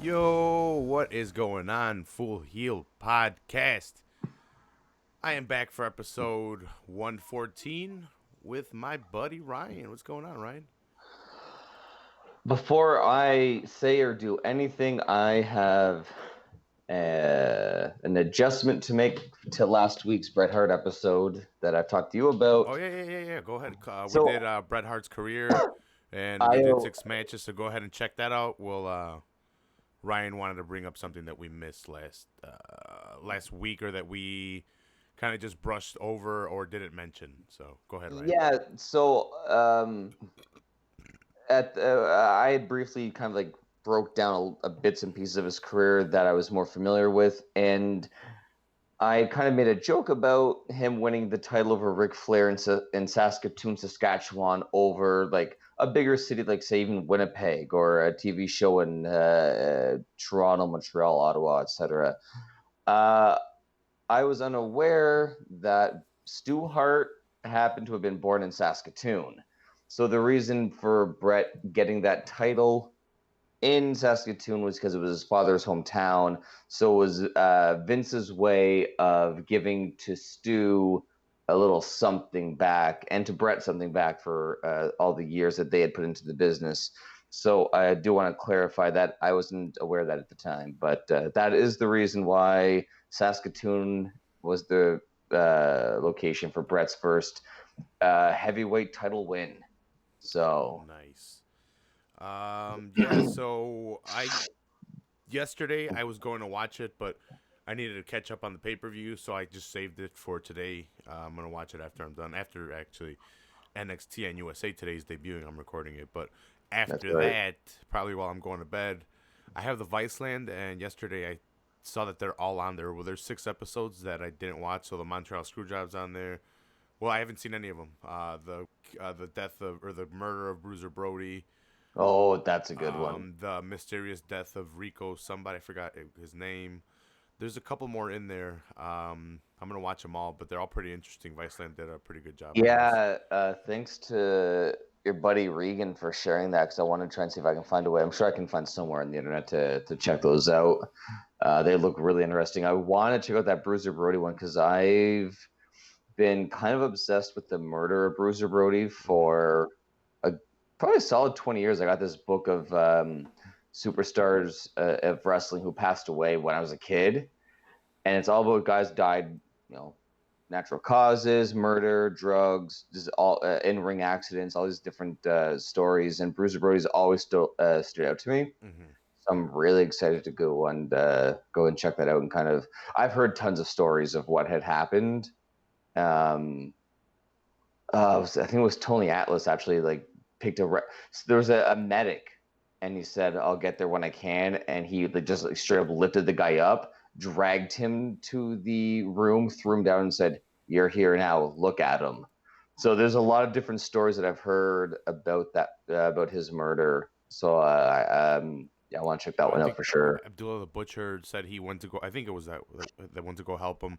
Yo, what is going on, Full Heel Podcast? I am back for episode 114 with my buddy Ryan. What's going on, Ryan? Before I say or do anything, I have an adjustment to make to last week's Bret Hart episode that I've talked to you Oh, about. yeah. Go ahead. We did So Bret Hart's career, and we I did 6 matches, so go ahead and check that out. Ryan wanted to bring up something that we missed last week, or that we kind of just brushed over or didn't mention. So go ahead, Ryan. yeah, so I had briefly kind of like broke down a bits and pieces of his career that I was more familiar with, and I kind of made a joke about him winning the title over Ric Flair in Saskatoon, Saskatchewan, over like a bigger city like, say, even Winnipeg, or a TV show in Toronto, Montreal, Ottawa, etc. Uh, I was unaware that Stu Hart happened to have been born in Saskatoon. So the reason for Bret getting that title in Saskatoon was because it was his father's hometown. So it was Vince's way of giving to Stu a little something back, and to Bret something back for all the years that they had put into the business. So I do want to clarify that I wasn't aware of that at the time, but that is the reason why Saskatoon was the location for Bret's first heavyweight title win. So Nice. Yeah. So yesterday I was going to watch it, but I needed to catch up on the pay per view, so I just saved it for today. I'm gonna watch it after I'm done. After actually NXT and USA today's debuting, I'm recording it. But that's after right. that, probably while I'm going to bed, I have the Viceland, and yesterday I saw that they're all on there. Well, there's 6 episodes that I didn't watch, so the Montreal Screwjob's on there. Well, I haven't seen any of them. The death of, or the murder of Bruiser Brody. Oh, that's a good one. The mysterious death of Rico. Somebody, I forgot his name. There's a couple more in there. I'm gonna watch them all, but they're all pretty interesting. Viceland did a pretty good job on those. Yeah, thanks to your buddy Regan for sharing that, because I want to try and see if I can find a way. I'm sure I can find somewhere on the internet to check those out. They look really interesting. I want to check out that Bruiser Brody one because I've been kind of obsessed with the murder of Bruiser Brody Mm-hmm. for a probably a solid 20 years. I got this book of superstars of wrestling who passed away when I was a kid, and it's all about guys died, you know, natural causes, murder, drugs, just all in-ring accidents, all these different stories. And Bruiser Brody's always still stood out to me. Mm-hmm. So I'm really excited to go and check that out. And kind of, I've heard tons of stories of what had happened. Um, I think it was Tony Atlas actually like picked so there was a medic, and he said, "I'll get there when I can," and he like, just like, straight up lifted the guy up, dragged him to the room, threw him down, and said, "You're here now. Look at him." So there's a lot of different stories that I've heard about that about his murder. So yeah, I want to check that I one out think for sure. Abdullah the Butcher said he went to go. I think it was that went to go help him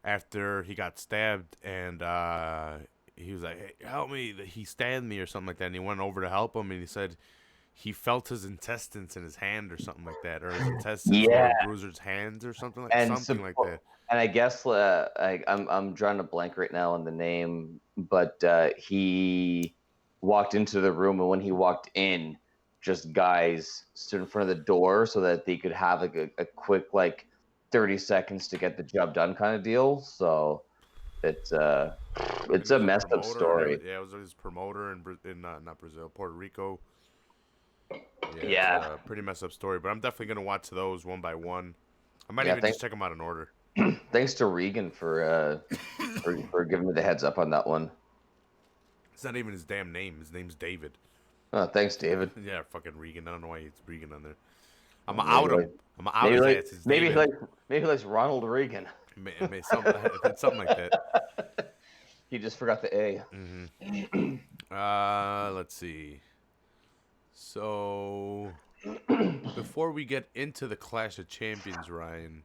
after he got stabbed, and he was like, "Hey, help me!" He stabbed me or something like that. And he went over to help him, and he said he felt his intestines in his hand or something like that, or his intestines Yeah, were Bruiser's hands or and something like support, that. and I guess I'm drawing a blank right now on the name, but he walked into the room, and when he walked in, just guys stood in front of the door so that they could have like a quick like 30 seconds to get the job done kind of deal. So it's uh Maybe it's it a was a messed up promoter, and yeah, story. yeah, it was his promoter in not Brazil, Puerto Rico. Yeah, it's Yeah, a pretty messed up story, but I'm definitely gonna watch those one by one. I might yeah. even just check them out in order. Thanks to Regan for giving me the heads up on that one. It's not even his damn name. His name's David. Oh, thanks, David. Yeah, fucking Regan. I don't know why it's Regan on there. I'm Oh, gonna out him. I'm gonna out his ass. It's David. maybe like Ronald Reagan. Something like that. He just forgot the A. Hmm. Let's see. So before we get into the Clash of Champions, Ryan,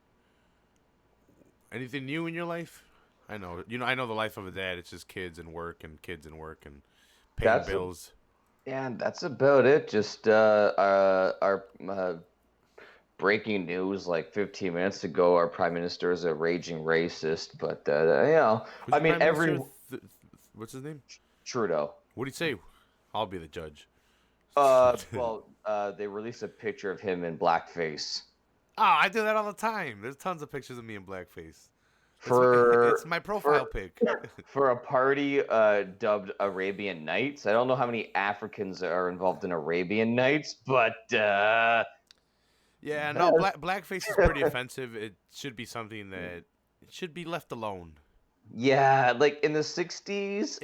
anything new in your life? I know the life of a dad. It's just kids and work and kids and work and paying That's bills. Yeah, that's about it. Just our breaking news like 15 minutes ago. Our prime minister is a raging racist, but Who's I the mean, prime minister? What's his name? Trudeau. What do you say? I'll be the judge. They released a picture of him in blackface I do that all the time. There's tons of pictures of me in blackface. It's for my profile pic. for a party dubbed Arabian Nights. I don't know how many Africans are involved in Arabian Nights, but Yeah, no, blackface is pretty offensive. It should be something that it should be left alone. yeah, like in the 60s.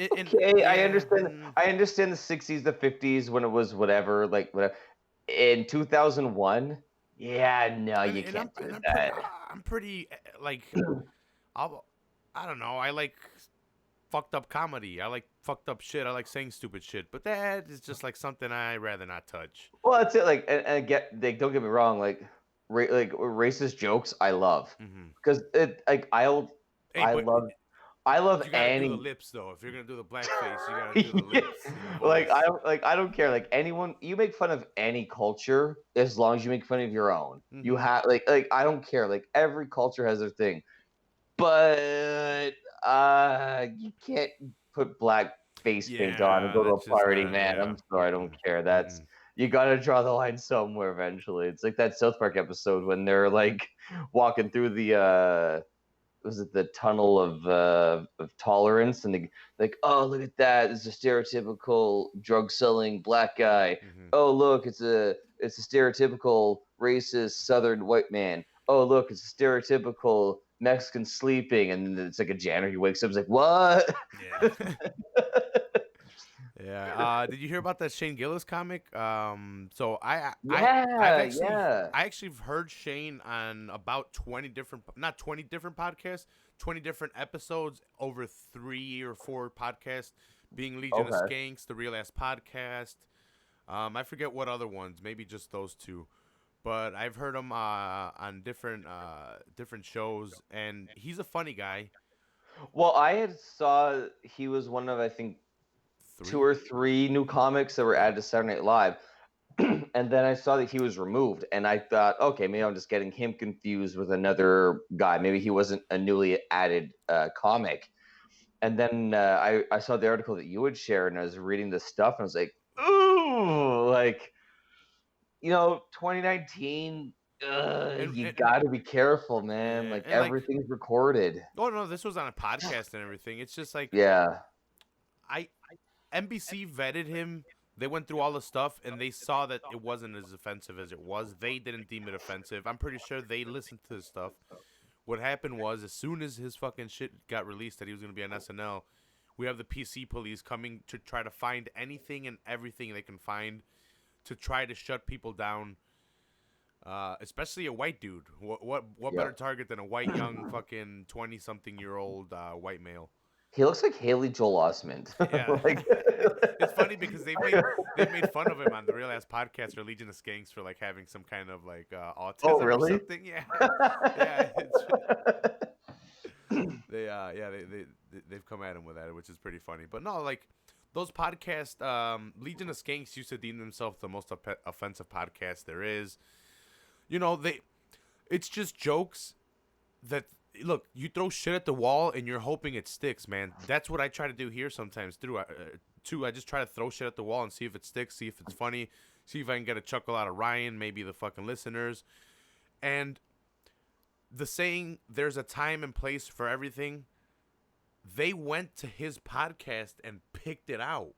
I understand the 60s, the 50s when it was whatever, like whatever. In 2001, yeah, no, you can't do that. I'm pretty like I'll, I don't know. I like fucked up comedy. I like fucked up shit. I like saying stupid shit. But that is just like something I rather not touch. Well, that's it. Like, and like, don't get me wrong. Like racist jokes, I love Mm-hmm. because it. Like, I love you gotta do the any. lips though. If you're gonna do the blackface, you gotta do the lips. And the Like voice. I don't care. Like anyone, you make fun of any culture as long as you make fun of your own. You Mm-hmm. have like I don't care. Like every culture has their thing, but you can't put black face paint on and Yeah, go to a that's just party, not. man. Yeah. I'm sorry, I don't care. That's Mm-mm. you got to draw the line somewhere eventually. It's like that South Park episode when they're like walking through the was it the tunnel of tolerance, and they like, oh, look at that, it's a stereotypical drug selling black guy. Mm-hmm. Oh, look, it's a stereotypical racist southern white man. Oh, look, it's a stereotypical Mexican sleeping, and it's like a janitor. He wakes up, he's like, what? Yeah. Yeah. Did you hear about that Shane Gillis comic? So Yeah, yeah. I actually heard Shane on about 20 different, not 20 different podcasts, 20 different episodes over 3 or 4 podcasts, being Legion of Okay. Skanks, the Real Ass Podcast. I forget what other ones, maybe just those two. But I've heard him on different shows, and he's a funny guy. Well, I had saw he was one of, I think, two 3, or three new comics that were yeah. added to Saturday Night Live. And then I saw that he was removed, and I thought, okay, maybe I'm just getting him confused with another guy. Maybe he wasn't a newly added comic. And then I saw the article that you had shared, and I was reading this stuff, and I was like, ooh, like 2019. You And got to be careful, man. yeah, Like and like everything's recorded. oh no, this was on a podcast and everything. It's just like Yeah. I NBC vetted him. They went through all the stuff and they saw that it wasn't as offensive as it was. They didn't deem it offensive. I'm pretty sure they listened to the stuff. What happened was as soon as his fucking shit got released that he was going to be on SNL, we have the PC police coming to try to find anything and everything they can find to try to shut people down. Especially a white dude. What better Yep. target than a white young fucking 20-something-year-old white male? He looks like Haley Joel Osment. Yeah, Like, it's funny because they've made fun of him on the Real Ass Podcast or Legion of Skanks for like having some kind of like oh, autism or really? something. Yeah, yeah, they've come at him with that, which is pretty funny. But no, like those podcasts, Legion of Skanks used to deem themselves the most offensive podcast there is. It's just jokes that look, you throw shit at the wall and you're hoping it sticks, man. That's what I try to do here sometimes too. I just try to throw shit at the wall and see if it sticks, see if it's funny, see if I can get a chuckle out of Ryan, maybe the fucking listeners. And the saying, there's a time and place for everything. They went to his podcast and picked it out.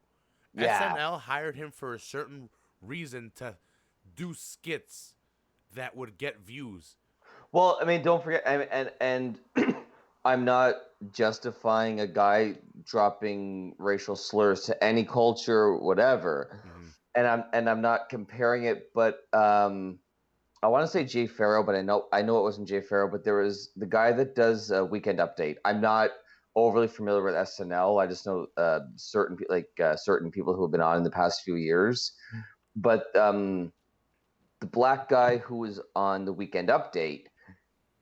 Yeah. SNL hired him for a certain reason to do skits that would get views. Well, I mean, don't forget, and I'm not justifying a guy dropping racial slurs to any culture, whatever, Mm-hmm. and I'm not comparing it, but I want to say Jay Farrow, but I know it wasn't Jay Farrow, but there was the guy that does Weekend Update. I'm not overly familiar with SNL. I just know certain people who have been on in the past few years, but the black guy who was on the Weekend Update.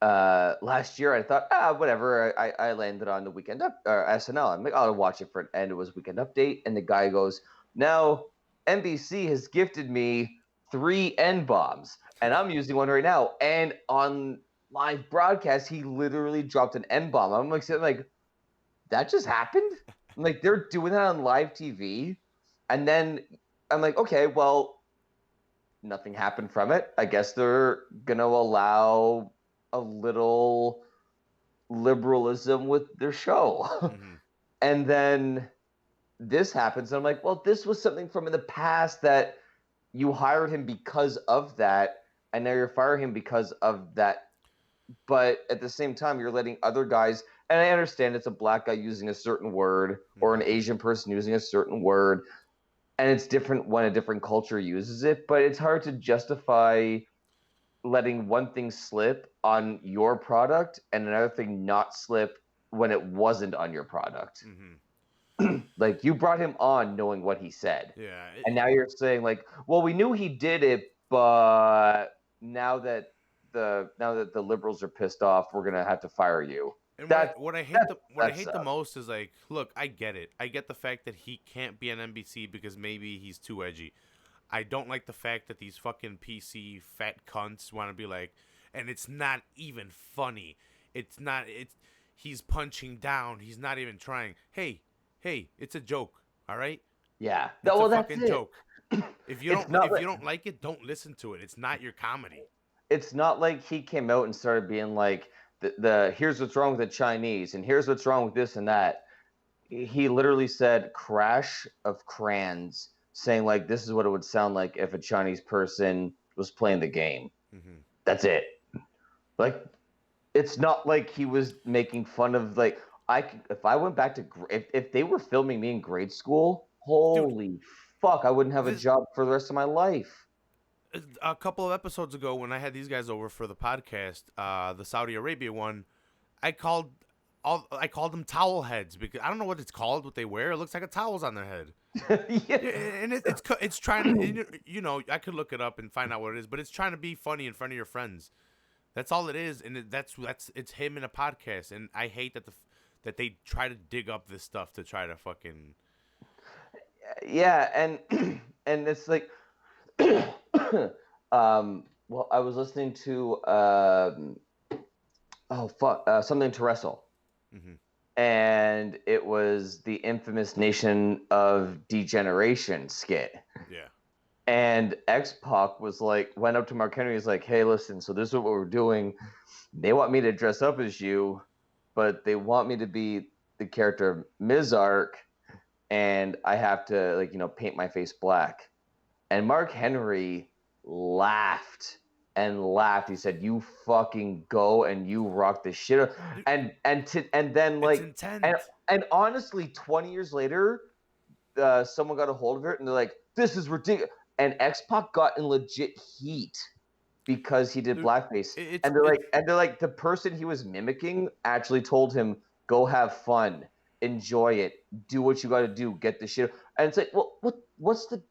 Last year, I thought, whatever. I landed on the Weekend SNL. I'm like, I'll watch it and it was Weekend Update. And the guy goes, now NBC has gifted me 3 N-bombs. And I'm using one right now. And on live broadcast, he literally dropped an N-bomb. I'm like, that just happened? I'm like, they're doing that on live TV? And then I'm like, okay, well, nothing happened from it. I guess they're going to allow a little liberalism with their show. Mm-hmm. And then this happens. And I'm like, well, this was something from in the past that you hired him because of that. And now you're firing him because of that. But at the same time, you're letting other guys, and I understand it's a black guy using a certain word or an Asian person using a certain word, and it's different when a different culture uses it, but it's hard to justify letting one thing slip on your product and another thing not slip when it wasn't on your product. Mm-hmm. Like, you brought him on knowing what he said. Yeah. And now you're saying, like, well, we knew he did it, but now that the liberals are pissed off, we're gonna have to fire you. And That what I hate the sucks. most is, like, look, I get it. I get the fact that he can't be on NBC because maybe he's too edgy. I don't like the fact that these fucking PC fat cunts want to be like, and it's not even funny. It's not. It's he's punching down. He's not even trying. Hey, it's a joke. All right. Yeah. It's Well, a that's fucking it. joke. If you It's don't not if like- you don't like it, don't listen to it. It's not your comedy. It's not like he came out and started being like the here's what's wrong with the Chinese and here's what's wrong with this and that. He literally said crash of crayons, saying like this is what it would sound like if a Chinese person was playing the game. Mm-hmm. That's it. Like, it's not like he was making fun of, like, if I went back to if they were filming me in grade school, holy fuck, I wouldn't have a job for the rest of my life. A couple of episodes ago, when I had these guys over for the podcast, the Saudi Arabia one, I called them towel heads because I don't know what it's called. What they wear, it looks like a towel's on their head. Yeah. And it's trying to, you know, I could look it up and find out what it is, but it's trying to be funny in front of your friends. That's all it is, and that's it's him in a podcast, and I hate that they try to dig up this stuff to try to fucking. Yeah, and and it's like, well, I was listening to something to wrestle, Mm-hmm. and it was the infamous Nation of Degeneration skit. Yeah. And X-Pac went up to Mark Henry. He's like, hey, listen, so this is what we're doing. They want me to dress up as you, but they want me to be the character Mizark, and I have to, paint my face black. And Mark Henry laughed and laughed. He said, you fucking go and you rock the shit. And then, It's intense. and honestly, 20 years later, someone got a hold of it, and they're like, this is ridiculous. And X-Pac got in legit heat because he did blackface. And they're like, the person he was mimicking actually told him, go have fun, enjoy it, do what you got to do, get the shit. And it's like, well, what's the,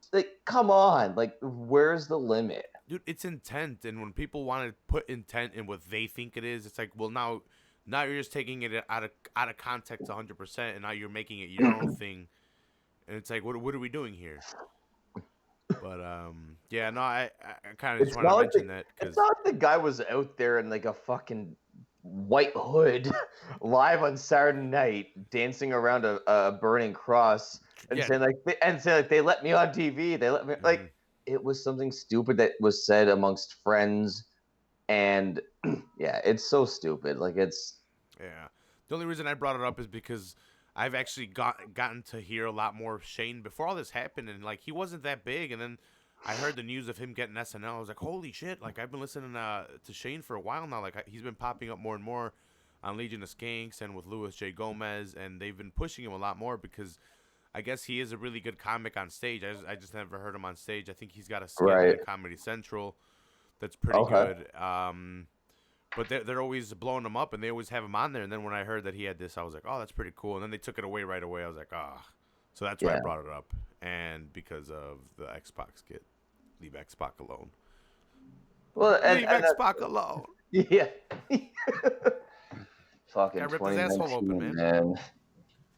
come on, where's the limit? Dude, it's intent, and when people want to put intent in what they think it is, it's like, well, now you're just taking it out of context 100%, and now you're making it your own thing. And it's like, what are we doing here? But yeah, no, I kind of just want to mention that because it's not like the guy was out there in a fucking white hood live on Saturday night dancing around a burning cross and saying they let me on TV. They let me it was something stupid that was said amongst friends, and yeah, it's so stupid. Yeah. The only reason I brought it up is because I've actually gotten to hear a lot more of Shane before all this happened, and he wasn't that big, and then I heard the news of him getting SNL. I was like, holy shit! I've been listening to Shane for a while now. He's been popping up more and more on Legion of Skanks and with Louis J. Gomez, and they've been pushing him a lot more because I guess he is a really good comic on stage. I just never heard him on stage. I think he's got a skit on Comedy Central that's pretty good. But they're always blowing him up, and they always have him on there. And then when I heard that he had this, I was like, oh, that's pretty cool. And then they took it away right away. I was like, ah. So that's why I brought it up. And because of the X-Pac skit. Leave X-Pac alone. Well, Leave X-Pac alone. Yeah. Fucking Gotta rip his asshole open, 2019, man.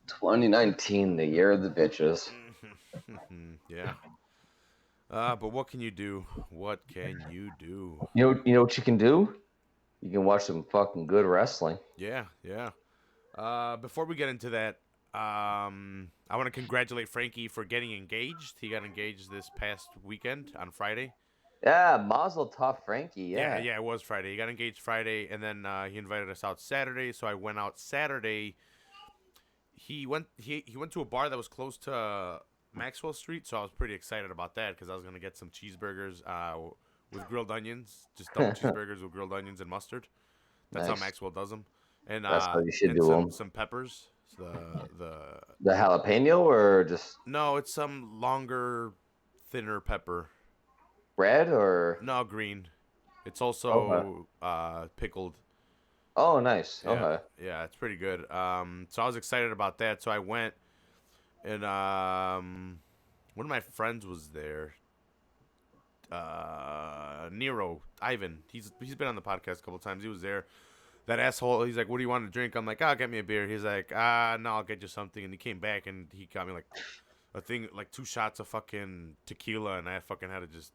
2019, the year of the bitches. Yeah. But what can you do? What can you do? You know what you can do? You can watch some fucking good wrestling. Yeah, yeah. Before we get into that, I want to congratulate Frankie for getting engaged. He got engaged this past weekend on Friday. Yeah, Mazel Tov, Frankie. Yeah, Yeah. yeah, it was Friday. He got engaged Friday, and then he invited us out Saturday. So I went out Saturday. He went to a bar that was close to Maxwell Street, so I was pretty excited about that because I was gonna get some cheeseburgers with grilled onions, just double cheeseburgers with grilled onions and mustard. That's how Nice. Maxwell does them, and That's how you should and do some them. some peppers. The The jalapeno or just no, it's some longer, thinner pepper. red or? No, green. It's Okay. also pickled. Oh, nice. Yeah, Okay. yeah, it's pretty good. So I was excited about that. So I went, and one of my friends was there. Nero Ivan. He's been on the podcast a couple times. He was there. That asshole. He's like, "What do you want to drink?" I'm like, "Ah, get me a beer." He's like, no, I'll get you something." And he came back and he got me like a thing, like 2 shots of fucking tequila, and I fucking had to just.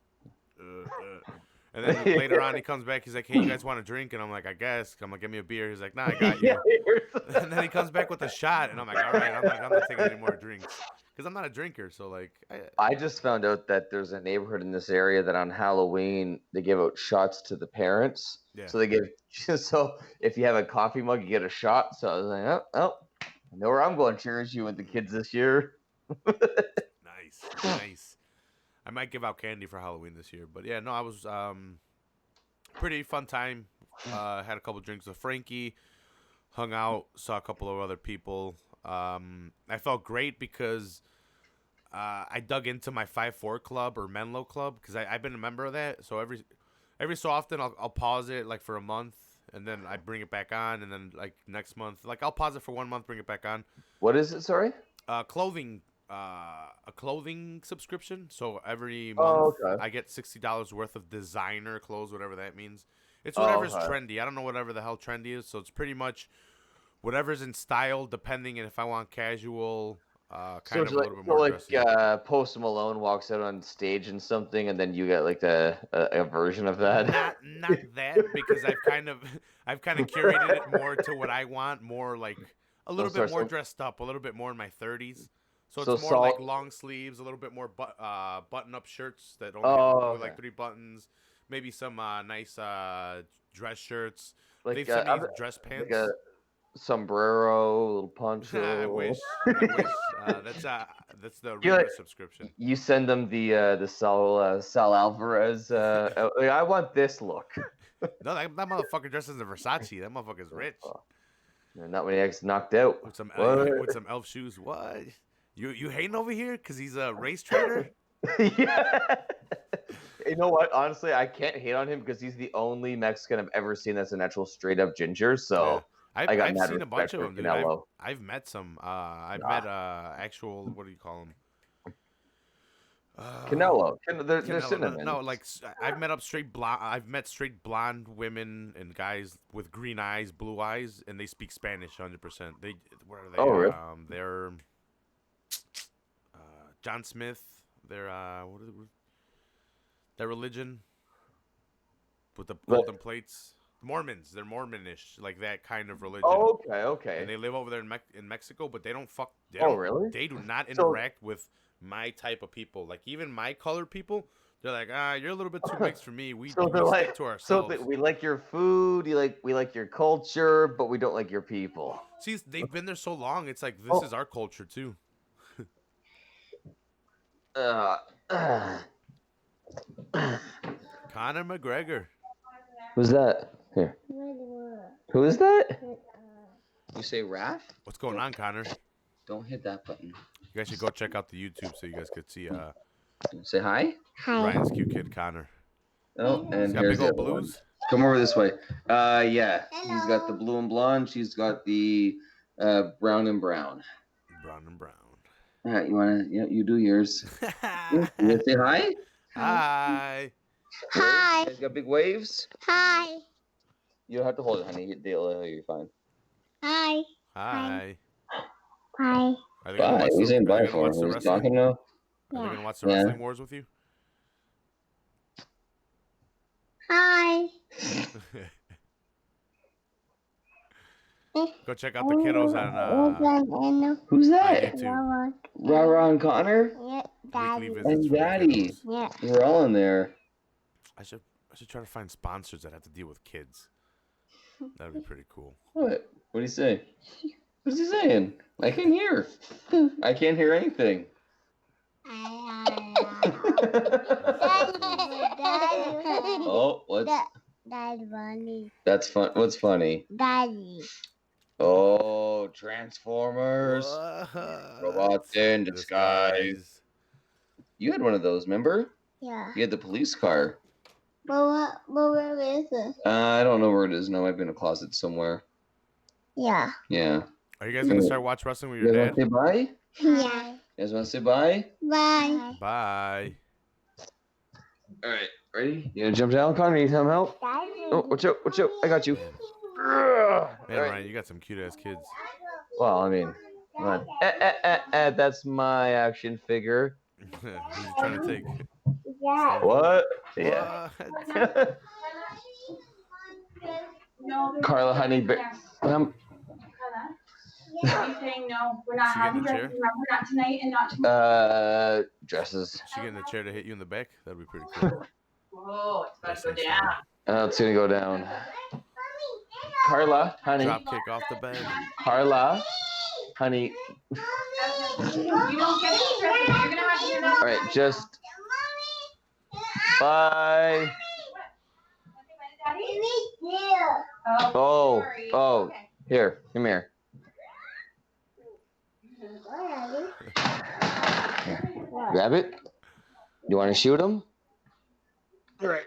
And then later on, he comes back. He's like, "Hey, you guys want a drink?" And I'm like, "I guess." I'm like, "Give me a beer." He's like, "Nah, I got Yeah. you." And then he comes back with a shot, and I'm like, "All right." I'm not taking any more drinks because I'm not a drinker. So like, I just found out that there's a neighborhood in this area that on Halloween they give out shots to the parents. yeah, So they give so if you have a coffee mug, you get a shot. So I was like, oh, I know where I'm going. Cheers, you and the kids this year. nice, nice. I might give out candy for Halloween this year, but yeah, no, I was pretty fun time. Had a couple drinks with Frankie, hung out, saw a couple of other people. I felt great because I dug into my 5-4 club or Menlo club because I've been a member of that. So every so often I'll pause it like for a month and then I bring it back on and then like next month like I'll pause it for 1 month, bring it back on. What is it? Sorry. Clothing a clothing subscription. So every month Oh, okay. I get $60 worth of designer clothes, whatever that means. It's Oh, whatever's okay. trendy. I don't know whatever the hell trendy is. So it's pretty much whatever's in style, depending. And if I want casual, So kind it's of a like little bit so more like dressy. Post Malone walks out on stage and something, and then you get like a version of that. Not that because I've kind of curated it more to what I want, more like a So little bit sorry. more dressed up, a little bit more in my 30s. So So it's more like Saul. long sleeves, a little bit more button up shirts that only Oh, with okay. like 3 buttons, maybe some nice dress shirts. They've Like sent me dress like a pants. sombrero, little I poncho. wish, I wish. That's the You like Reba subscription. you send them the Sal Alvarez. Like, I want this look. No, that motherfucker dresses in Versace. That motherfucker's rich. Oh, not when he gets knocked out. With some What? with some elf shoes. What? You hating over here because he's a race trader? Yeah. You know what? Honestly, I can't hate on him because he's the only Mexican I've ever seen that's an actual straight up ginger. Yeah, So I've I got I've mad seen a bunch respect of for them, dude. I've Canelo. I've met some. I've Nah, met actual what do you call them? they're Canelo. No, cinnamon. no, like I've met up straight blonde. I've met straight blonde women and guys with green eyes, blue eyes, and they speak Spanish 100%. They what are they? Oh, really? They're John Smith. They're what is it? Their religion with the But golden plates. Mormons. They're Mormonish, like that kind of religion. oh, okay, And okay. they live over there in Mexico, but they don't fuck. Oh, really? They do not So interact with my type of people. Like even my colored people, they're like, you're a little bit too mixed for me. We so they're we stick like, to ourselves. we like your food. We like your culture, but we don't like your people. See, they've been there so long. It's like this is Oh, our culture too. uh, Conor McGregor. who's that? Here. Who is that? You say Raph? What's going on, Connor? Don't hit that button. You guys should go check out the YouTube so you guys could see Say hi. Ryan's cute kid, Connor. Oh, He's and got here's big the old other one. blues. Come over this way. Yeah, he's got the blue and blonde. She's got the brown and brown. Brown and brown. You wanna? You do yours. You wanna say hi. Hi. Hi. You guys got big waves. Hi. You don't have to hold it, honey. They'll hear you fine. Hi. Hi. Hi. Are they gonna Bye. watch He's saying are they bye gonna for watch him. the He's wrestling? talking now. Are they gonna watch the Yeah. wrestling wars with you? Go check out the kiddos on Who's that? YouTube. Rara and Connor? Yeah, Weekly Daddy. visits And for the Daddy. kiddos. Yeah. We're all in there. I should try to find sponsors that have to deal with kids. That'd be pretty cool. What? What do you say? What's he saying? I can't hear. I can't hear anything. Oh, what's Daddy, funny. that's fun? What's funny? Daddy. Oh, Transformers, robots in disguise. You had one of those, remember? Yeah. You had the police car. But where is it? I don't know where it is now. I've been in a closet somewhere. Yeah. Yeah. Are you guys gonna start watch wrestling with You your guys want to dad? say bye? Yeah. You guys want to say bye? Bye. Bye. All right, ready? You gonna jump down, Connor? Need some help? Daddy. Oh, watch out! Watch out! I got you. Man, All right. Ryan, you got some cute ass kids. Well, I mean, come on. That's my action figure. Who's he trying to take? Yeah. What? Yeah. What? No, there's Carla, no honey, there. um, He's saying no, we're not She get in having the dresses. chair? Remember, not tonight and not tomorrow. dresses. She get in the chair to hit you in the back? That'd be pretty cool. Whoa, it's about That to go sounds down. It's gonna go down. Carla, honey. Drop kick off the bed. Carla, honey. You don't get any dresses. You're gonna have to do that. All right, just bye. Daddy? Oh, sorry. oh. Okay. Here, come here. Grab it. You want to shoot him? All right.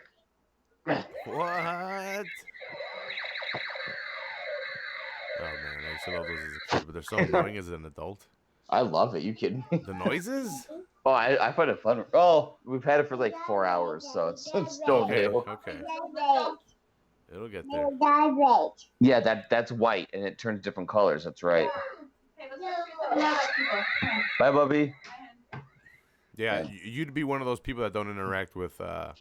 What? Oh man, I used to love those as a kid, but they're so annoying as an adult. I love it. You kidding me? The noises? Oh, I find it fun. Oh, we've had it for like 4 hours, so it's still Okay, new. okay. It'll get there. Yeah, that's white and it turns different colors. That's right. Okay, let's go do some other people. Come on. Bye, Bubby. Yeah, you'd be one of those people that don't interact with the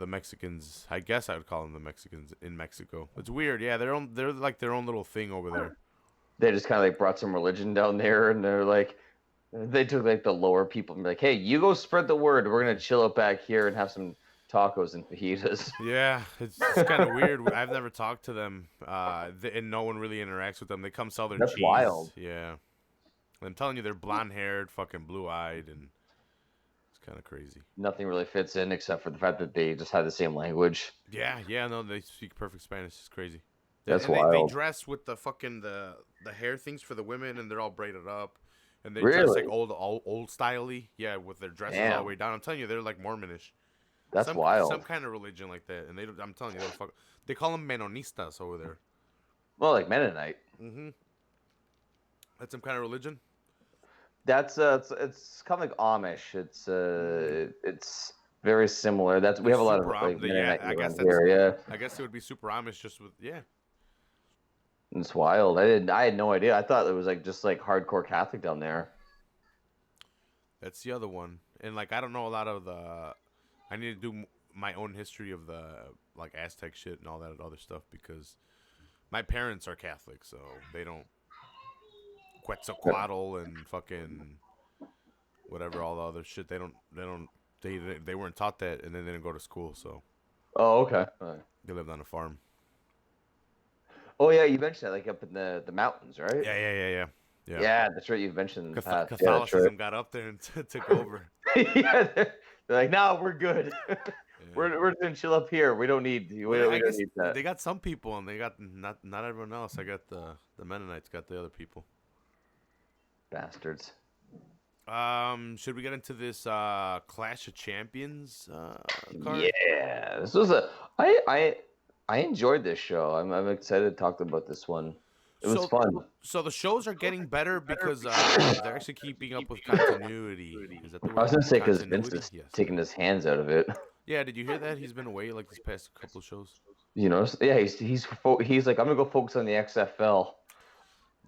Mexicans. I guess I would call them the Mexicans in Mexico. It's weird. Yeah, they're like their own little thing over there. They just kind of like brought some religion down there, and they're like, they took like the lower people and be like, hey, you go spread the word. We're gonna chill up back here and have some tacos and fajitas. Yeah, it's kind of weird. I've never talked to them, and no one really interacts with them. They come sell their That's cheese. wild. Yeah, I'm telling you, they're blonde-haired, fucking blue-eyed, and it's kind of crazy. Nothing really fits in except for the fact that they just have the same language. Yeah, no, they speak perfect Spanish. It's crazy. That's and wild. They dress with the fucking the hair things for the women, and they're all braided up, and they dress Really? like old styley. Yeah, with their dresses all Damn. the way down. I'm telling you, they're like Mormonish. That's wild. Some kind of religion like that, and I'm telling you, they call them Menonistas over there. Well, like Mennonite. Mm-hmm. That's some kind of religion. That's it's kind of like Amish. It's very similar. We have a lot of Super like Am- yeah, Mennonite I guess around here. Yeah, I guess it would be super Amish, just with it's wild. I had no idea. I thought it was like just like hardcore Catholic down there. That's the other one, and like I don't know a lot of the. I need to do my own history of the like Aztec shit and all that other stuff because my parents are Catholic, so they don't Quetzalcoatl and fucking whatever all the other shit. They weren't taught that, and then they didn't go to school, so Oh, okay. they lived on a farm. Oh yeah, you mentioned that like up in the mountains, right? Yeah. Yeah, that's right. You've mentioned in the past. Catholicism got up there and took over. Yeah, they're like, no, we're good. Yeah. We're gonna chill up here. We don't need we I don't guess need that. they got some people, and they got not everyone else. I got the Mennonites got the other people. Bastards. Should we get into this Clash of Champions card? Yeah, this was I enjoyed this show. I'm excited to talk about this one. It was fun. So the shows are getting better because they're actually keeping up with continuity. Is that the word? I was gonna say because Vince Continuity? is Yes. taking his hands out of it. Yeah, did you hear that? He's been away like this past couple of shows. You know, yeah, he's like, I'm gonna go focus on the XFL,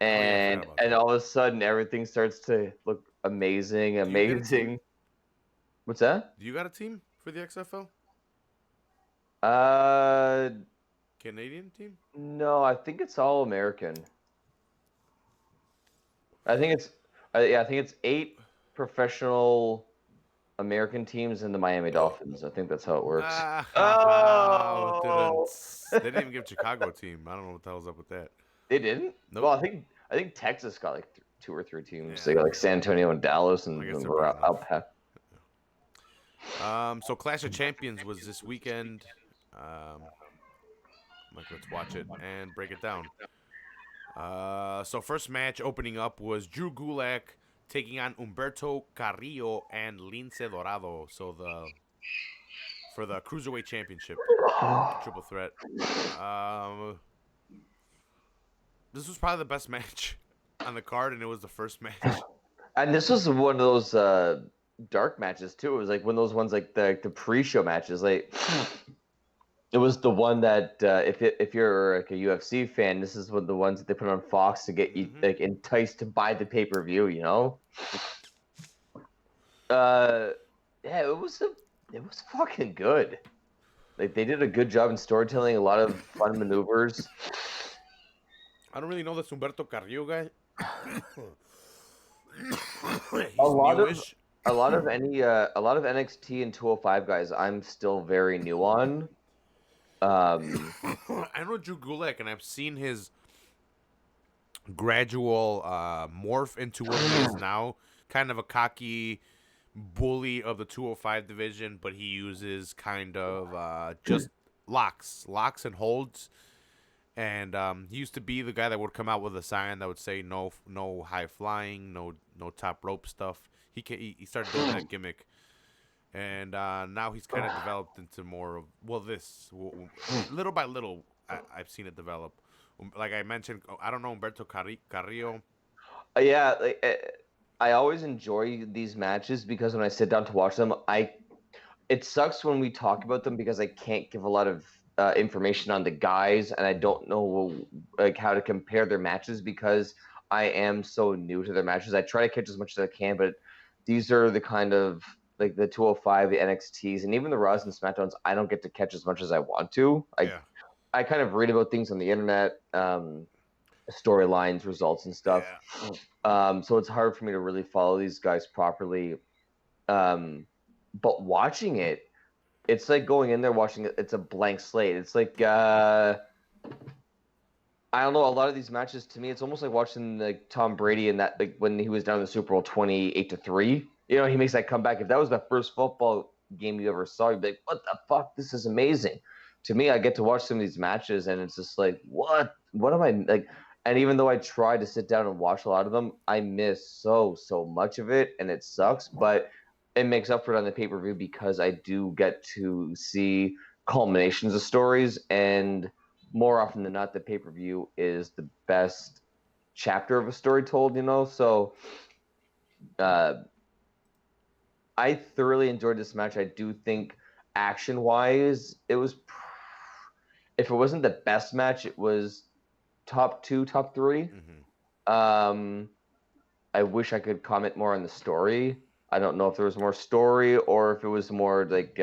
and about that. all of a sudden everything starts to look amazing. you get a team? What's that? Do you got a team for the XFL? Uh, Canadian team? no, I think it's all American. I think it's, yeah, I think it's 8 professional American teams and the Miami Dolphins. I think that's how it works. Ah, Oh, they didn't even give Chicago a team. I don't know what the hell's up with that. they didn't. Nope. Well, I think Texas got like 2 or 3 teams. Yeah. They got like San Antonio and Dallas, and I guess they're we're big enough. out. So Clash of Champions was this weekend. Let's watch it and break it down. So first match opening up was Drew Gulak taking on Humberto Carrillo and Lince Dorado. So for the Cruiserweight Championship, triple threat. This was probably the best match on the card, and it was the first match. And this was one of those dark matches too. It was like one of those ones like the pre-show matches. Like it was the one that if you're like a UFC fan, this is one of the ones that they put on Fox to get you like enticed to buy the pay-per-view. You know. Yeah, it was fucking good. Like they did a good job in storytelling. A lot of fun maneuvers. I don't really know this Humberto Carrillo guy. He's A lot of newish. a lot of NXT and 205 guys I'm still very new on. I know Drew Gulak, and I've seen his gradual morph into what he is now. Kind of a cocky bully of the 205 division, but he uses kind of just locks and holds. And he used to be the guy that would come out with a sign that would say no high flying, no top rope stuff. He started doing that gimmick, and now he's kind of developed into more of little by little. I've seen it develop. Like I mentioned, I don't know Humberto Carrillo. Yeah, I always enjoy these matches because when I sit down to watch them, it sucks when we talk about them because I can't give a lot of information on the guys, and I don't know like how to compare their matches because I am so new to their matches. I try to catch as much as I can, but these are the kind of like the 205, the NXTs, and even the Raws and SmackDowns. I don't get to catch as much as I want to. I kind of read about things on the internet, storylines, results, and stuff. So it's hard for me to really follow these guys properly. But watching it, it's like going in there watching it. It's a blank slate. It's like I don't know. A lot of these matches, to me, it's almost like watching like Tom Brady and that like when he was down in the Super Bowl 28-3. You know, he makes that comeback. If that was the first football game you ever saw, you'd be like, "What the fuck? This is amazing." To me, I get to watch some of these matches, and it's just like, "What? What am I like?" And even though I try to sit down and watch a lot of them, I miss so much of it, and it sucks. But it makes up for it on the pay-per-view because I do get to see culminations of stories, and more often than not, the pay-per-view is the best chapter of a story told, you know? So I thoroughly enjoyed this match. I do think action-wise, it was, if it wasn't the best match, it was top 2, top 3. I wish I could comment more on the story. I don't know if there was more story or if it was more like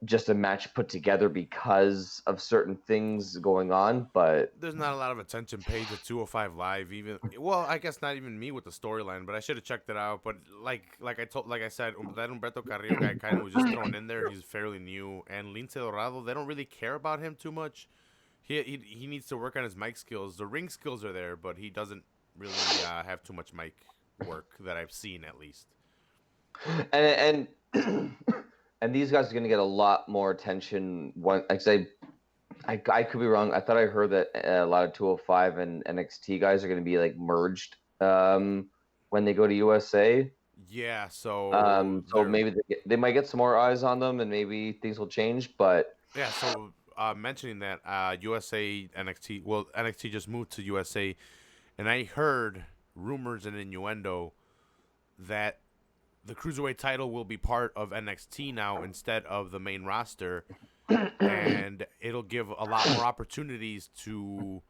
just a match put together because of certain things going on, but there's not a lot of attention paid to 205 Live. Even well, I guess not even me with the storyline, but I should have checked it out. But like I said, that Humberto Carrillo guy kind of was just thrown in there. He's fairly new, and Lince Dorado, they don't really care about him too much. He needs to work on his mic skills. The ring skills are there, but he doesn't really have too much mic work that I've seen, at least. And and these guys are going to get a lot more attention. I could be wrong. I thought I heard that a lot of 205 and NXT guys are going to be like merged when they go to USA. Yeah, so maybe they might get some more eyes on them, and maybe things will change. But yeah, so mentioning that USA NXT, well, NXT just moved to USA, and I heard rumors and innuendo that the Cruiserweight title will be part of NXT now instead of the main roster, and it'll give a lot more opportunities to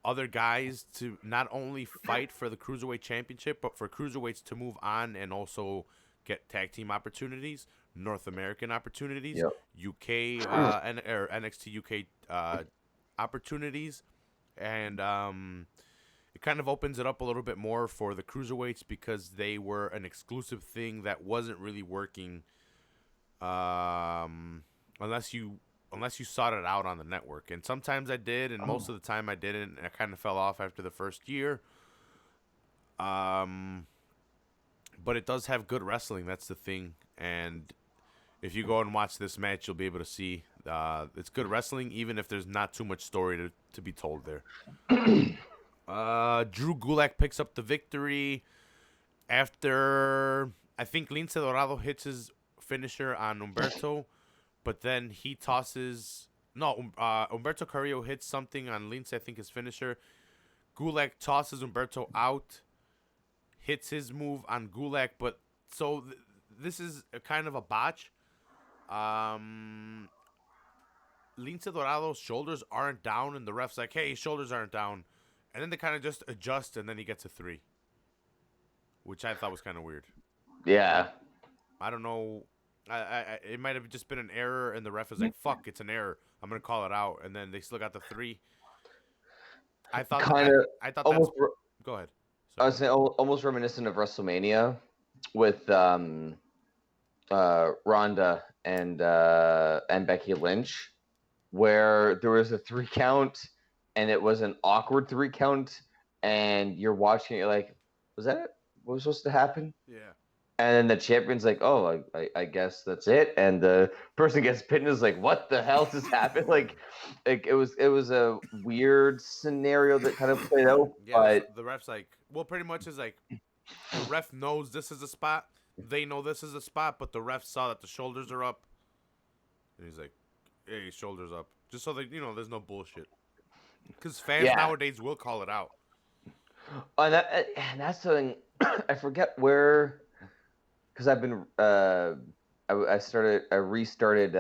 other guys to not only fight for the Cruiserweight Championship, but for Cruiserweights to move on and also get tag team opportunities. North American opportunities, Yep. UK or NXT UK opportunities, and it kind of opens it up a little bit more for the cruiserweights because they were an exclusive thing that wasn't really working, unless you sought it out on the network. And sometimes I did, and most of the time I didn't. And I kind of fell off after the first year. But it does have good wrestling. That's the thing. And if you go and watch this match, you'll be able to see it's good wrestling, even if there's not too much story to be told there. Drew Gulak picks up the victory after, I think, Lince Dorado hits his finisher on Humberto, but then he tosses... No, Humberto Carrillo hits something on Lince, I think his finisher. Gulak tosses Humberto out, hits his move on Gulak, but so this is a kind of a botch. Lince Dorado's shoulders aren't down, and the ref's like, hey, his shoulders aren't down. And then they kind of just adjust, and then he gets a 3. Which I thought was kind of weird. Yeah. I don't know. It might have just been an error, and the ref is like, fuck, it's an error. I'm going to call it out. And then they still got the 3. I thought I thought almost. that's... Go ahead. I was saying almost reminiscent of WrestleMania with Ronda and Becky Lynch, where there was a 3 count, and it was an awkward 3 count, and you're watching it, you're like, was that it? What was supposed to happen? Yeah. And then the champion's like, oh, I guess that's it. And the person gets pinned and is like, what the hell just happened? Like it was a weird scenario that kind of played out. Yeah, but the ref's like, well, pretty much is like, the ref knows this is a spot. They know this is a spot, but the ref saw that the shoulders are up. And he's like, hey, shoulders up. Just so that, there's no bullshit. Because fans nowadays will call it out. And that's something I forget where, because I've been I restarted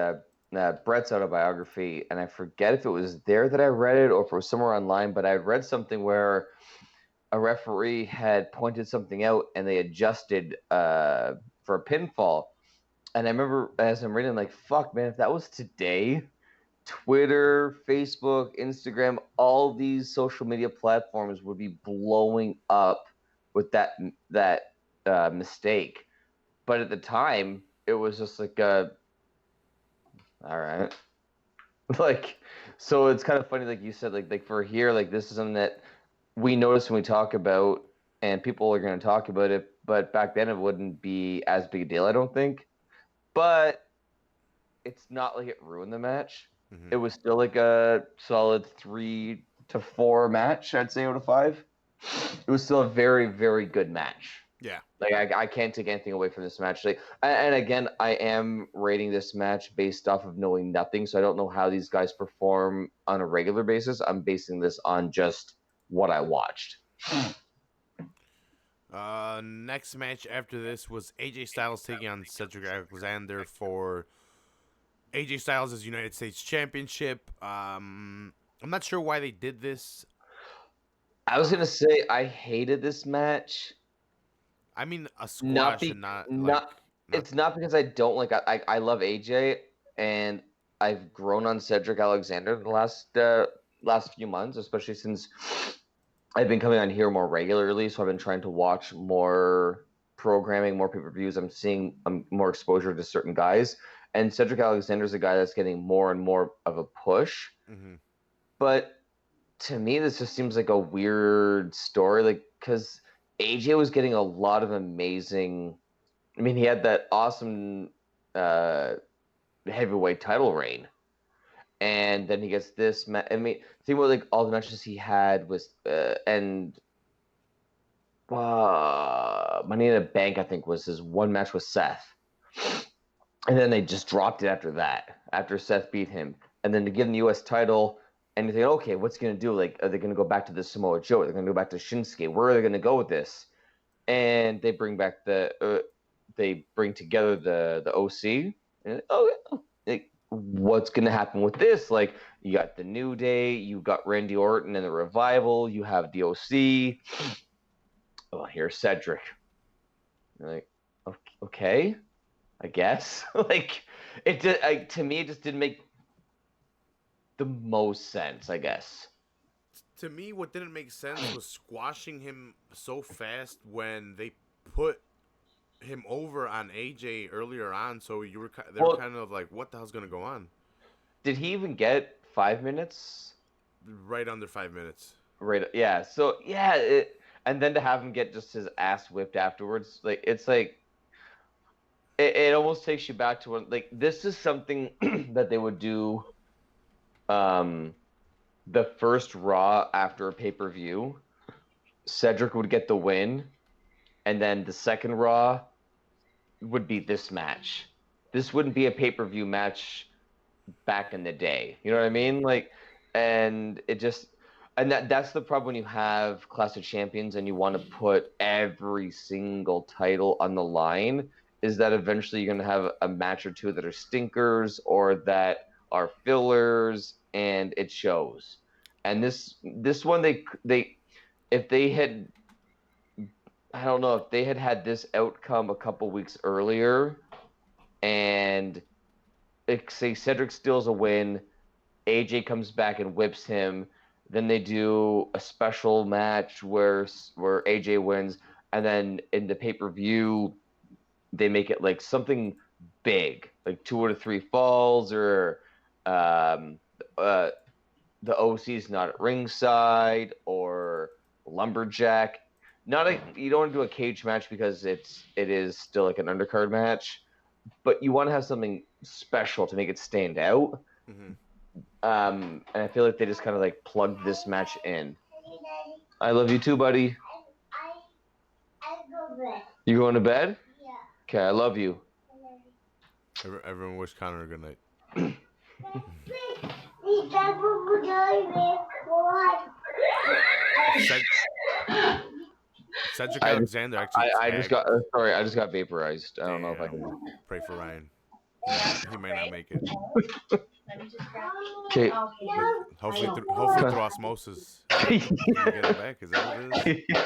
Brett's autobiography, and I forget if it was there that I read it or if it was somewhere online, but I read something where a referee had pointed something out and they adjusted for a pinfall. And I remember as I'm reading, like, fuck, man, if that was today, Twitter, Facebook, Instagram, all these social media platforms would be blowing up with that mistake. But at the time, it was just like, all right. Like, so it's kind of funny, like you said, like for here, like this is something that we notice when we talk about, and people are going to talk about it. But back then, it wouldn't be as big a deal, I don't think. But it's not like it ruined the match. Mm-hmm. It was still like a solid 3 to 4 match, I'd say, out of 5. It was still a very, very good match. Yeah. Like, I can't take anything away from this match. Like, and again, I am rating this match based off of knowing nothing, so I don't know how these guys perform on a regular basis. I'm basing this on just what I watched. Next match after this was AJ Styles taking on Cedric Alexander for AJ Styles' United States Championship. I'm not sure why they did this. I was gonna say I hated this match. I mean, a squash and It's not because I don't like. I love AJ, and I've grown on Cedric Alexander the last few months, especially since I've been coming on here more regularly. So I've been trying to watch more programming, more pay-per-views. I'm seeing more exposure to certain guys, and Cedric Alexander is a guy that's getting more and more of a push. Mm-hmm. But to me, this just seems like a weird story, like because AJ was getting a lot of amazing. I mean, he had that awesome heavyweight title reign, and then he gets this. I mean, think about like all the matches he had was Money in the Bank. I think was his one match with Seth, and then they just dropped it after that. After Seth beat him, and then to give him the U.S. title. And you think, okay, what's he going to do? Like, are they going to go back to the Samoa Joe? Are they going to go back to Shinsuke? Where are they going to go with this? And they bring back they bring together the OC. And, like, what's going to happen with this? Like, you got the New Day, you got Randy Orton and the Revival, you have the OC. Oh, here's Cedric. You're like, okay. I guess. Like to me, it just didn't make the most sense. I guess. To me, what didn't make sense was squashing him so fast when they put him over on AJ earlier on. So they were Well, kind of like, what the hell's gonna go on? did he even get 5 minutes? Right under 5 minutes. Right. Yeah. So yeah, and then to have him get just his ass whipped afterwards, like it's like it almost takes you back to when like this is something that they would do. The first Raw after a pay-per-view, Cedric would get the win, and then the second Raw would be this match. This wouldn't be a pay-per-view match back in the day. You know what I mean? Like, and it just, and that's the problem when you have Clash of Champions and you want to put every single title on the line, is that eventually you're going to have a match or two that are stinkers or that are fillers, and it shows. And this one they if they had, I don't know, if they had this outcome a couple weeks earlier, and say Cedric steals a win, AJ comes back and whips him, then they do a special match where AJ wins, and then in the pay-per-view they make it like something big, like 2 out of 3 falls, or the OC's not at ringside, or lumberjack. You don't want to do a cage match because it is still like an undercard match, but you want to have something special to make it stand out. Mm-hmm. And I feel like they just kind of like plugged this match in. I love you too, buddy. I go bed. You going to bed? Yeah. Okay, I love you. Everyone wish Connor a good night. Cedric Alexander actually. I just got sorry. I just got vaporized. I don't know if I can. Pray for Ryan. He may not make it. Let me just grab. Okay. Hopefully through osmosis, you get it back. Is that what it is?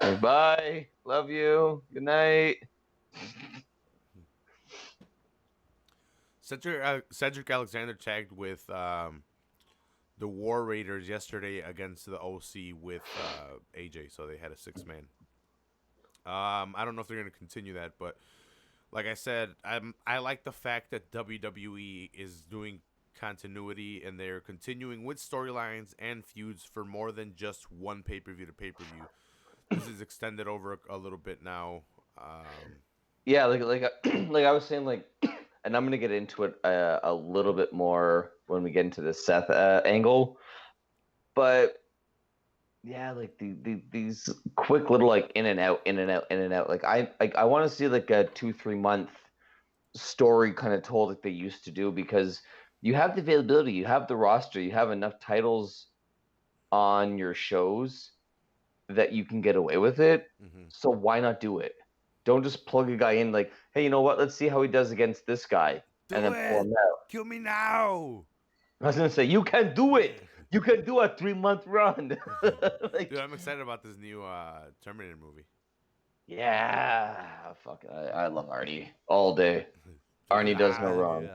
Okay, bye. Love you. Good night. Cedric Alexander tagged with the War Raiders yesterday against the OC with AJ, so they had a 6-man. I don't know if they're going to continue that, but like I said, I like the fact that WWE is doing continuity and they're continuing with storylines and feuds for more than just one pay-per-view to pay-per-view. This is extended over a little bit now. Yeah, like I was saying, like, and I'm gonna get into it a little bit more when we get into the Seth angle, but yeah, like these quick little like in and out. Like I want to see like a 2-3 month story kind of told like they used to do, because you have the availability, you have the roster, you have enough titles on your shows that you can get away with it. Mm-hmm. So why not do it? Don't just plug a guy in like, hey, you know what? Let's see how he does against this guy, and then pull him out. Kill me now. I was gonna say you can do it. You can do a 3-month run. Like, Dude, I'm excited about this new Terminator movie. yeah, fuck, I love Arnie all day. Arnie does no wrong.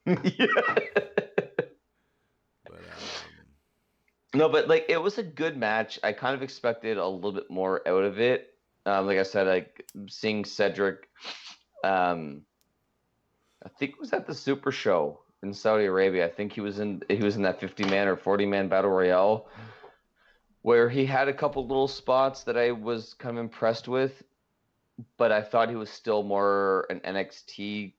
Yeah. But No, but like it was a good match. I kind of expected a little bit more out of it. Like I said, like seeing Cedric, I think it was at the Super Show in Saudi Arabia. I think he was in that 50-man or 40-man battle royale, where he had a couple little spots that I was kind of impressed with, but I thought he was still more an NXT.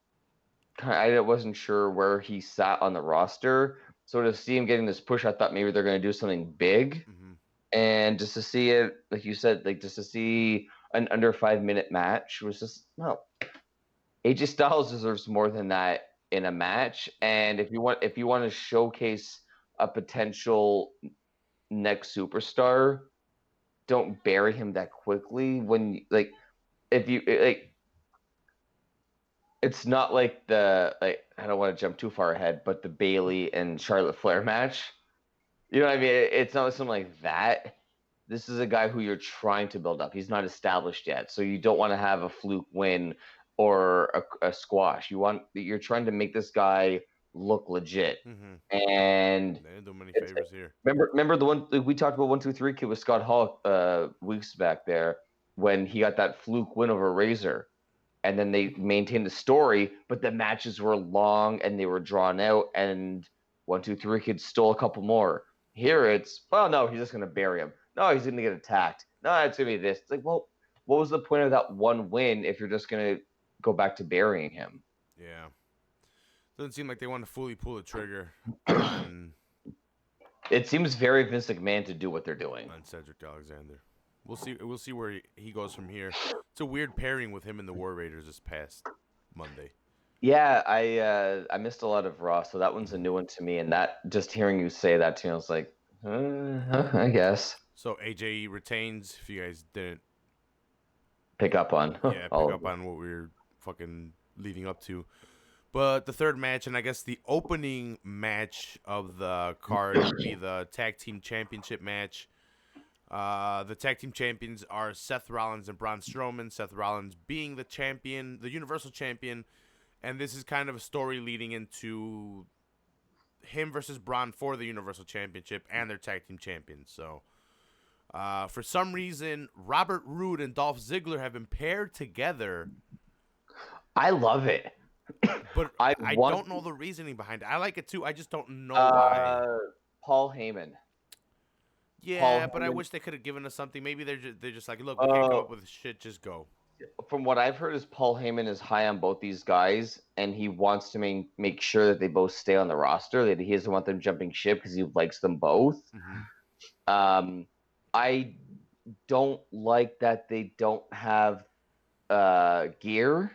I wasn't sure where he sat on the roster. So to see him getting this push, I thought maybe they're going to do something big. mm-hmm. And just to see it, like you said, like just to see an under 5-minute match was just, no. AJ Styles deserves more than that in a match. And if you want to showcase a potential next superstar, don't bury him that quickly. When like, if you like, it's not like I don't want to jump too far ahead, but the Bayley and Charlotte Flair match. You know what I mean? It's not something like that. This is a guy who you're trying to build up. He's not established yet, so you don't want to have a fluke win or a squash. You're trying to make this guy look legit. And They didn't do many it's favors here. remember the one we talked about 1-2-3 kid with Scott Hall weeks back there when he got that fluke win over Razor, and then they maintained the story, but the matches were long and they were drawn out, and 1-2-3 kid stole a couple more. Here it's, well, no, he's just gonna bury him. No, he's gonna get attacked. No, it's gonna be this. It's like, well, what was the point of that one win if you're just gonna go back to burying him? Yeah. Doesn't seem like they want to fully pull the trigger on It seems very Vince McMahon to do what they're doing. Cedric Alexander. We'll see where he goes from here. It's a weird pairing with him and the War Raiders this past Monday. Yeah, I missed a lot of Raw, so that one's a new one to me. And that, just hearing you say that to me, I was like, I guess. So AJ retains. If you guys didn't Pick up on. pick up on what we were fucking leading up to. But the third match, and I guess the opening match of the card, would be the Tag Team Championship match. The Tag Team Champions are Seth Rollins and Braun Strowman. Seth Rollins being the champion, the Universal Champion. And this is kind of a story leading into him versus Braun for the Universal Championship and their Tag Team Champions. So, for some reason, Robert Roode and Dolph Ziggler have been paired together. I love it. But I don't know the reasoning behind it. I like it too. I just don't know why. Paul Heyman. Yeah, Paul but I Heyman. wish they could have given us something. Maybe they're just like, look, we can't come up with shit. Just go. From what I've heard, is Paul Heyman is high on both these guys, and he wants to make sure that they both stay on the roster. That he doesn't want them jumping ship because he likes them both. I don't like that they don't have gear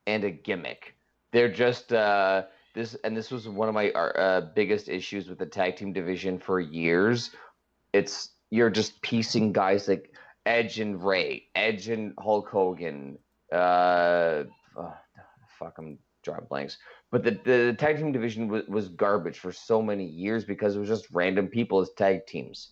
and a gimmick. They're just this was one of my biggest issues with the tag team division for years. You're just piecing guys like Edge and Ray, Edge and Hulk Hogan. I'm drawing blanks. But the tag team division was garbage for so many years because it was just random people as tag teams.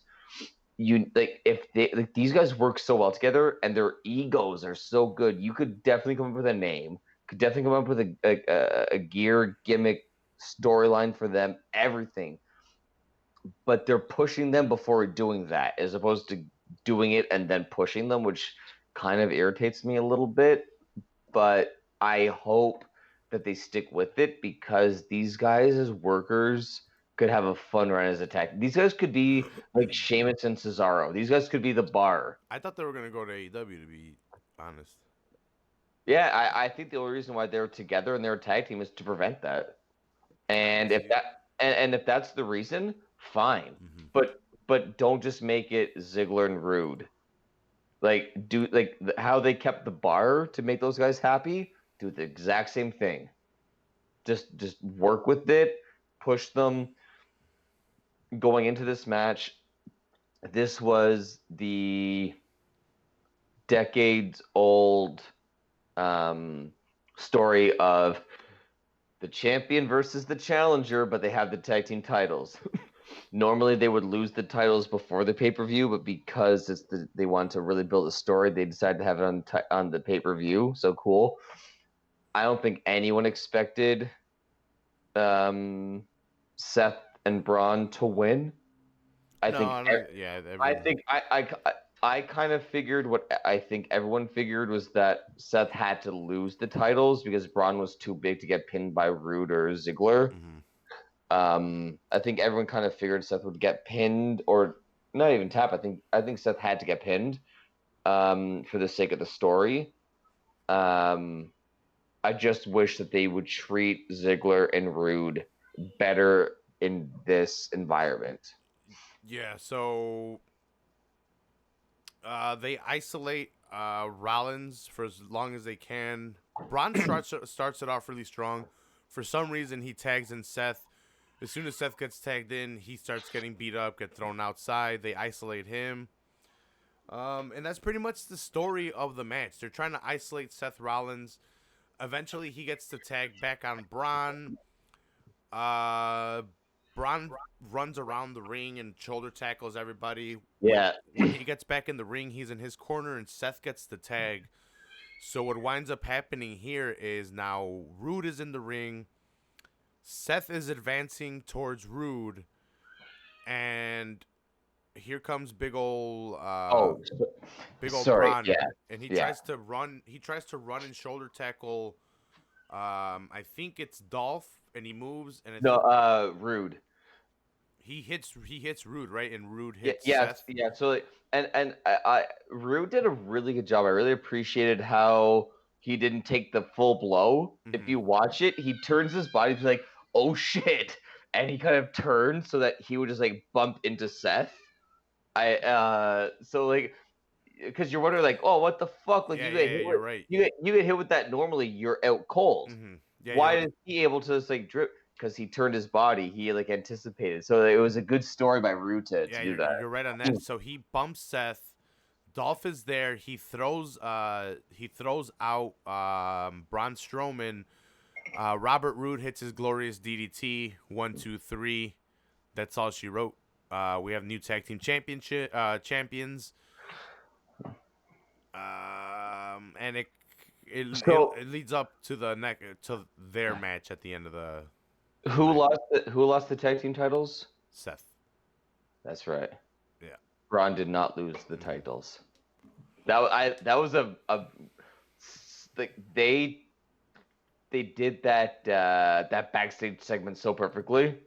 If these guys work so well together and their egos are so good, you could definitely come up with a name. Could definitely come up with a gear gimmick storyline for them, everything. But they're pushing them before doing that, as opposed to doing it and then pushing them, which kind of irritates me a little bit. But I hope that they stick with it because these guys as workers could have a fun run as a tag. These guys could be like Sheamus and Cesaro. These guys could be the Bar. I thought they were gonna go to AEW, to be honest. Yeah, I think the only reason why they're together and they're a tag team is to prevent that. And if that's the reason, fine. But don't just make it Ziggler and Rude. How they kept the Bar to make those guys happy. Do the exact same thing. Just work with it, push them. Going into this match, this was the decades-old story of the champion versus the challenger, but they have the tag team titles. Normally, they would lose the titles before the pay-per-view, but because they want to really build a story, they decided to have it on the pay-per-view. So cool. I don't think anyone expected Seth and Braun to win. I kind of figured what I think everyone figured was that Seth had to lose the titles because Braun was too big to get pinned by Rude or Ziggler. I think everyone kind of figured Seth would get pinned, or not even tap. I think Seth had to get pinned for the sake of the story. I just wish that they would treat Ziggler and Rude better in this environment. Yeah, so they isolate Rollins for as long as they can. Braun starts it off really strong. For some reason, he tags in Seth. As soon as Seth gets tagged in, he starts getting beat up, get thrown outside. They isolate him. And that's pretty much the story of the match. They're trying to isolate Seth Rollins. Eventually, he gets to tag back on Braun. Braun runs around the ring and shoulder tackles everybody. Yeah. When he gets back in the ring, he's in his corner, and Seth gets the tag. So what winds up happening here is now Rude is in the ring. Seth is advancing towards Rude, and here comes Oh, big old sorry. Braun, Yeah. and he Yeah. tries to run. He tries to run and shoulder tackle. I think it's Dolph, and he moves, and I No, think Rude. he hits Rude, right, and Rude Yeah, hits yeah, Seth. yeah. So, like, and Rue did a really good job. I really appreciated how he didn't take the full blow. If Mhm. you watch it, he turns his body to be like, "Oh shit," and he kind of turns so that he would just like bump into Seth. So like, because you're wondering like, "Oh, what the fuck?" Like Yeah, you get yeah, hit you're with right. you get hit with that normally, you're out cold. Yeah, Why you're is he able to just like drip? Because he turned his body. He like anticipated. So it was a good story by Rue to yeah, do that. you're right on that. So he bumps Seth. Dolph is there. He throws out Braun Strowman. Robert Roode hits his glorious DDT. 1, 2, 3. That's all she wrote. We have new tag team champions. And So it leads up to to their match at the end of the who night. lost the tag team titles? Seth. That's right. Yeah. Braun did not lose the titles. That was a like they did that backstage segment so perfectly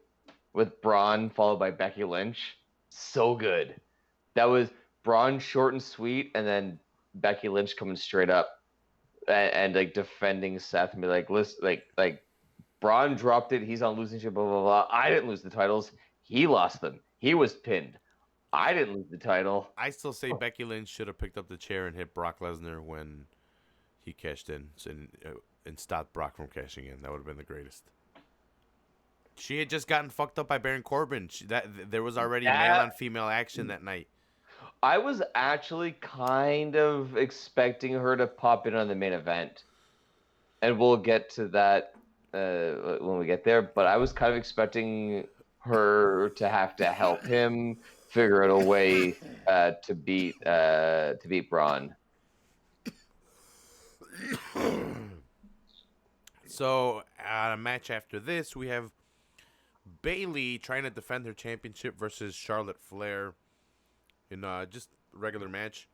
with Braun followed by Becky Lynch. So good. That was Braun short and sweet, and then Becky Lynch coming straight up and like defending Seth and be like, listen, like Braun dropped it. He's on losing shit. Blah blah blah. I didn't lose the titles. He lost them. He was pinned. I didn't lose the title. I still say Becky Lynch should have picked up the chair and hit Brock Lesnar when he cashed in and stopped Brock from cashing in. That would have been the greatest. She had just gotten fucked up by Baron Corbin. There was already male on female action that night. I was actually kind of expecting her to pop in on the main event, and we'll get to that when we get there. But I was kind of expecting her to have to help him figure out a way to beat Braun. So, a match after this, we have Bayley trying to defend her championship versus Charlotte Flair in just a regular match.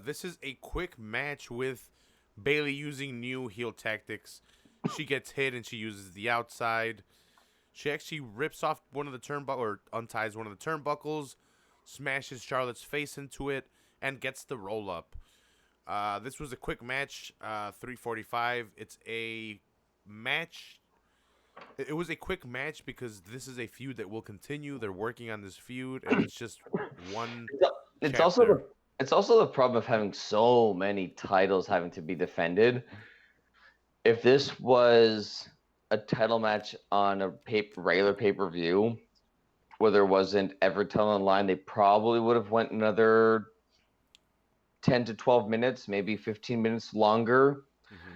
This is a quick match with Bayley using new heel tactics. She gets hit and she uses the outside. She actually rips off one of the turnbuckles or unties one of the turnbuckles, smashes Charlotte's face into it, and gets the roll up. This was a quick match, 3:45. It's a match. It was a quick match because this is a feud that will continue. They're working on this feud, and it's just one. It's chapter. also the problem of having so many titles having to be defended. If this was a title match on a regular pay-per-view where there wasn't every title on line, they probably would have went another 10 to 12 minutes, maybe 15 minutes longer. Mm-hmm.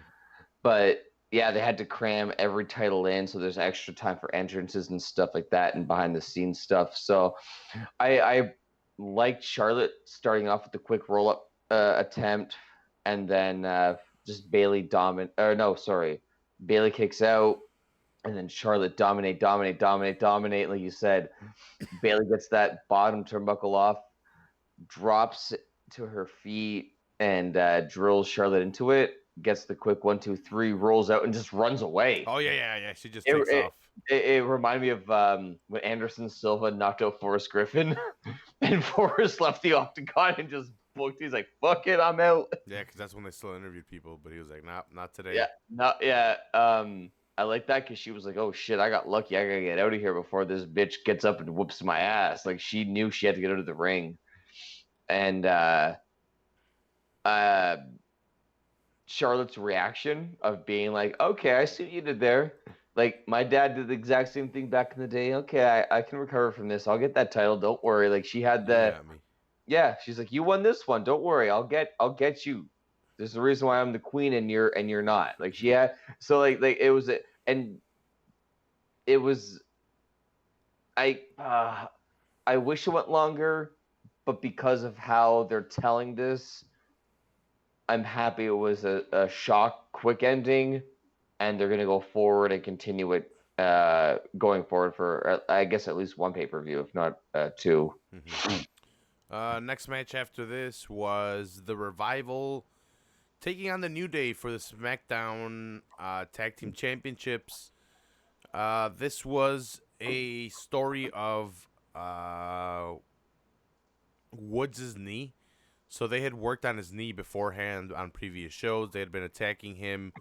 But yeah, they had to cram every title in, so there's extra time for entrances and stuff like that and behind the scenes stuff. So I liked Charlotte starting off with the quick roll up attempt, and then just Bayley Bayley kicks out, and then Charlotte dominate. Like you said, Bayley gets that bottom turnbuckle off, drops to her feet, and drills Charlotte into it. Gets the quick 1, 2, 3, rolls out, and just runs away. Oh yeah. She just takes off. It reminded me of when Anderson Silva knocked out Forrest Griffin, and Forrest left the octagon and just booked. He's like, "Fuck it, I'm out." Yeah, because that's when they still interviewed people, but he was like, "Nah, not today." Yeah. I like that because she was like, "Oh shit, I got lucky. I gotta get out of here before this bitch gets up and whoops my ass." Like she knew she had to get out of the ring, and Charlotte's reaction of being like, "Okay, I see what you did there. Like my dad did the exact same thing back in the day. Okay, I can recover from this. I'll get that title. Don't worry." Like she had she's like, "You won this one. Don't worry. I'll get you. There's the reason why I'm the queen and you're not." Like she had so like it was and it was I wish it went longer, but because of how they're telling this, I'm happy it was a shock, quick ending, and they're gonna go forward and continue it going forward for I guess at least one pay-per-view, if not two. Next match after this was the Revival taking on the New Day for the SmackDown Tag Team Championships. This was a story of Woods' knee. So they had worked on his knee beforehand on previous shows. They had been attacking him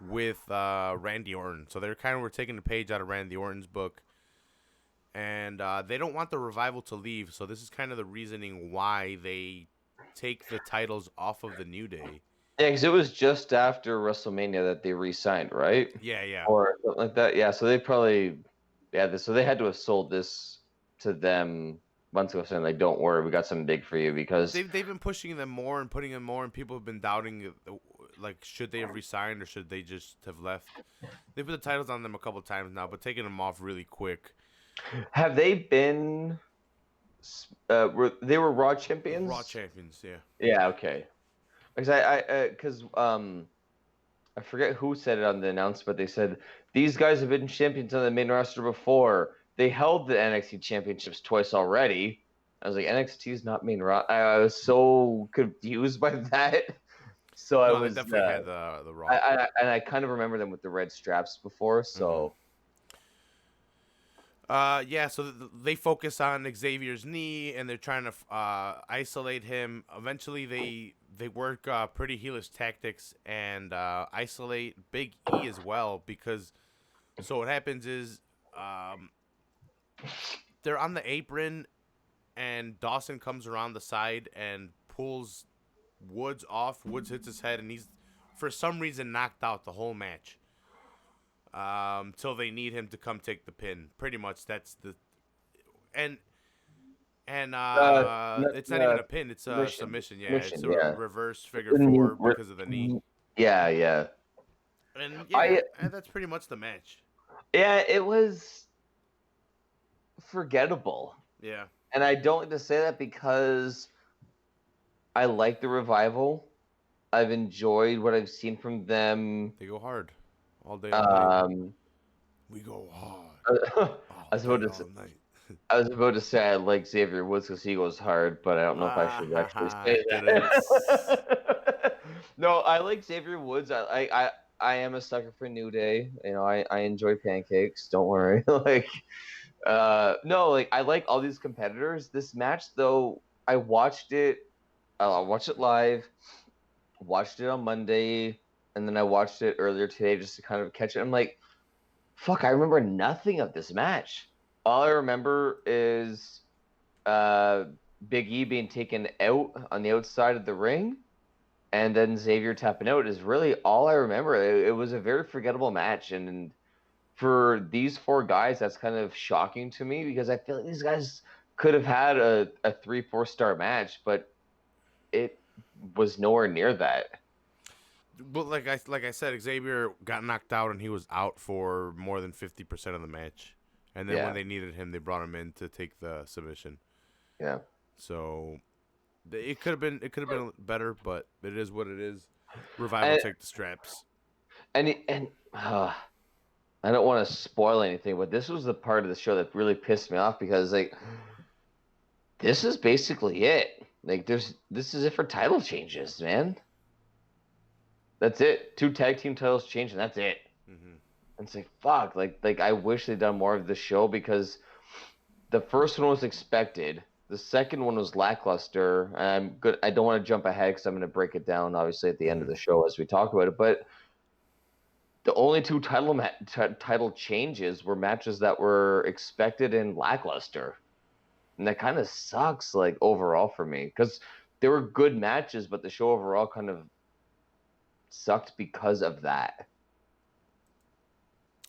with Randy Orton. So they were taking the page out of Randy Orton's book. And they don't want the Revival to leave. So this is kind of the reasoning why they take the titles off of the New Day. Yeah, because it was just after WrestleMania that they re-signed, right? Yeah. Or something like that. Yeah, so they probably, so they had to have sold this to them months ago, saying like, "Don't worry, we got something big for you." Because they've been pushing them more and putting them more, and people have been doubting, like, should they have resigned or should they just have left? They put the titles on them a couple times now, but taking them off really quick. Have they been? They were Raw champions. Raw champions, yeah. Yeah. Okay. Because I forget who said it on the announcement. They said these guys have been champions on the main roster before. They held the NXT championships twice already. I was like, NXT is not main roster. I was so confused by that. So No, I was they definitely had the Raw. I kind of remember them with the red straps before. So. So they focus on Xavier's knee, and they're trying to isolate him. Eventually, they work pretty heelish tactics and isolate Big E as well, because so what happens is they're on the apron, and Dawson comes around the side and pulls Woods off. Woods hits his head, and he's for some reason knocked out the whole match. Till they need him to come take the pin. Pretty much that's the and it's not even a pin, it's a submission. Yeah, it's a reverse figure four because of the knee. Yeah. And that's pretty much the match. Yeah, it was forgettable. Yeah. And I don't like to say that because I like the Revival. I've enjoyed what I've seen from them. They go hard all day. All night. We go hard. I was about to say I like Xavier Woods because he goes hard, but I don't know if I should actually say that. No, I like Xavier Woods. I am a sucker for New Day. You know, I enjoy pancakes. Don't worry. I like all these competitors. This match, though, I watched it. I watched it live. Watched it on Monday, and then I watched it earlier today just to kind of catch it. I'm like, fuck, I remember nothing of this match. All I remember is Big E being taken out on the outside of the ring, and then Xavier tapping out is really all I remember. It was a very forgettable match, and for these four guys, that's kind of shocking to me because I feel like these guys could have had a 3-4 star match, but it was nowhere near that. But like I said, Xavier got knocked out and he was out for more than 50% of the match. And then when they needed him, they brought him in to take the submission. Yeah. So it could have been better, but it is what it is. Revival take the straps. And I don't want to spoil anything, but this was the part of the show that really pissed me off because this is basically it. This is it for title changes, man. That's it. 2 tag team titles change, and that's it. Mm-hmm. And it's like, fuck. Like I wish they'd done more of the show because the first one was expected. The second one was lackluster. And I'm good. I don't want to jump ahead because I'm going to break it down, obviously, at the end of the show as we talk about it. But the only 2 title changes were matches that were expected and lackluster. And that kind of sucks, overall for me. Because they were good matches, but the show overall kind of sucked because of that.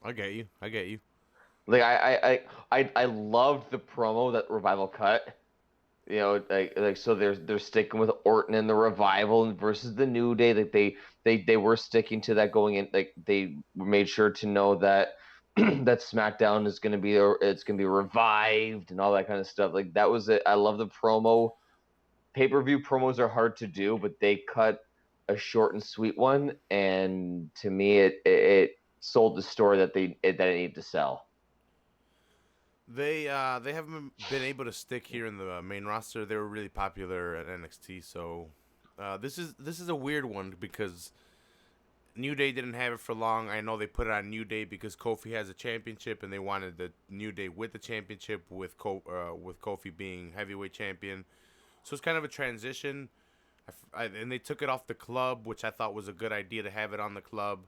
I get you. I loved the promo that Revival cut. You know, so they're sticking with Orton and the Revival versus the New Day. They were sticking to that going in. They made sure to know that that SmackDown is gonna be revived and all that kind of stuff. That was it. I love the promo. Pay-per-view promos are hard to do, but they cut a short and sweet one, and to me, it sold the story that it needed to sell. They haven't been able to stick here in the main roster. They were really popular at NXT, so this is a weird one because New Day didn't have it for long. I know they put it on New Day because Kofi has a championship, and they wanted the New Day with the championship with Kofi being heavyweight champion. So it's kind of a transition, and they took it off the club, which I thought was a good idea to have it on the club.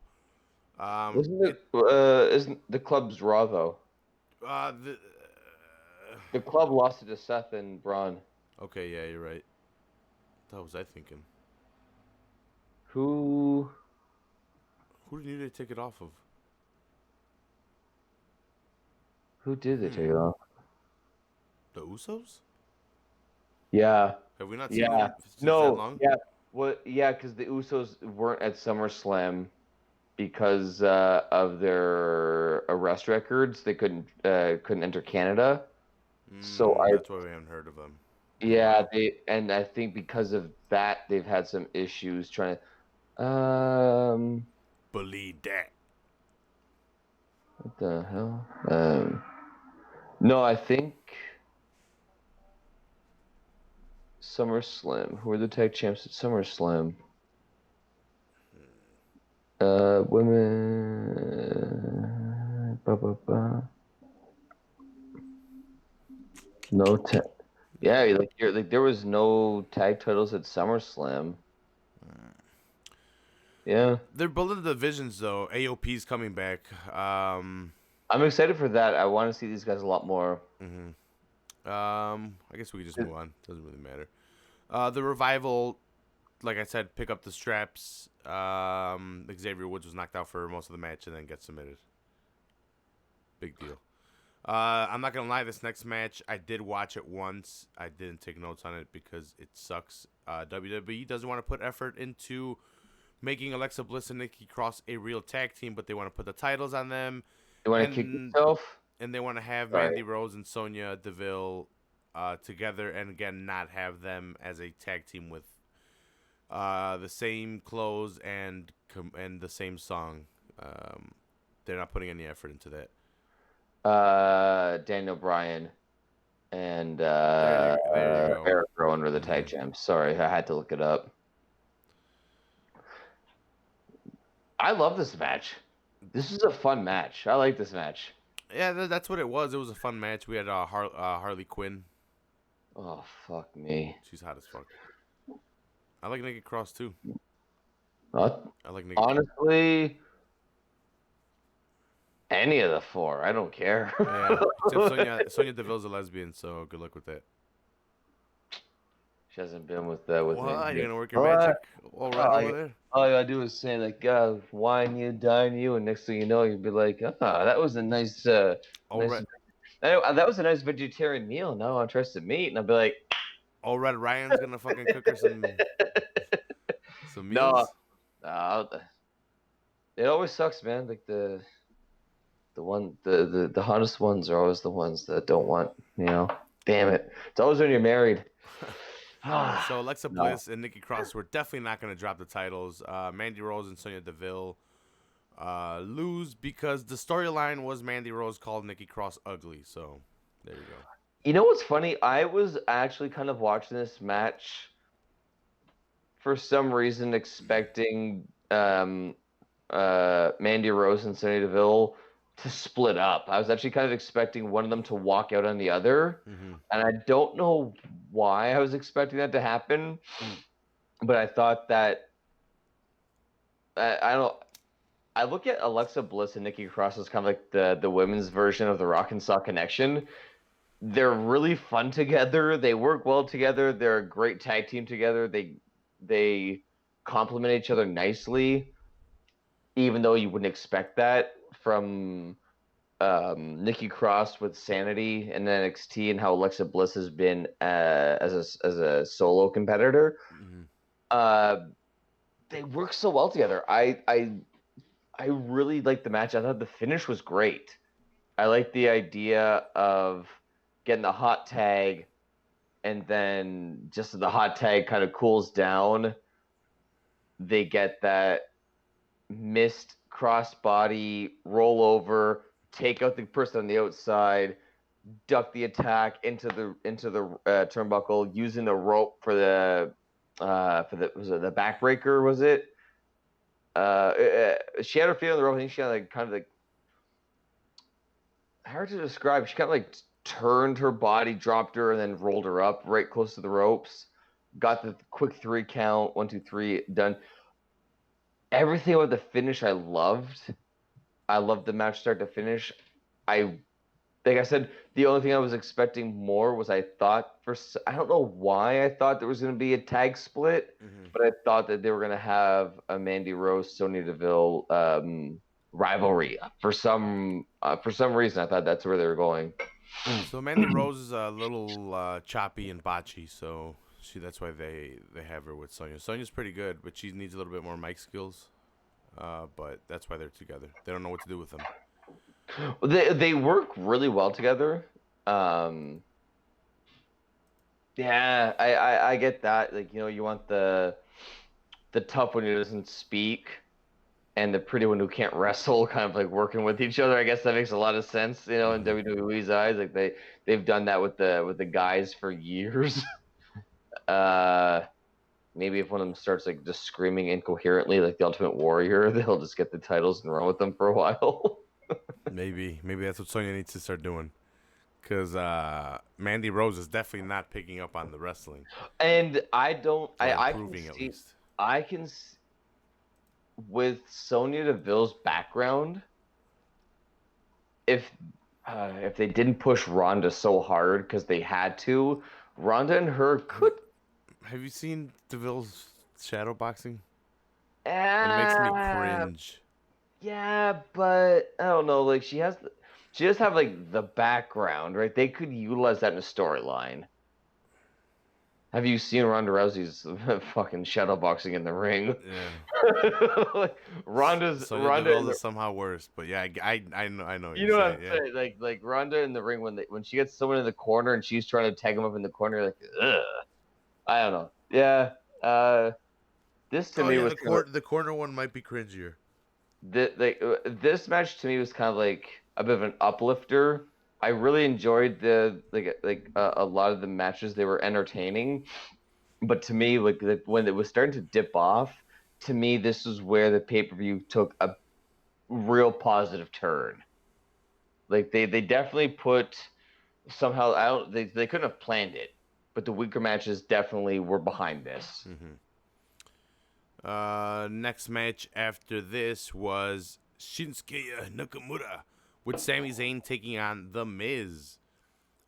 Isn't the club's Raw though? Uh, The club lost it to Seth and Braun. okay, yeah, you're right. What was I thinking? Who Who did New Day take it off of? did they take it off? The Usos? Yeah. Have we not seen Yeah. them since that No. long? Yeah. Well, yeah, because the Usos weren't at SummerSlam because of their arrest records. They couldn't enter Canada. So That's why we haven't heard of them. Yeah, and I think because of that they've had some issues trying to Believe that. what the hell? No, I think SummerSlam. Who are the tag champs at SummerSlam? Women. No tag. Yeah, there was no tag titles at SummerSlam. Yeah, They're building the divisions though. AOP's coming back. I'm excited for that. I want to see these guys a lot more. I guess we could just move on. Doesn't really matter. The Revival, like I said, pick up the straps. Xavier Woods was knocked out for most of the match and then gets submitted. Big deal. I'm not gonna lie. This next match, I did watch it once. I didn't take notes on it because it sucks. WWE doesn't want to put effort into making Alexa Bliss and Nikki Cross a real tag team, but they want to put the titles on them. You want to kick yourself? And they want to have Right. Mandy Rose and Sonya Deville together, and again, not have them as a tag team with the same clothes and the same song. They're not putting any effort into that. Daniel Bryan and There you go. Eric Rowan were the tag champs. Sorry, I had to look it up. I love this match. This is a fun match. I like this match. Yeah, that's what it was. It was a fun match. We had Harley Quinn. Oh, fuck me. She's hot as fuck. I like Nikki Cross too. Uh, I like Nikki. honestly, any of the four. I don't care. Yeah, except Sonya Deville's a lesbian, so good luck with that. She hasn't been with me. What? You're gonna work your magic all right over there? All you gotta do is say like, wine you, dine you, and next thing you know, you'd be like, that was a nice, All nice right. that was a nice vegetarian meal. Now I'm interested in meat, and I'd be like, All Red Ryan's gonna fucking cook her some no, meals. it always sucks, man. Like the hottest ones are always the ones that don't want, Damn it! It's always when you're married. So Alexa Bliss and Nikki Cross were definitely not going to drop the titles. Mandy Rose and Sonya Deville lose because the storyline was Mandy Rose called Nikki Cross ugly. So there you go. You know what's funny? I was actually kind of watching this match for some reason, expecting Mandy Rose and Sonya Deville to split up. I was actually kind of expecting one of them to walk out on the other, and I don't know why I was expecting that to happen, but I thought that I look at Alexa Bliss and Nikki Cross as kind of like the women's version of the Rock and Sock Connection. They're really fun together. They work well together. They're a great tag team together. They complement each other nicely, even though you wouldn't expect that from Nikki Cross with Sanity and NXT, and how Alexa Bliss has been as a solo competitor. They work so well together. I really liked the match. I thought the finish was great. I like the idea of getting the hot tag, and then just the hot tag kind of cools down, they get that missed crossbody rollover, take out the person on the outside, duck the attack into the turnbuckle, using the rope for the was it the backbreaker? Was it? She had her feet on the rope. I think she had like kind of like hard to describe. She kind of like turned her body, dropped her, and then rolled her up right close to the ropes. Got the quick 3 count, 1, 2, 3, done. Everything about the finish I loved. I loved the match start to finish. Like I said, the only thing I was expecting more was I don't know why I thought there was going to be a tag split, but I thought that they were going to have a Mandy Rose, Sonya Deville rivalry for some reason. I thought that's where they were going. So Mandy Rose is a little choppy and botchy, so that's why they have her with Sonya. Sonya's pretty good, but she needs a little bit more mic skills. But that's why they're together. They don't know what to do with them. They work really well together. Yeah, I get that. Like, you know, you want the tough one who doesn't speak and the pretty one who can't wrestle kind of like working with each other. I guess that makes a lot of sense, you know, in WWE's eyes. Like they've done that with the guys for years. Maybe if one of them starts like just screaming incoherently like the Ultimate Warrior, they'll just get the titles and run with them for a while. Maybe that's what Sonya needs to start doing. Because Mandy Rose is definitely not picking up on the wrestling. And I don't. I can improving at see. least. I can. With Sonya Deville's background, if they didn't push Ronda so hard because they had to, Ronda and her could. Have you seen Deville's shadow boxing? It makes me cringe. Yeah, but I don't know. Like she does have like the background, right? They could utilize that in a storyline. Have you seen Ronda Rousey's fucking shadow boxing in the ring? Yeah. Like, Ronda is somehow worse, but yeah, I know. You know what I'm saying? Like Ronda in the ring when she gets someone in the corner and she's trying to tag him up in the corner, like, ugh. I don't know. Yeah. This to me was the corner one might be cringier. This match to me was kind of like a bit of an uplifter. I really enjoyed a lot of the matches. They were entertaining, but to me, like when it was starting to dip off, to me this is where the pay-per-view took a real positive turn. Like they definitely put somehow they couldn't have planned it, but the weaker matches definitely were behind this. Next match after this was Shinsuke Nakamura with Sami Zayn taking on The Miz.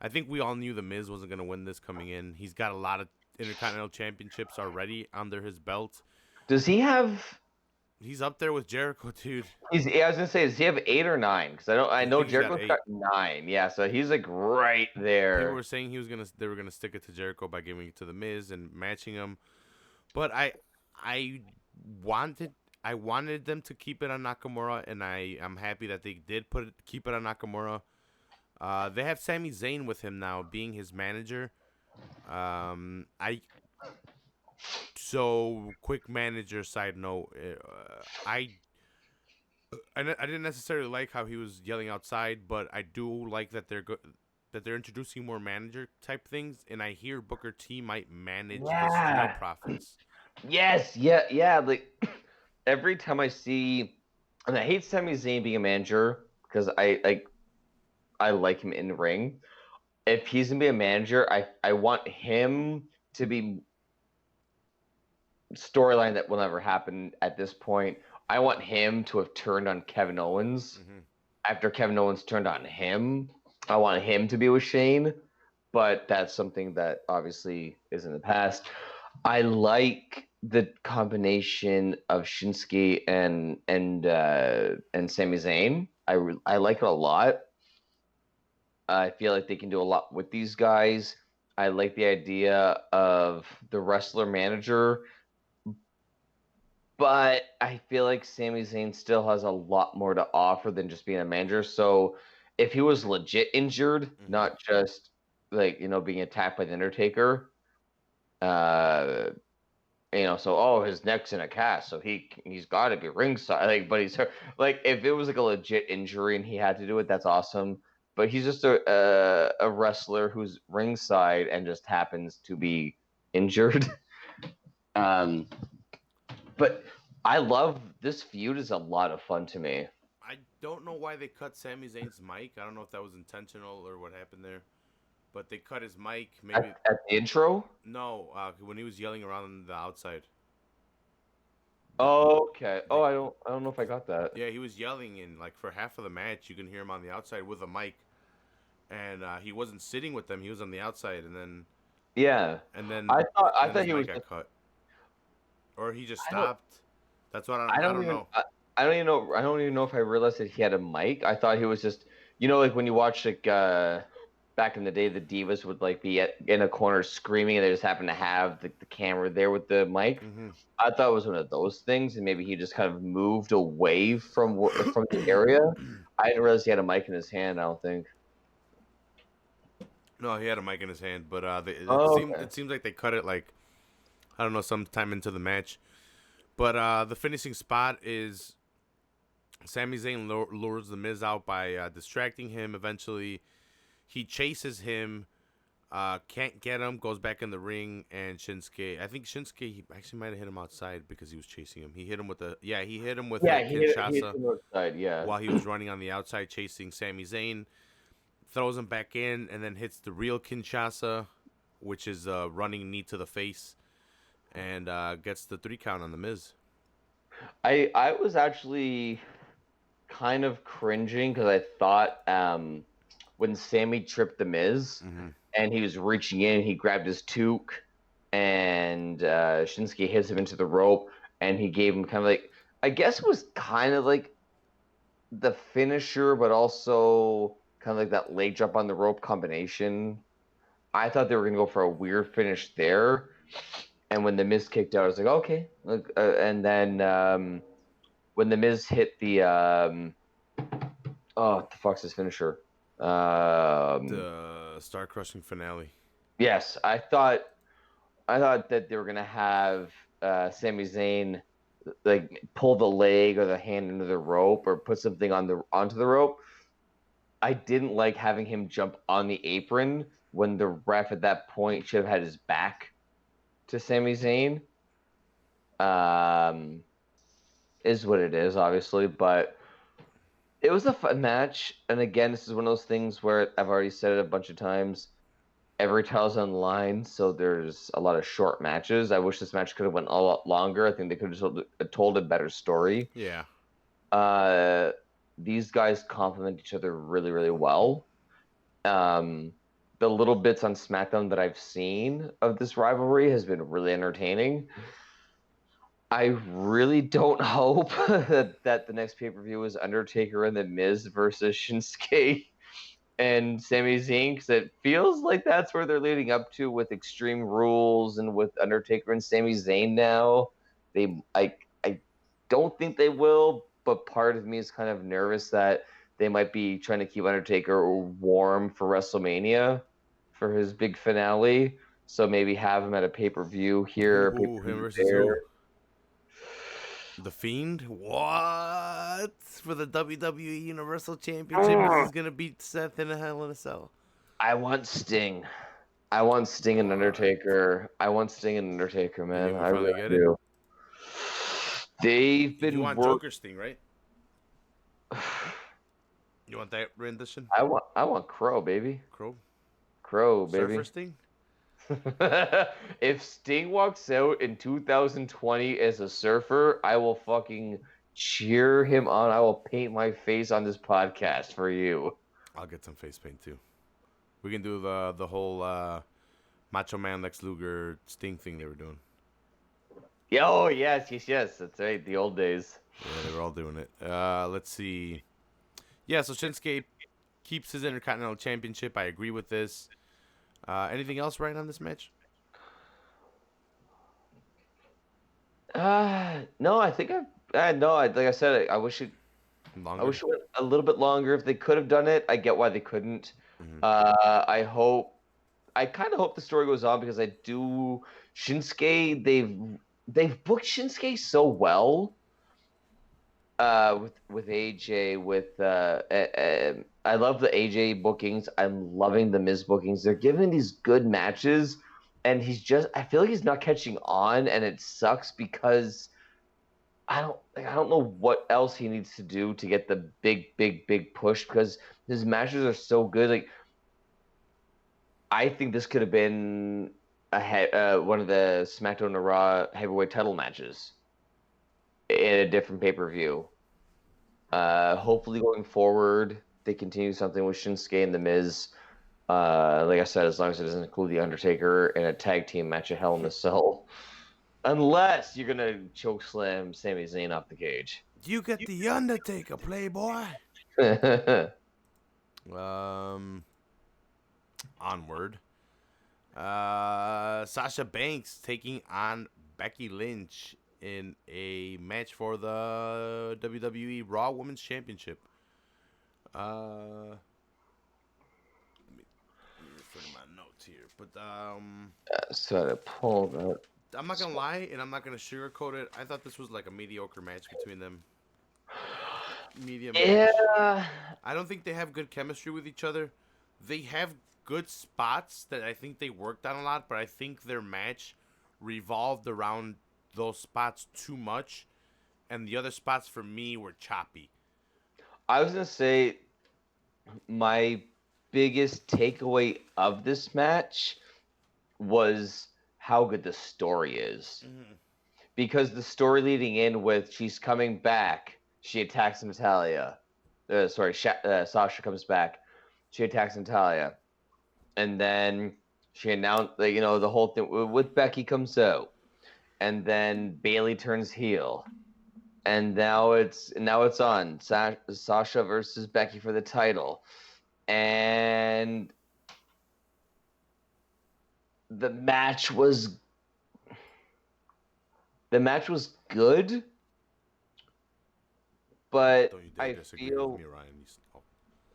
I think we all knew The Miz wasn't going to win this coming in. He's got a lot of Intercontinental Championships already under his belt. Does he have... He's up there with Jericho, dude. I was going to say, does he have 8 or 9? Because I know Jericho's got 9. Yeah, so he's like right there. People were saying they were gonna stick it to Jericho by giving it to The Miz and matching him. But I wanted them to keep it on Nakamura, and I'm happy that they did keep it on Nakamura. They have Sami Zayn with him now, being his manager. So quick manager side note, I didn't necessarily like how he was yelling outside, but I do like that they're introducing more manager type things, and I hear Booker T might manage the Street Profits. Yes, yeah. Like every time I see, and I hate Sami Zayn being a manager because I like him in the ring. If he's gonna be a manager, I want him to be storyline that will never happen at this point. I want him to have turned on Kevin Owens. After Kevin Owens turned on him, I want him to be with Shane, but that's something that obviously is in the past. I like the combination of Shinsuke and Sami Zayn. I like it a lot. I feel like they can do a lot with these guys. I like the idea of the wrestler manager, but I feel like Sami Zayn still has a lot more to offer than just being a manager. So if he was legit injured, not just like, being attacked by the Undertaker, So his neck's in a cast, so he's got to be ringside. Like, but he's hurt. Like, if it was like a legit injury and he had to do it, that's awesome. But he's just a wrestler who's ringside and just happens to be injured. But I love this feud. Is a lot of fun to me. I don't know why they cut Sami Zayn's mic. I don't know if that was intentional or what happened there. But they cut his mic. Maybe At the intro. no, when he was yelling around on the outside. Oh, okay. Oh, I don't know if I got that. Yeah, he was yelling, and like for half of the match, you can hear him on the outside with a mic, and he wasn't sitting with them; he was on the outside, and then Yeah, I I thought his he was. mic got cut, or he just I don't- stopped. That's what I I don't don't even. know. I don't even know. I don't even know if I realized that he had a mic. I thought he was just. Like when you watch like back in the day, the divas would like be in a corner screaming, and they just happen to have the camera there with the mic. Hmm. I thought it was one of those things, and maybe he just kind of moved away from the area. I didn't realize he had a mic in his hand. I don't think. No, he had a mic in his hand, but Okay. it seems like they cut it like I don't know sometime into the match. But the finishing spot is Sami Zayn lures the Miz out by distracting him. Eventually, he chases him, can't get him, goes back in the ring, and Shinsuke. I think Shinsuke he actually might have hit him outside because he was chasing him. He hit him with he hit him with Yeah, a he hit Kinshasa the north side. Yeah. while he was running on the outside chasing Sami Zayn. Throws him back in and then hits the real Kinshasa, which is a running knee to the face, and gets the 3 count on the Miz. I was actually kind of cringing because I thought when Sammy tripped the Miz Mm-hmm. and he was reaching in, he grabbed his toque and Shinsuke hits him into the rope and he gave him kind of like I guess it was kind of like the finisher, but also kind of like that leg drop on the rope combination. I thought they were gonna go for a weird finish there, and when the Miz kicked out, I was like, okay. And then when the Miz hit the what the fuck's his finisher? The Star Crushing finale. Yes, I thought that they were gonna have Sami Zayn like pull the leg or the hand into the rope or put something onto the rope. I didn't like having him jump on the apron when the ref at that point should have had his back to Sami Zayn. Is what it is, obviously, but it was a fun match. And again, this is one of those things where I've already said it a bunch of times. Every title's on the line, so there's a lot of short matches. I wish this match could have went a lot longer. I think they could have told a better story. Yeah. These guys complement each other really, really well. The little bits on SmackDown that I've seen of this rivalry has been really entertaining. I really don't hope that the next pay-per-view is Undertaker and The Miz versus Shinsuke and Sami Zayn, because it feels like that's where they're leading up to with Extreme Rules and with Undertaker and Sami Zayn now. I don't think they will, but part of me is kind of nervous that they might be trying to keep Undertaker warm for WrestleMania for his big finale. So maybe have him at a pay-per-view here. Ooh, him versus who? The Fiend? What? For the WWE Universal Championship, he's gonna beat Seth in a Hell in a Cell. I want Sting. I want Sting and Undertaker. Man. gonna I finally really get do. They've been You want Joker Sting, right? You want that rendition? I want Crow, baby. Crow? Baby. Surfer Sting? If Sting walks out in 2020 as a surfer, I will fucking cheer him on. I will paint my face on this podcast for you. I'll get some face paint too. We can do the whole Macho Man Lex Luger Sting thing they were doing. Yeah, oh, yes. That's right. The old days. Yeah, they were all doing it. Let's see. Yeah, so Shinsuke keeps his Intercontinental Championship. I agree with this. Anything else right on this match? No, I think like I said, I wish it Longer? went a little bit longer. If they could have done it, I get why they couldn't. Mhm. I kind of hope the story goes on because Shinsuke, they've booked Shinsuke so well. With AJ, I love the AJ bookings. I'm loving the Miz bookings. They're giving these good matches, and I feel like he's not catching on, and it sucks because I don't know what else he needs to do to get the big push because his matches are so good. Like I think this could have been one of the SmackDown or Raw heavyweight title matches in a different pay-per-view. Hopefully going forward, they continue something with Shinsuke and The Miz. Like I said, as long as it doesn't include The Undertaker in a tag team match of Hell in a Cell. Unless you're going to choke slam Sami Zayn off the cage. You get The Undertaker, playboy. Onward. Sasha Banks taking on Becky Lynch in a match for the WWE Raw Women's Championship. Let me refer to my notes here, but so to pull that. I'm not gonna lie, and I'm not gonna sugarcoat it. I thought this was like a mediocre match between them. Medium match. Yeah. I don't think they have good chemistry with each other. They have good spots that I think they worked on a lot, but I think their match revolved around those spots too much, and the other spots for me were choppy. I was gonna say my biggest takeaway of this match was how good the story is. Mm-hmm. Because the story leading in with she's coming back, she attacks Natalia. Sasha comes back, she attacks Natalia, and then she announced, the whole thing with Becky comes out. And then Bayley turns heel, and now it's on Sasha versus Becky for the title, and the match was good, but Don't you dare I disagree feel with me, Ryan.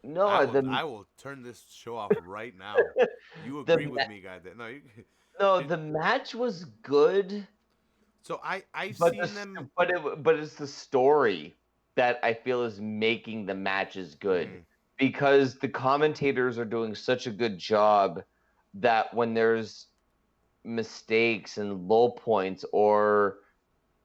no. I will turn this show off right now. You agree with me, guy? The match was good. So I've But seen them, but it's the story that I feel is making the matches good because the commentators are doing such a good job that when there's mistakes and low points or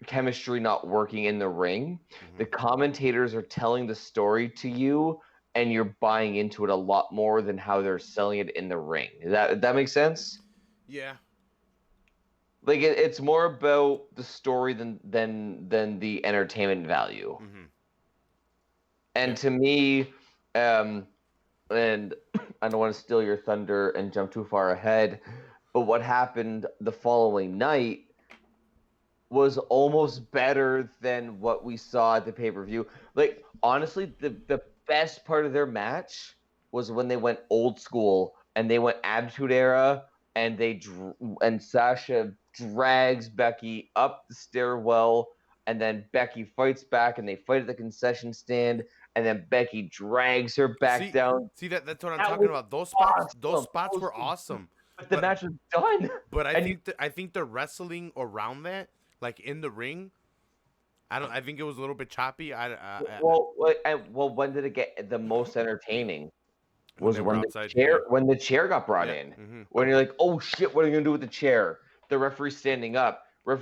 chemistry not working in the ring, the commentators are telling the story to you and you're buying into it a lot more than how they're selling it in the ring. That makes sense? Yeah. Like it's more about the story than the entertainment value. Mm-hmm. And to me, and I don't want to steal your thunder and jump too far ahead, but what happened the following night was almost better than what we saw at the pay-per-view. Like honestly, the best part of their match was when they went old school and they went Attitude Era and Sasha drags Becky up the stairwell, and then Becky fights back, and they fight at the concession stand, and then Becky drags her back down. See that's what I'm talking about. Those spots were awesome. But the match was done. But I think the wrestling around that, like in the ring, I think it was a little bit choppy. Well, when did it get the most entertaining? Was when the chair got brought in. Mm-hmm. When you're like, oh shit, what are you gonna do with the chair? The referee's standing up. The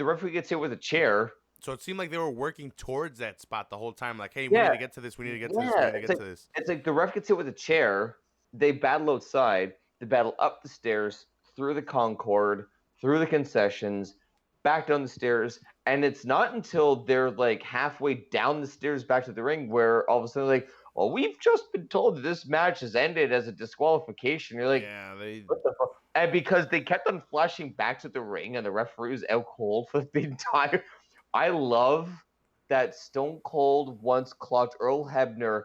referee gets hit with a chair. So it seemed like they were working towards that spot the whole time. Like, hey, we need to get to this. We need to get to this. We need to get to this. It's like the ref gets hit with a chair. They battle outside. They battle up the stairs, through the concord, through the concessions, back down the stairs. And it's not until they're like halfway down the stairs back to the ring where all of a sudden they're like, well, we've just been told that this match has ended as a disqualification. You're like, what the fuck? And because they kept on flashing back to the ring and the referee was out cold for the entire. I love that Stone Cold once clocked Earl Hebner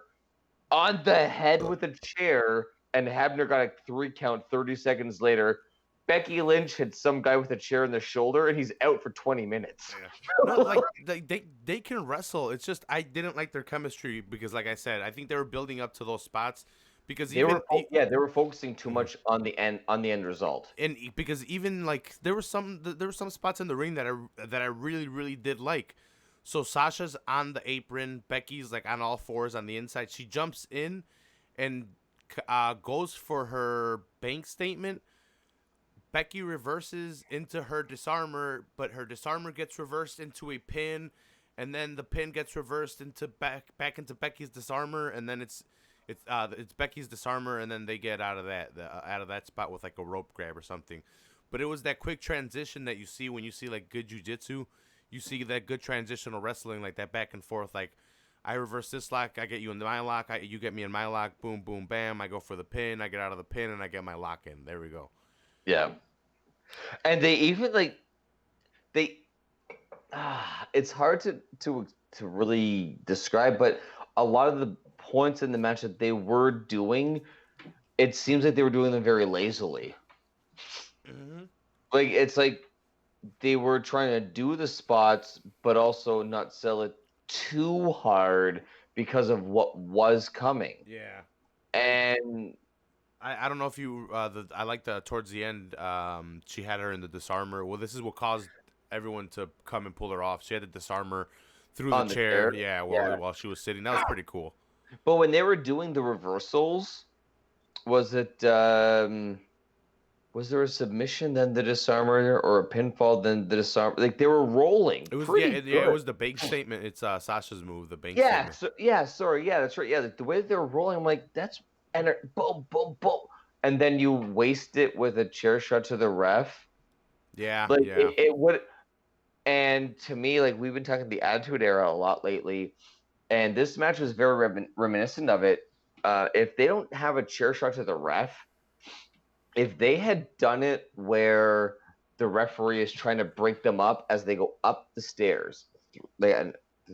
on the head with a chair, and Hebner got a 3 count 30 seconds later. Becky Lynch hit some guy with a chair in the shoulder, and he's out for 20 minutes. Yeah. No, like they can wrestle. It's just I didn't like their chemistry because, like I said, I think they were building up to those spots because They were even they were focusing too much on the end result. because even like there were some spots in the ring that I really really did like. So Sasha's on the apron, Becky's like on all fours on the inside. She jumps in and goes for her bank statement. Becky reverses into her disarmer, but her disarmer gets reversed into a pin, and then the pin gets reversed into back into Becky's disarmer, and then it's Becky's disarmer, and then they get out of out of that spot with like a rope grab or something. But it was that quick transition that you see when you see like good jujitsu. You see that good transitional wrestling, like that back and forth. Like I reverse this lock, I get you in my lock, you get me in my lock. Boom, boom, bam. I go for the pin, I get out of the pin, and I get my lock in. There we go. Yeah, and they even like they. It's hard to really describe, but a lot of the points in the match that they were doing, it seems like they were doing them very lazily. Mm-hmm. Like it's like they were trying to do the spots, but also not sell it too hard because of what was coming. Yeah. And I don't know if you I like the towards the end she had her in the disarmer. Well, this is what caused everyone to come and pull her off. She had the disarmer through the on the chair. chair, Yeah, yeah. while she was sitting. That was pretty cool. But when they were doing the reversals, was it was there a submission then the disarmer or a pinfall then the disarmer? Like they were rolling. It was pretty it good. was the bank statement. It's Sasha's move, the bank Yeah, statement. sorry, yeah, that's right. Yeah, like, the way they were rolling, I'm like, that's boom, boom, boom, and then you waste it with a chair shot to the ref. Yeah, Like yeah. it would, and to me, like we've been talking the Attitude Era a lot lately, and this match was very reminiscent of it. If they don't have a chair shot to the ref, if they had done it where the referee is trying to break them up as they go up the stairs,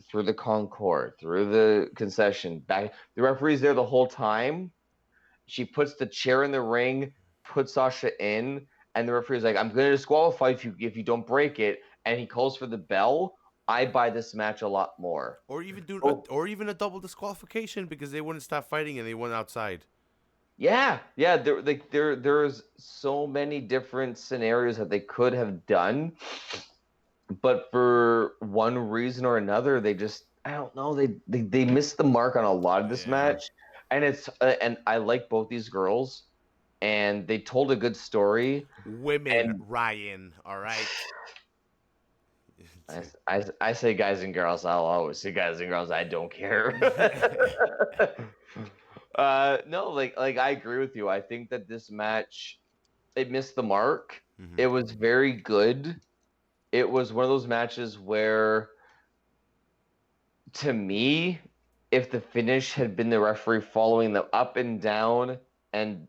through the concord, through the concession, back, the referee's there the whole time. She puts the chair in the ring, puts Sasha in, and the referee's like, "I'm going to disqualify if you don't break it," and he calls for the bell. I buy this match a lot more. Or even Oh. or even a double disqualification because they wouldn't stop fighting and they went outside. Yeah. There's so many different scenarios that they could have done, but for one reason or another, they just I don't know they missed the mark on a lot of this Yeah. match, and and I like both these girls, and they told a good story. Women, And- Ryan. All right. I say guys and girls. I'll always say guys and girls. I don't care. No, like I agree with you. I think that this match it missed the mark. Mhm. It was very good. It was one of those matches where, to me, if the finish had been the referee following them up and down, and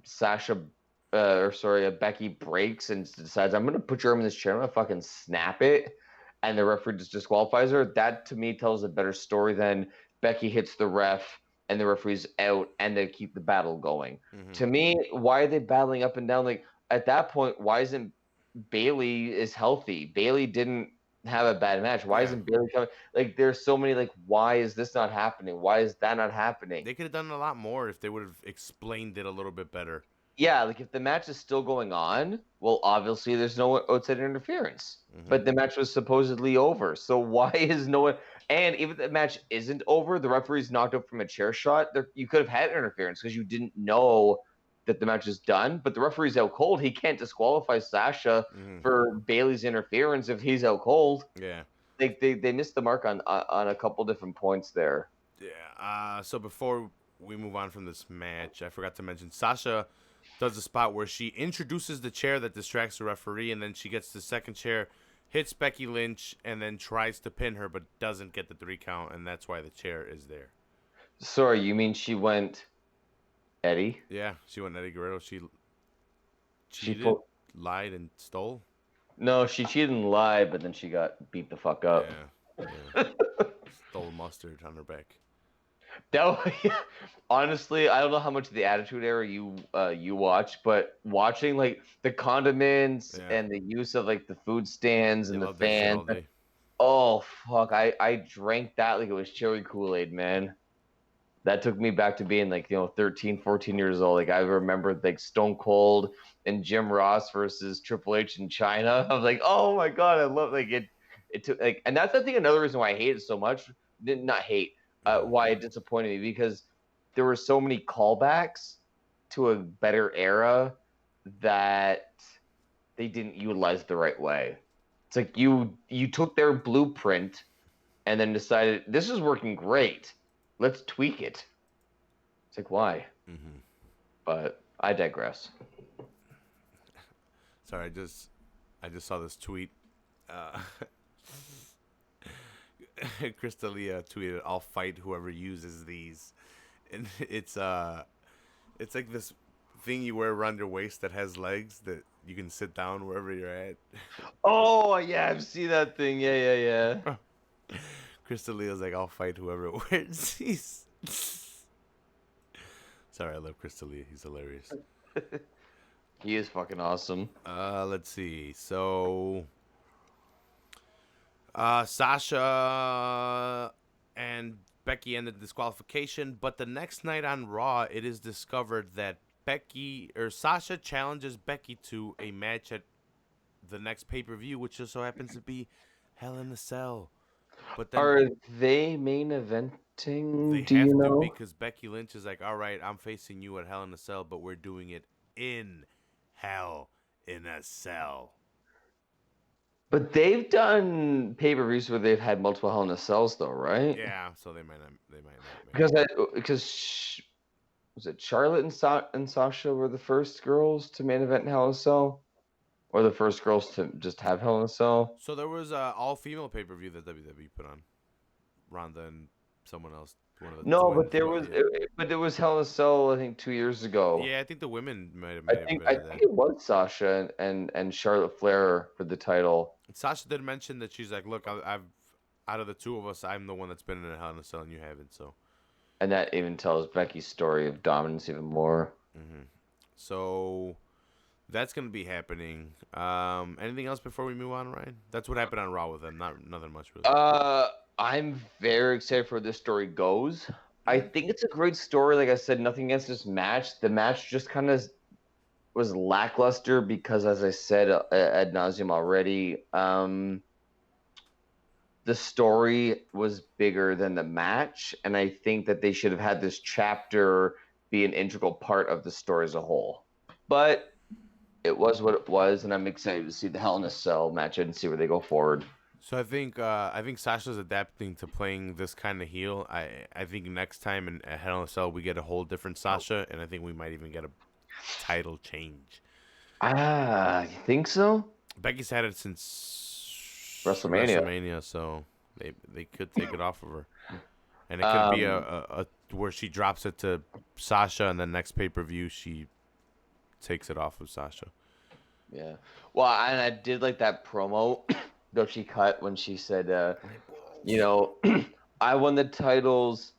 Becky breaks and decides, "I'm gonna put your arm in this chair, I'm gonna fucking snap it," and the referee just disqualifies her, that to me tells a better story than Becky hits the ref and the referee's out and they keep the battle going. Mhm. To me, why are they battling up and down? Like at that point, why isn't Bailey is healthy? Bailey didn't have a bad match. Why Yeah. isn't Bailey coming? Like there's so many like why is this not happening? Why is that not happening? They could have done a lot more if they would have explained it a little bit better. Yeah, like if the match is still going on, well, obviously there's no outside interference. Mhm. But the match was supposedly over. So why is no one? And even if the match isn't over, the referee's knocked out from a chair shot. You could have had interference because you didn't know that the match is done. But the referee's out cold. He can't disqualify Sasha Mhm. for Bailey's interference if he's out cold. Yeah. They missed the mark on a couple different points there. Yeah. So before we move on from this match, I forgot to mention Sasha does a spot where she introduces the chair that distracts the referee, and then she gets the second chair, hits Becky Lynch, and then tries to pin her, but doesn't get the 3 count, and that's why the chair is there. Sorry, you mean she went Eddie? Yeah, she went Eddie Guerrero. She She cheated, fo- lied, and stole. No, she cheated and lied, but then she got beat the fuck up. Yeah. Stole mustard on her back. Honestly, I don't know how much of the Attitude Era you watch, but watching like the condiments Yeah. and the use of like the food stands They and the love that shit all fans. day. Oh fuck! I drank that like it was cherry Kool-Aid, man. that took me back to being like 13, 14 years old. Like I remember like Stone Cold and Jim Ross versus Triple H in China. I was like, oh my god, I love like it. It took like, and that's I think another reason why I hate it so much. Not hate, why it disappointed me because there were so many callbacks to a better era that they didn't utilize the right way. It's like you took their blueprint and then decided this is working great. Let's tweak it. It's like why? Mm-hmm. But I digress. Sorry, I just saw this tweet. Crystalia tweeted, "I'll fight whoever uses these," and it's like this thing you wear around your waist that has legs that you can sit down wherever you're at. Oh yeah, I've seen that thing. Yeah. Crystalia's like, "I'll fight whoever wears these." Sorry, I love Crystalia. He's hilarious. He is fucking awesome. Let's see. So, Sasha and Becky ended disqualification, but the next night on Raw, it is discovered that Sasha challenges Becky to a match at the next pay-per-view, which just so happens to be Hell in a Cell. But then Are they main eventing? they Do have you to know? because Becky Lynch is like, "All right, I'm facing you at Hell in a Cell, but we're doing it in Hell in a Cell." But they've done pay-per-views where they've had multiple Hell in a Cells, though, right? Yeah, so they might not. Make Because was it Charlotte and Sasha were the first girls to main event in Hell in a Cell, or the first girls to just have Hell in a Cell? So there was a all-female pay-per-view that WWE put on. Ronda and someone else. One of the No, twins, but there was Hell in a Cell I think 2 years ago. Yeah, I think the women might have I made think it I better think it was Sasha and Charlotte Flair for the title. Sasha did mention that she's like, "Look, I've out of the two of us, I'm the one that's been in a Hell in a Cell, and you haven't." So, And that even tells Becky's story of dominance even more. so that's gonna be happening. Anything else before we move on, Ryan? That's what happened on Raw with them. Nothing much really. I'm very excited for where this story goes. I think it's a great story. Like I said, nothing against this match. The match just kind of was lackluster because, as I said ad nauseum already, the story was bigger than the match, and I think that they should have had this chapter be an integral part of the story as a whole. But it was what it was, and I'm excited to see the Hell in a Cell match and see where they go forward. So I think Sasha's adapting to playing this kind of heel. I think next time in Hell in a Cell we get a whole different Sasha, and I think we might even get a title change. You think so? Becky's had it since WrestleMania. So they could take it off of her, and it could be a where she drops it to Sasha, and then next pay-per-view she takes it off of Sasha. Yeah. Well, and I did like that promo that she cut when she said, I won the titles.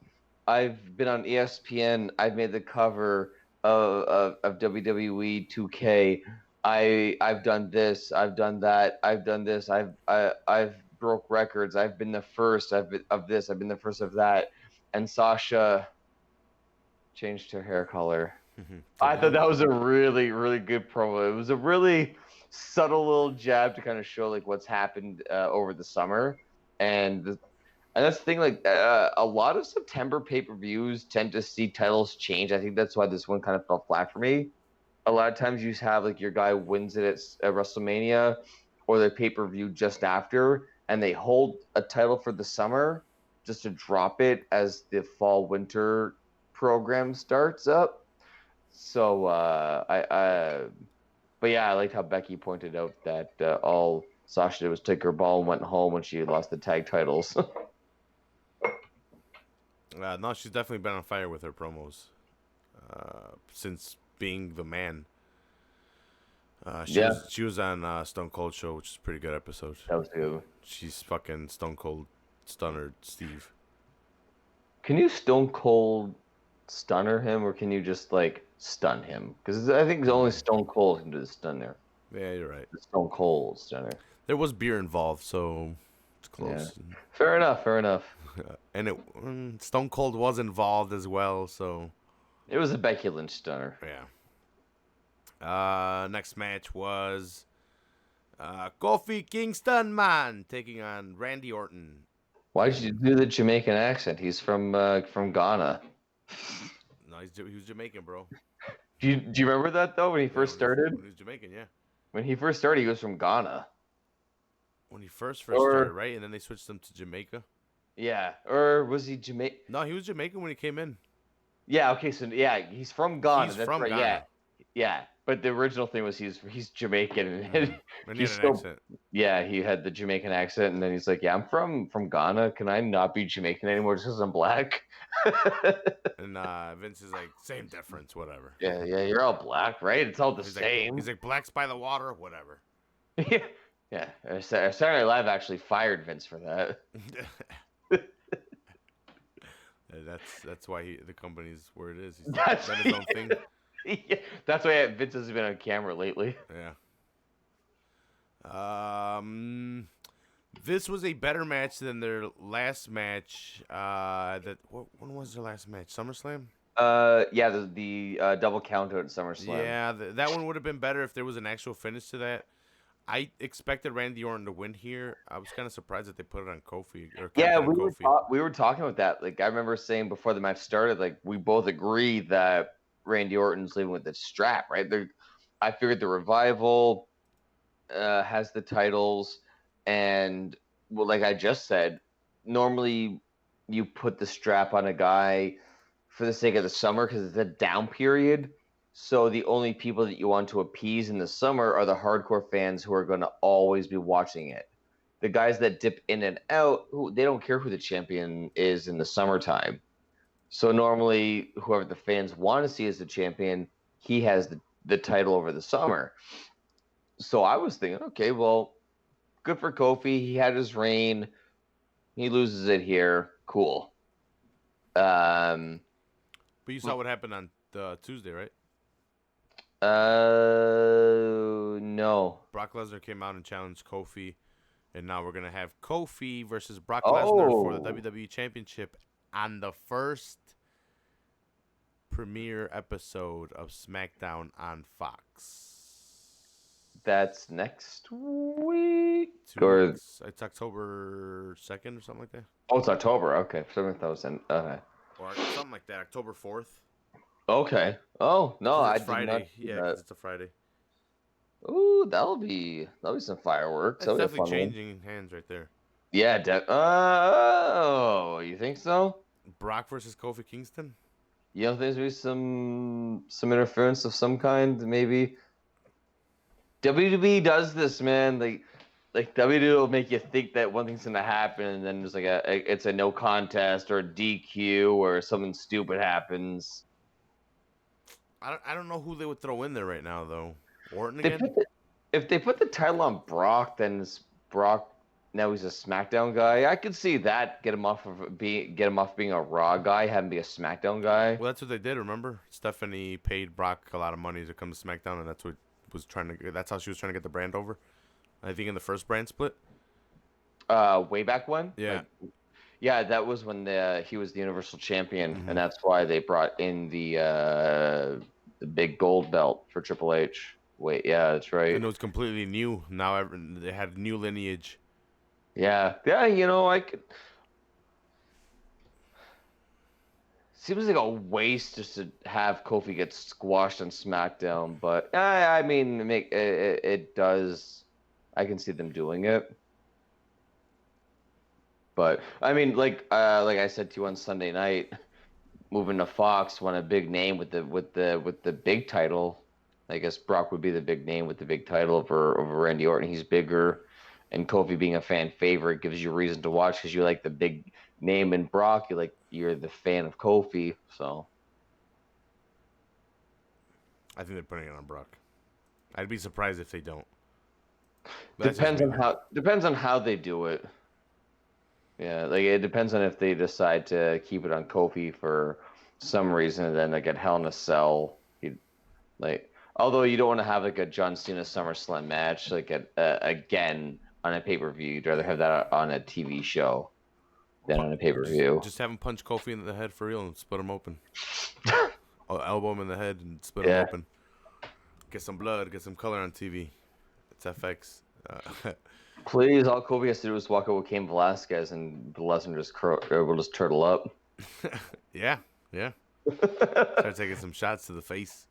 I've been on ESPN. I've made the cover of WWE 2K. I've done this. I've done that. I've done this. I've broke records. I've been the first. I've been of this. I've been the first of that. And Sasha changed her hair color. I thought that was a really, really good promo. It was a really subtle little jab to kind of show like what's happened over the summer, and that's the thing. Like a lot of September pay-per-views tend to see titles change. I think that's why this one kind of fell flat for me. A lot of times you have like your guy wins it at WrestleMania or the pay-per-view just after, and they hold a title for the summer just to drop it as the fall-winter program starts up. So but yeah, I liked how Becky pointed out that all Sasha did was take her ball and went home when she lost the tag titles. No, she's definitely been on fire with her promos since being the man. She was on Stone Cold Show, which is a pretty good episode. That was good. She's fucking Stone Cold Stunner Steve. Can you Stone Cold Stunner him, or can you just like stun him? Because I think only Stone Cold can do the stun there. Yeah, you're right. The Stone Cold Stunner. There was beer involved, so It's close. Fair enough. Fair enough. And Stone Cold was involved as well, so It was a Becky Lynch stunner. yeah. Next match was Kofi Kingston man taking on Randy Orton. Why did you do the Jamaican accent? He's from Ghana. No, he was Jamaican, bro. Do you remember that though when he first started? When he was Jamaican, yeah. When he first started, he was from Ghana. When he first started, right? And then they switched him to Jamaica. Yeah, or was he Jamaican? No, he was Jamaican when he came in. Yeah. Okay. So yeah, he's from Ghana. He's That's from right. Ghana. Yeah. Yeah. But the original thing was he's Jamaican. And And he he's had an still, accent. yeah, he had the Jamaican accent, and then he's like, "Yeah, I'm from Ghana. Can I not be Jamaican anymore just because I'm black?" And Vince is like, same difference, whatever. Yeah, you're all black, right? It's all the He's same. He's like, blacks by the water, whatever. Yeah. Saturday Night Live actually fired Vince for that. That's why the company's where it is. He's That's- done his own thing. Yeah, that's why Vince has been on camera lately. Yeah. This was a better match than their last match. When was their last match? SummerSlam. Yeah, the double count out at SummerSlam. Yeah, that one would have been better if there was an actual finish to that. I expected Randy Orton to win here. I was kind of surprised that they put it on Kofi. Yeah, on Kofi. we were talking about that. Like I remember saying before the match started, like we both agreed that Randy Orton's leaving with the strap, right? I figured the Revival has the titles, and well, like I just said, normally you put the strap on a guy for the sake of the summer because it's a down period. So the only people that you want to appease in the summer are the hardcore fans who are going to always be watching it. The guys that dip in and out, they don't care who the champion is in the summertime. So normally, whoever the fans want to see as the champion, he has the title over the summer. So I was thinking, okay, well, good for Kofi. He had his reign. He loses it here. Cool. But you saw what happened on Tuesday, right? No. Brock Lesnar came out and challenged Kofi, and now we're gonna have Kofi versus Brock Lesnar for the WWE Championship on the first premiere episode of SmackDown on Fox. That's next week. 2 weeks. It's October 2nd or something like that. Oh, it's October. Okay, 7,000. Okay. Or something like that. October 4th. Okay. Oh no, I It's did not Friday. see Yeah, that. 'cause it's a Friday. Ooh, that'll be some fireworks. It's That'll be a definitely fun one. changing hands right there. Yeah. Oh, you think so? Brock versus Kofi Kingston. You don't think there's some interference of some kind? Maybe. WWE does this, man. Like WWE will make you think that one thing's gonna happen, and then there's like it's a no contest or a DQ or something stupid happens. I don't know who they would throw in there right now though. Orton They again. If they put the title on Brock, then it's Brock. Now he's a SmackDown guy. I could see that get him off being a Raw guy, have him be a SmackDown guy. Well, that's what they did. Remember, Stephanie paid Brock a lot of money to come to SmackDown, and that's what That's how she was trying to get the brand over. I think in the first brand split. Way back when. Yeah. Yeah, that was when he was the Universal Champion, Mhm. and that's why they brought in the big gold belt for Triple H. Wait, yeah, that's right. And it was completely new. Now they had new lineage. Yeah, I could. Seems like a waste just to have Kofi get squashed on SmackDown, but I mean, it does. I can see them doing it. But I mean, like I said to you on Sunday night, moving to Fox, want a big name with the big title. I guess Brock would be the big name with the big title over Randy Orton. He's bigger, and Kofi being a fan favorite gives you a reason to watch because you like the big name in Brock. You're the fan of Kofi, so I think they're putting it on Brock. I'd be surprised if they don't. But that's just depends on how they do it. Yeah, like it depends on if they decide to keep it on Kofi for some reason, and then like at Hell in a Cell, although you don't want to have like a John Cena SummerSlam match, like again on a pay-per-view. You'd rather have that on a TV show than on a pay-per-view. Just have him punch Kofi in the head for real and split him open. Or elbow him in the head and split him Yeah. open. Get some blood, get some color on TV. It's FX. Please, all Kobe has to do is walk out with Cain Velasquez and Lesnar will just turtle up. Yeah. Start taking some shots to the face.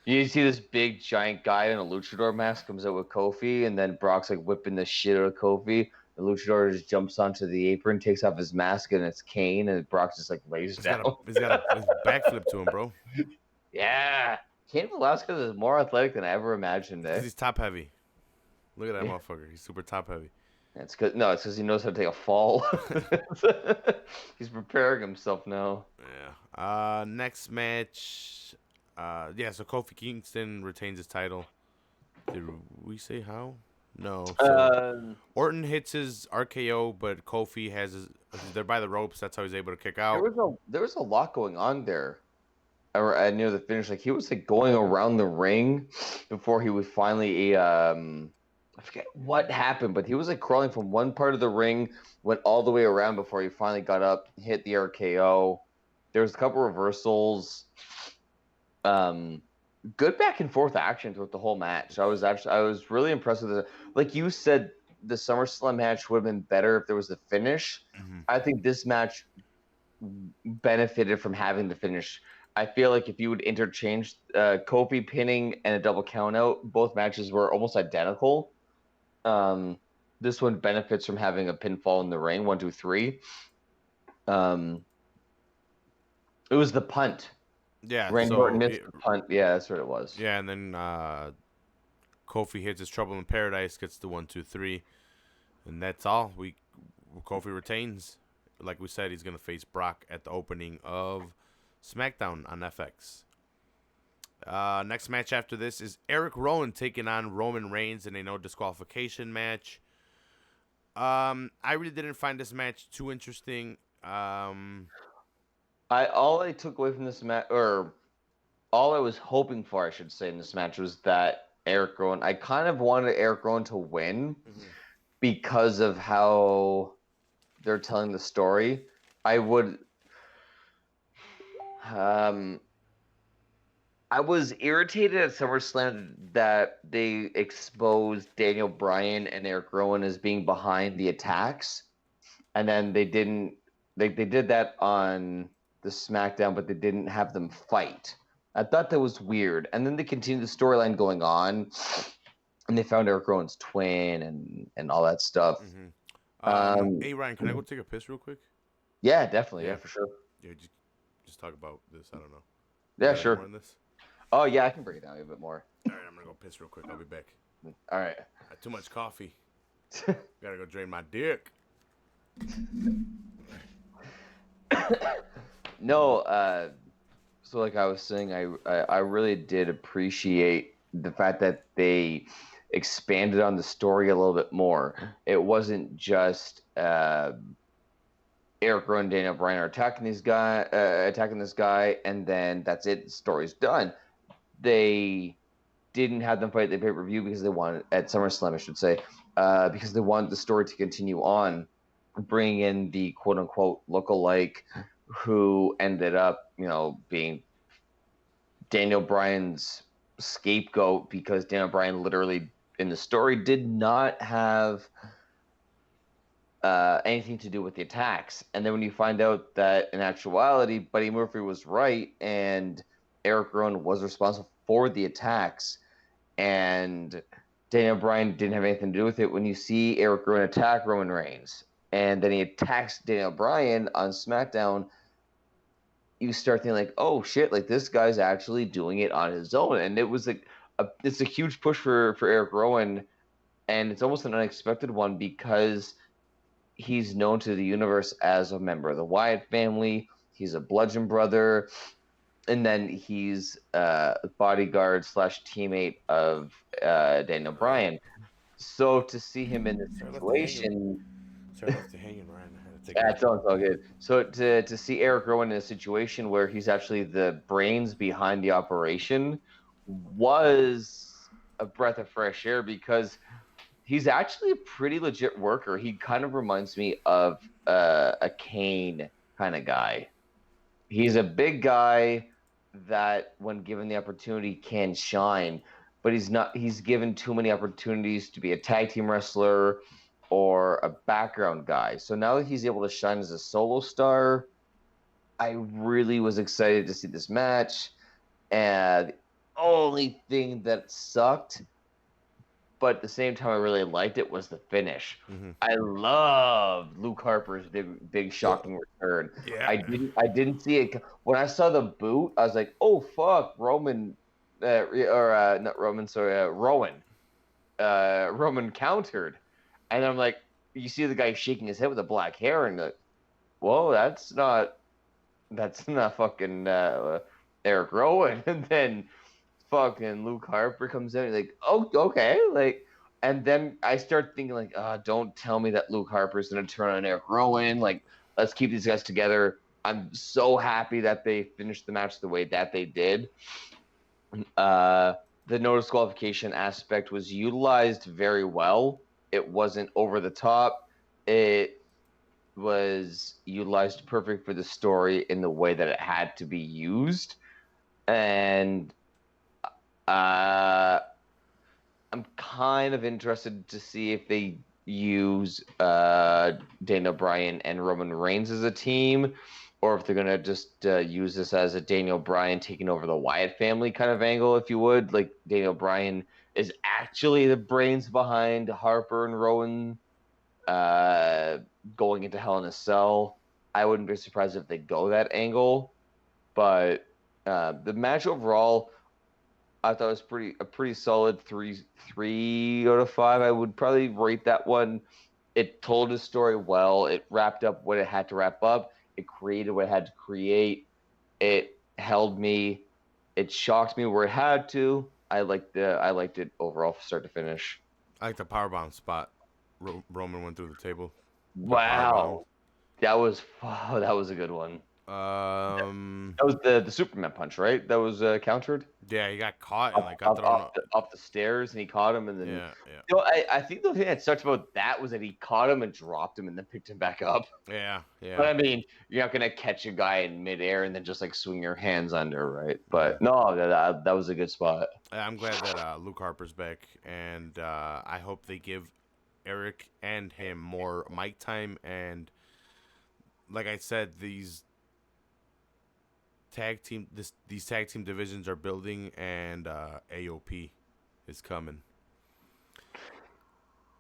You see this big giant guy in a luchador mask comes out with Kofi, and then Brock's like whipping the shit out of Kofi. The luchador just jumps onto the apron, takes off his mask, and it's Kane, and Brock just like lays He's down. got a backflip to him, bro. Yeah, Cain Velasquez is more athletic than I ever imagined. Because he's top heavy. Look at that motherfucker. He's super top heavy. It's because he knows how to take a fall. He's preparing himself now. Yeah. Next match. So Kofi Kingston retains his title. Did we say how? No. So Orton hits his RKO, but Kofi they're by the ropes. That's how he's able to kick out. There was a lot going on there. Near the finish, like he was like going around the ring before he would finally I forget what happened, but he was like crawling from one part of the ring, went all the way around before he finally got up, hit the RKO. There was a couple reversals. Good back and forth action throughout the whole match. I was really impressed with it. Like you said, the SummerSlam match would have been better if there was a finish. Mm-hmm. I think this match benefited from having the finish. I feel like if you would interchange Kofi pinning and a double countout, both matches were almost identical. This one benefits from having a pinfall in the ring, 1, 2, 3. It was the punt. Yeah, Randy Orton missed the punt. Yeah, that's what it was. Yeah, and then Kofi hits his Trouble in Paradise, gets the 1, 2, 3, and that's all. Kofi retains. Like we said, he's gonna face Brock at the opening of SmackDown on FX. Next match after this is Eric Rowan taking on Roman Reigns in a no disqualification match. I really didn't find this match too interesting. All I took away from this match, or all I was hoping for, I should say, in this match was that Eric Rowan. I kind of wanted Eric Rowan to win because of how they're telling the story. I was irritated at SummerSlam that they exposed Daniel Bryan and Eric Rowan as being behind the attacks, and then they didn't. They did that on the SmackDown, but they didn't have them fight. I thought that was weird. And then they continued the storyline going on, and they found Eric Rowan's twin and all that stuff. Hey Ryan, can I go take a piss real quick? Yeah, definitely. Yeah, for sure. Yeah, just talk about this. I don't know. Yeah, sure. More on this? Oh yeah, I can break it down a bit more. All right, I'm gonna go piss real quick. I'll be back. All right. I had too much coffee. Gotta go drain my dick. No, so like I was saying, I really did appreciate the fact that they expanded on the story a little bit more. It wasn't just Eric Rowan and Daniel Bryan are attacking this guy, and then that's it. The story's done. They didn't have them fight the pay-per-view because they wanted at SummerSlam, I should say, because they wanted the story to continue on, bring in the quote-unquote look-alike who ended up, being Daniel Bryan's scapegoat because Daniel Bryan literally in the story did not have anything to do with the attacks. And then when you find out that in actuality, Buddy Murphy was right and Eric Rowan was responsible for the attacks and Daniel Bryan didn't have anything to do with it, when you see Eric Rowan attack Roman Reigns and then he attacks Daniel Bryan on SmackDown, you start thinking like, oh shit, like this guy's actually doing it on his own. And it was like it's a huge push for Eric Rowan, and it's almost an unexpected one because he's known to the universe as a member of the Wyatt family. He's a Bludgeon brother, and then he's a bodyguard / teammate of Daniel Bryan. So to see him in this situation, sorry, left to hanging, Ryan. that's all good. So to see Eric Rowan in a situation where he's actually the brains behind the operation was a breath of fresh air, because He's actually a pretty legit worker. He kind of reminds me of a Kane kind of guy. He's a big guy that, when given the opportunity, can shine, but he's not. He's given too many opportunities to be a tag team wrestler or a background guy. So now that he's able to shine as a solo star, I really was excited to see this match. And the only thing that sucked, but at the same time I really liked it, was the finish. Mm-hmm. I loved Luke Harper's big shocking return. Yeah. I didn't see it when I saw the boot. I was like, oh fuck, Roman, not Roman, sorry, Rowan. Roman countered, and I'm like, you see the guy shaking his head with the black hair, and like, whoa, that's not fucking Eric Rowan. And then fucking Luke Harper comes in, and like, oh, okay, like, and then I start thinking like, don't tell me that Luke Harper's gonna turn on Eric Rowan. Like, let's keep these guys together. I'm so happy that they finished the match the way that they did. The no disqualification aspect was utilized very well. It wasn't over the top. It was utilized perfect for the story in the way that it had to be used. And I'm kind of interested to see if they use Daniel Bryan and Roman Reigns as a team, or if they're going to just use this as a Daniel Bryan taking over the Wyatt family kind of angle, if you would. Like, Daniel Bryan is actually the brains behind Harper and Rowan going into Hell in a Cell. I wouldn't be surprised if they go that angle. But the match overall, I thought it was a pretty solid 3 out of 5. I would probably rate that one. It told the story well. It wrapped up what it had to wrap up. It created what it had to create. It held me. It shocked me where it had to. I liked it overall, from start to finish. I like the powerbomb spot. Roman went through the table. Wow, that was a good one. That was the Superman punch, right? That was countered. Yeah, he got caught and got thrown off the stairs, and he caught him, and then yeah. You know, I think the thing that sucked about that was that he caught him and dropped him, and then picked him back up. Yeah. But I mean, you're not gonna catch a guy in midair and then just like swing your hands under, right? But no, that was a good spot. I'm glad that Luke Harper's back, and I hope they give Eric and him more mic time. And like I said, these tag team divisions are building, and AOP is coming.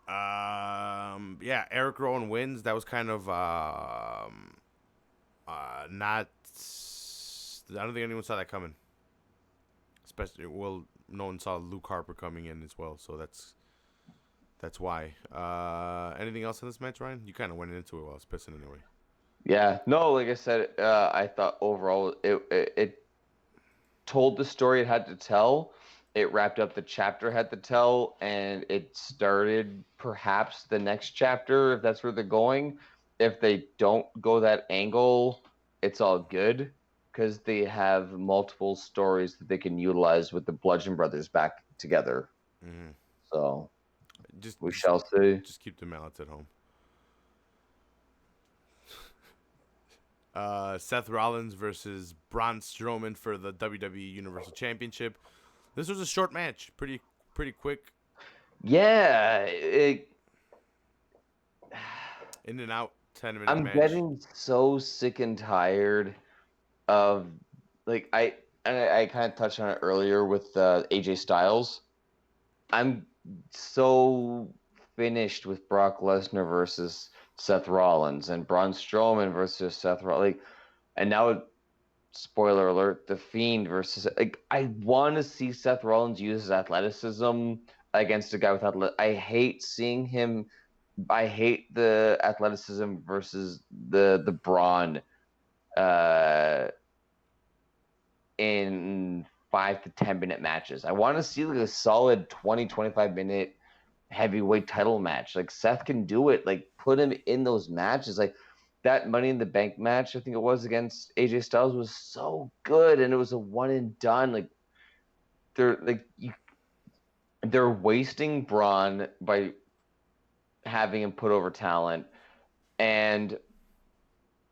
Yeah, Eric Rowan wins. That was kind of not. I don't think anyone saw that coming. Especially, well, no one saw Luke Harper coming in as well, so that's why. Anything else in this match, Ryan? You kind of went into it while I was pissing anyway. Yeah, no, like I said, I thought overall it told the story it had to tell. It wrapped up the chapter it had to tell, and it started perhaps the next chapter, if that's where they're going. If they don't go that angle, it's all good, because they have multiple stories that they can utilize with the Bludgeon Brothers back together. Mm-hmm. So we shall see. Just keep the mallets at home. Seth Rollins versus Braun Strowman for the WWE Universal Championship. This was a short match, pretty quick. Yeah, in and out, 10-minute I'm match. getting so sick and tired of, like, I kind of touched on it earlier with AJ Styles. I'm so finished with Brock Lesnar versus Seth Rollins and Braun Strowman versus Seth Rollins. Like, and now, spoiler alert, The Fiend versus, like, I want to see Seth Rollins use his athleticism against a guy with I hate seeing him. I hate the athleticism versus the Braun in 5 to 10 minute matches. I want to see like a solid 20-25 minute heavyweight title match. Like, Seth can do it. Like, put him in those matches. Like, that Money in the Bank match, I think it was, against AJ Styles, was so good, and it was a one and done. Like, they're wasting Braun by having him put over talent, and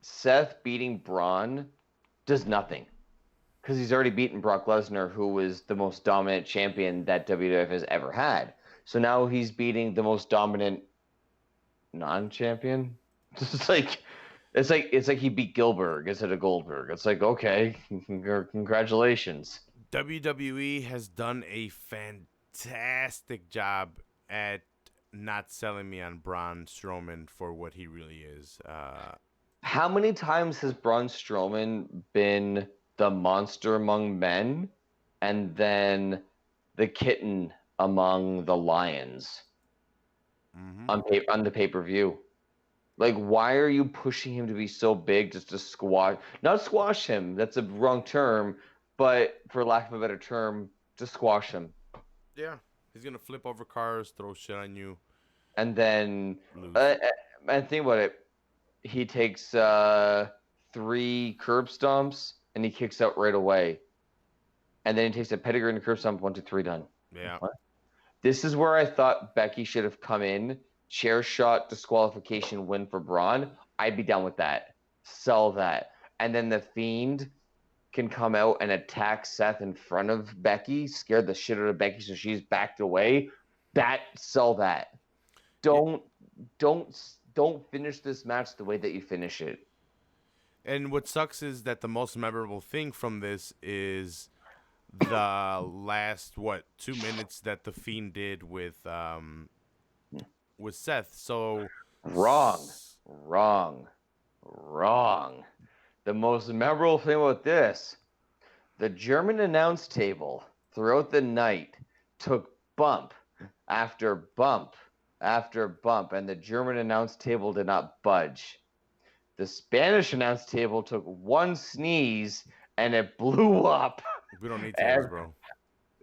Seth beating Braun does nothing because he's already beaten Brock Lesnar, who was the most dominant champion that WWF has ever had. So now he's beating the most dominant non-champion. It's like he beat Gilbert instead of Goldberg. It's like, okay, congratulations. WWE has done a fantastic job at not selling me on Braun Strowman for what he really is. How many times has Braun Strowman been the monster among men and then the kitten among the lions on the pay-per-view? Like, why are you pushing him to be so big just to not squash him, that's a wrong term, but for lack of a better term, just squash him. Yeah, he's gonna flip over cars, throw shit on you, and then lose. And think about it, he takes 3 curb stomps and he kicks out right away, and then he takes a pedigree and a curb stomp, 1, 2, 3, done. Yeah. What? This is where I thought Becky should have come in, chair shot, disqualification, win for Braun. I'd be down with that. Sell that. And then the Fiend can come out and attack Seth in front of Becky, scare the shit out of Becky so she's backed away. Sell that. Don't finish this match the way that you finish it. And what sucks is that the most memorable thing from this is the last 2 minutes that the Fiend did with Seth. So wrong. The most memorable thing about this, the German announce table throughout the night took bump after bump after bump, and the German announce table did not budge. The Spanish announce table took one sneeze and it blew up. We don't need tables, bro.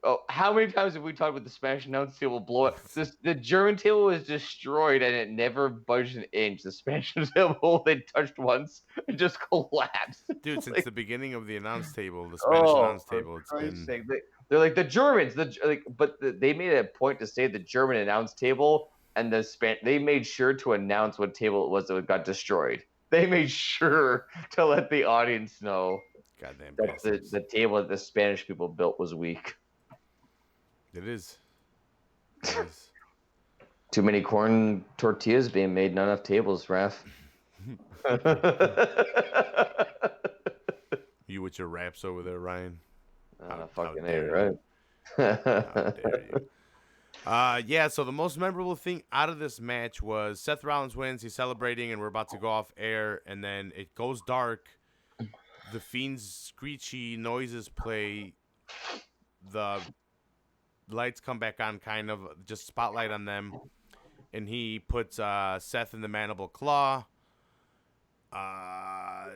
Oh, how many times have we talked about the Spanish announce table blow up? The German table was destroyed and it never budged an inch. The Spanish table, they touched once and just collapsed. Dude, since the beginning of the announce table, the Spanish announce table, it's been... They're like the Germans, they made a point to say the German announce table, and they made sure to announce what table it was that got destroyed. They made sure to let the audience know Goddamn that the table that the Spanish people built was weak. It is. Too many corn tortillas being made, not enough tables, Raph. You with your raps over there, Ryan? Fucking hate it, right? How dare you? Yeah, so the most memorable thing out of this match was Seth Rollins wins. He's celebrating, and we're about to go off air, and then it goes dark. The Fiend's screechy noises play. The lights come back on, kind of just spotlight on them, and he puts Seth in the mandible claw.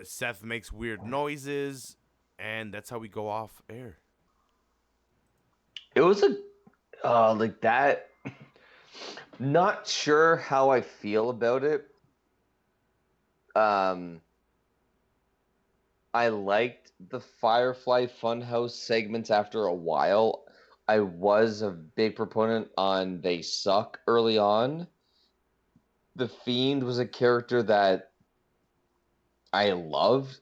Seth makes weird noises, and that's how we go off air. It was like that. Not sure how I feel about it. I liked the Firefly Funhouse segments after a while. I was a big proponent on they suck early on. The Fiend was a character that I loved.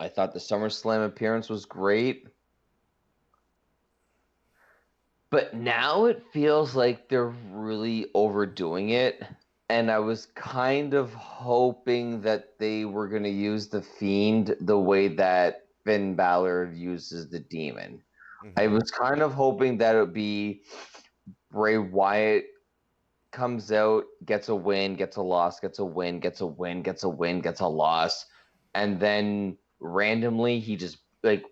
I thought the SummerSlam appearance was great. But now it feels like they're really overdoing it. And I was kind of hoping that they were going to use the Fiend the way that Finn Balor uses the Demon. Mm-hmm. I was kind of hoping that it would be Bray Wyatt comes out, gets a win, gets a loss, gets a win, gets a win, gets a win, gets a loss. And then randomly he just, like,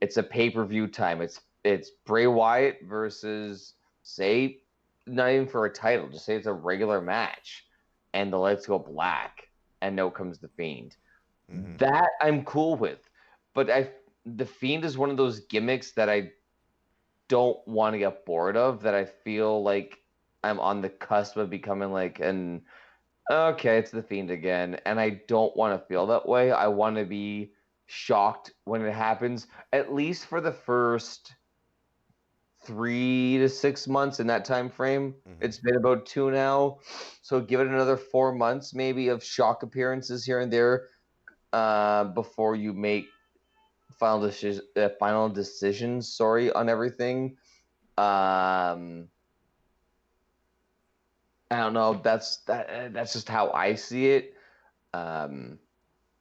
it's a pay-per-view time. It's Bray Wyatt versus, say, not even for a title, just say it's a regular match, and the lights go black, and out comes the Fiend. Mm-hmm. That I'm cool with, but the Fiend is one of those gimmicks that I don't want to get bored of. That I feel like I'm on the cusp of becoming like okay, it's the Fiend again, and I don't want to feel that way. I want to be shocked when it happens, at least for the first 3 to 6 months in that time frame. Mhm. It's been about 2 now, so give it another 4 months maybe of shock appearances here and there before you make final decisions. Sorry on everything. I don't know. That's just how I see it.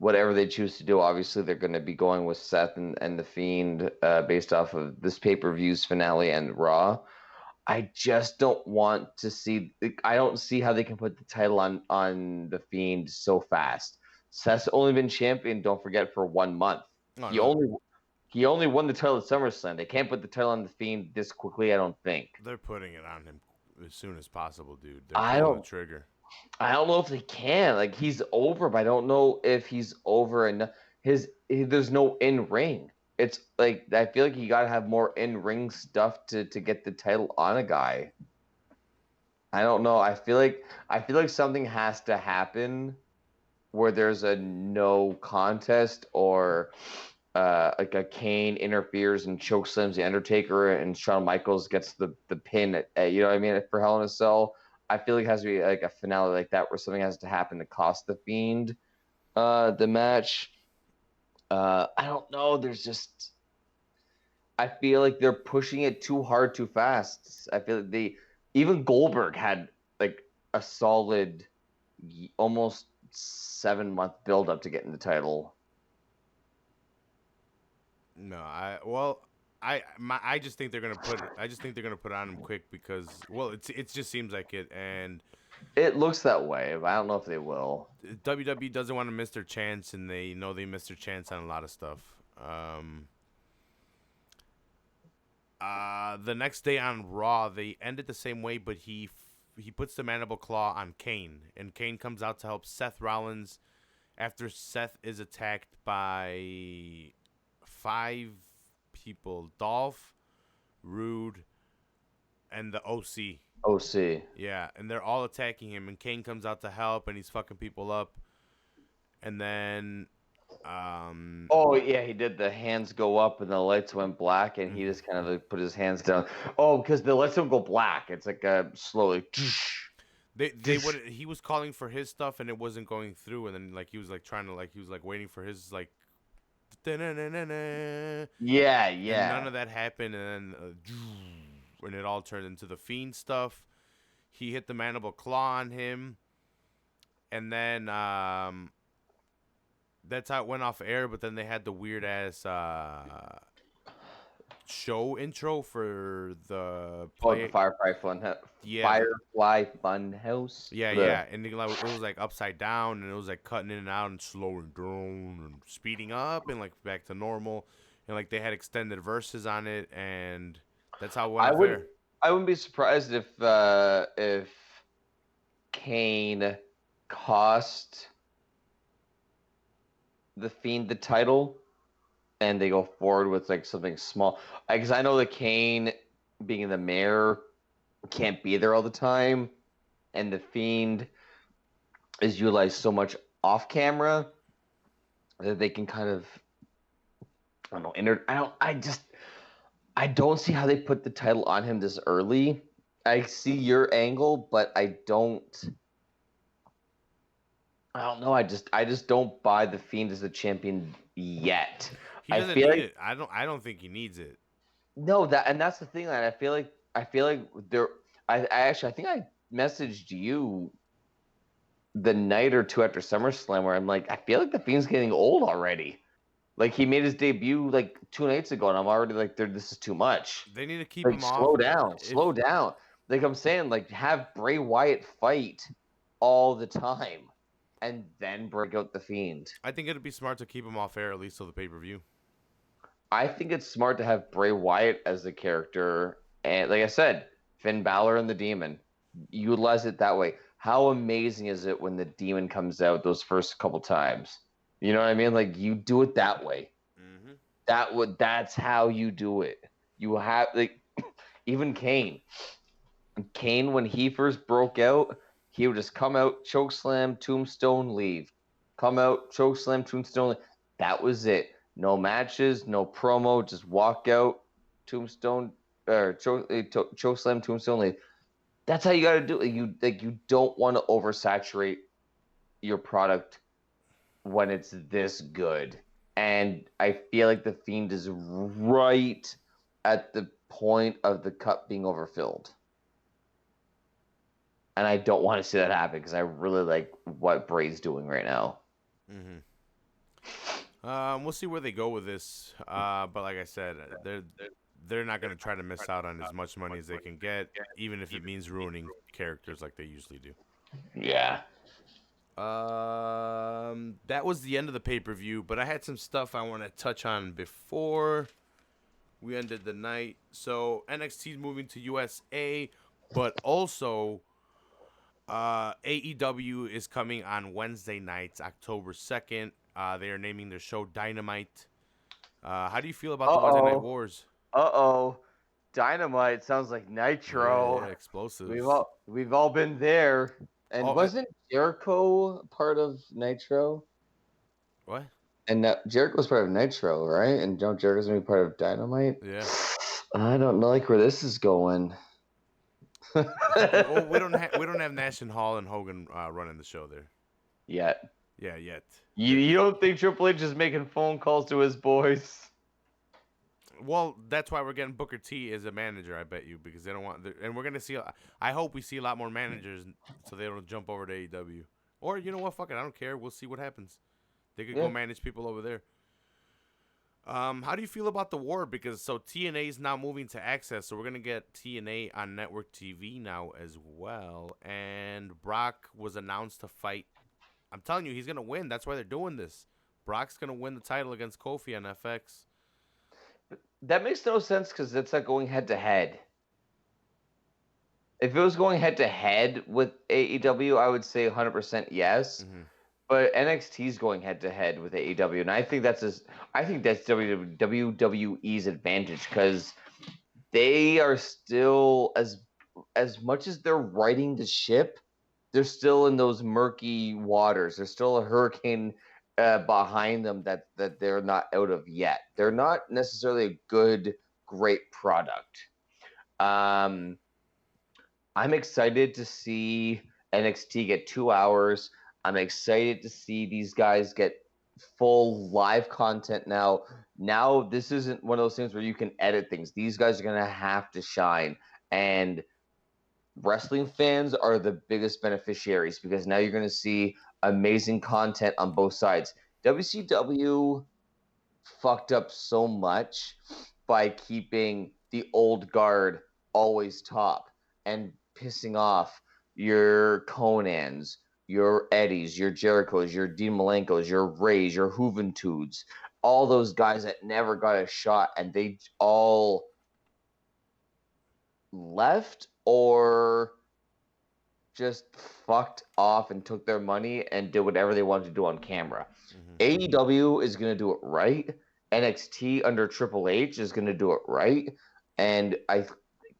Whatever they choose to do, obviously they're going to be going with Seth and the Fiend based off of this pay-per-view's finale and Raw. I just don't want to see. I don't see how they can put the title on the Fiend so fast. Seth's only been champion. Don't forget, for 1 month. Oh, He no, only won the title at SummerSlam. They can't put the title on the Fiend this quickly. I don't think. they're putting it on him as soon as possible, dude. They're I pulling the don't. trigger. I don't know if they can. Like, he's over, but I don't know if he's over and there's no in ring. It's like I feel like you gotta have more in ring stuff to get the title on a guy. I don't know. I feel like something has to happen where there's a no contest or like a Kane interferes and chokeslams the Undertaker and Shawn Michaels gets the pin you know what I mean, for Hell in a Cell. I feel like it has to be like a finale like that where something has to happen to cost the Fiend the match. I don't know. I feel like they're pushing it too hard too fast. I feel like even Goldberg had like a solid almost 7-month build up to getting the title. No, I just think they're gonna put it. I just think they're gonna put it on him quick because it just seems like it, and It looks that way, but I don't know if they will. WWE doesn't want to miss their chance, and they know they missed their chance on a lot of stuff. The next day on Raw, they end it the same way, but he puts the mandible claw on Kane, and Kane comes out to help Seth Rollins after Seth is attacked by 5 people: Dolph, Rude, and the OC. OC. Yeah, and they're all attacking him, and Kane comes out to help, and he's fucking people up. And then, Oh yeah, he did. The hands go up and the lights went black, and he just kind of like put his hands down. Oh, because the lights don't go black. It's like a slowly. he was calling for his stuff, and it wasn't going through, and then like he was like trying to like he was like waiting for his like. Yeah, And yeah. none of that happened, and then when it all turned into the Fiend stuff, he hit the mandible claw on him, and then that's how it went off air. But then they had the weird ass show intro for the The Firefly Funhouse. Yeah, and it was like upside down, and it was like cutting in and out and slowing down and speeding up and like back to normal, and like they had extended verses on it, and that's how it went off air. I wouldn't be surprised if Kane cost the Fiend the title, and they go forward with like something small. Because I know the Kane being the mayor can't be there all the time, and the Fiend is utilized so much off camera that they can kind of I don't know. I don't see how they put the title on him this early. I see your angle, but I don't know. I just don't buy the Fiend as the champion yet. He doesn't need it. I don't think he needs it. No, that's the thing. That I feel like there. I think I messaged you the night or two after SummerSlam where I'm like, I feel like the Fiend's getting old already. Like, he made his debut like 2 nights ago, and I'm already like, this is too much. They need to keep like, him off. Slow down. Like I'm saying, like, have Bray Wyatt fight all the time, and then break out the Fiend. I think it'd be smart to keep him off air at least till the pay-per-view. I think it's smart to have Bray Wyatt as the character, and like I said, Finn Balor and the Demon. Utilize it that way. How amazing is it when the Demon comes out those first couple times? You know what I mean? Like, you do it that way. Mm-hmm. That's how you do it. You have, like, even Kane. Kane, when he first broke out, he would just come out, chokeslam, tombstone, leave. Come out, chokeslam, tombstone, leave. That was it. No matches, no promo, just walk out, tombstone, Choke Slam Tombstone. Like, that's how you got to do it. You don't want to oversaturate your product when it's this good. And I feel like the Fiend is right at the point of the cup being overfilled. And I don't want to see that happen because I really like what Bray's doing right now. Mm-hmm. We'll see where they go with this. But like I said, they're not going to try to miss out on as much money as they can get, even if it means ruining characters like they usually do. Yeah. That was the end of the pay-per-view, but I had some stuff I want to touch on before we ended the night. So NXT's moving to USA, but also AEW is coming on Wednesday nights, October 2nd. They are naming their show Dynamite. How do you feel about the Wednesday Night Wars? Dynamite sounds like Nitro. Yeah, explosives. We've all been there. And wasn't Jericho part of Nitro? What? And Jericho's part of Nitro, right? And Jericho's gonna be part of Dynamite. Yeah. I don't like where this is going. Well, we don't have Nash and Hall and Hogan running the show there yet. Yeah, yet. You don't think Triple H is making phone calls to his boys? Well, that's why we're getting Booker T as a manager, I bet you, because they don't want. And we're gonna see. I hope we see a lot more managers, so they don't jump over to AEW. Or you know what? Fuck it, I don't care. We'll see what happens. They could go manage people over there. How do you feel about the war? Because TNA is now moving to Access, so we're gonna get TNA on network TV now as well. And Brock was announced to fight. I'm telling you, he's gonna win. That's why they're doing this. Brock's gonna win the title against Kofi on FX. That makes no sense because it's not going head to head. If it was going head to head with AEW, I would say 100% yes. Mm-hmm. But NXT's going head to head with AEW, and I think that's WWE's advantage because they are still as much as they're riding the ship, they're still in those murky waters. There's still a hurricane behind them that they're not out of yet. They're not necessarily a great product. I'm excited to see NXT get 2 hours. I'm excited to see these guys get full live content now. Now this isn't one of those things where you can edit things. These guys are going to have to shine. And wrestling fans are the biggest beneficiaries because now you're going to see amazing content on both sides. WCW fucked up so much by keeping the old guard always top and pissing off your Conans, your Eddies, your Jerichos, your Dean Malenkos, your Rays, your Juventudes, all those guys that never got a shot, and they all left or just fucked off and took their money and did whatever they wanted to do on camera. Mm-hmm. AEW is going to do it right. NXT under Triple H is going to do it right. And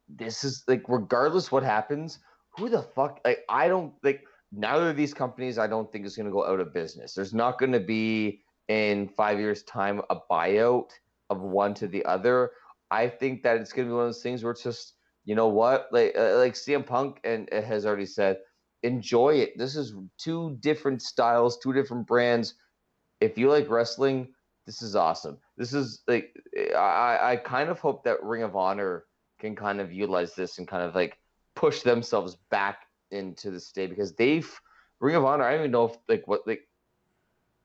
this is like, regardless what happens, who the fuck, like, I don't like, neither of these companies I don't think is going to go out of business. There's not going to be in 5 years' time a buyout of one to the other. I think that it's going to be one of those things where it's just, you know what, like CM Punk and has already said, enjoy it. This is two different styles, two different brands. If you like wrestling, this is awesome. This is like, I kind of hope that Ring of Honor can kind of utilize this and kind of like push themselves back into the state because Ring of Honor, I don't even know if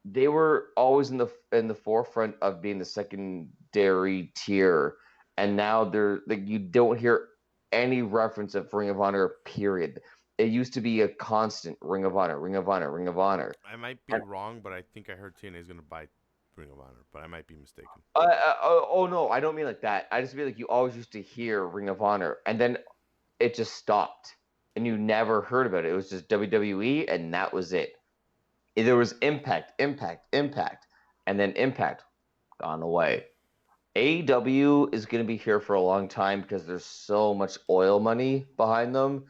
they were always in the forefront of being the secondary tier, and now they're like, you don't hear any reference of Ring of Honor, period. It used to be a constant Ring of Honor, Ring of Honor, Ring of Honor. I might be wrong, but I think I heard TNA is going to buy Ring of Honor, but I might be mistaken. Oh no, I don't mean like that. I just feel like you always used to hear Ring of Honor, and then it just stopped, and you never heard about it. It was just WWE, and that was it. There was Impact, and then Impact gone away. AEW is going to be here for a long time because there's so much oil money behind them,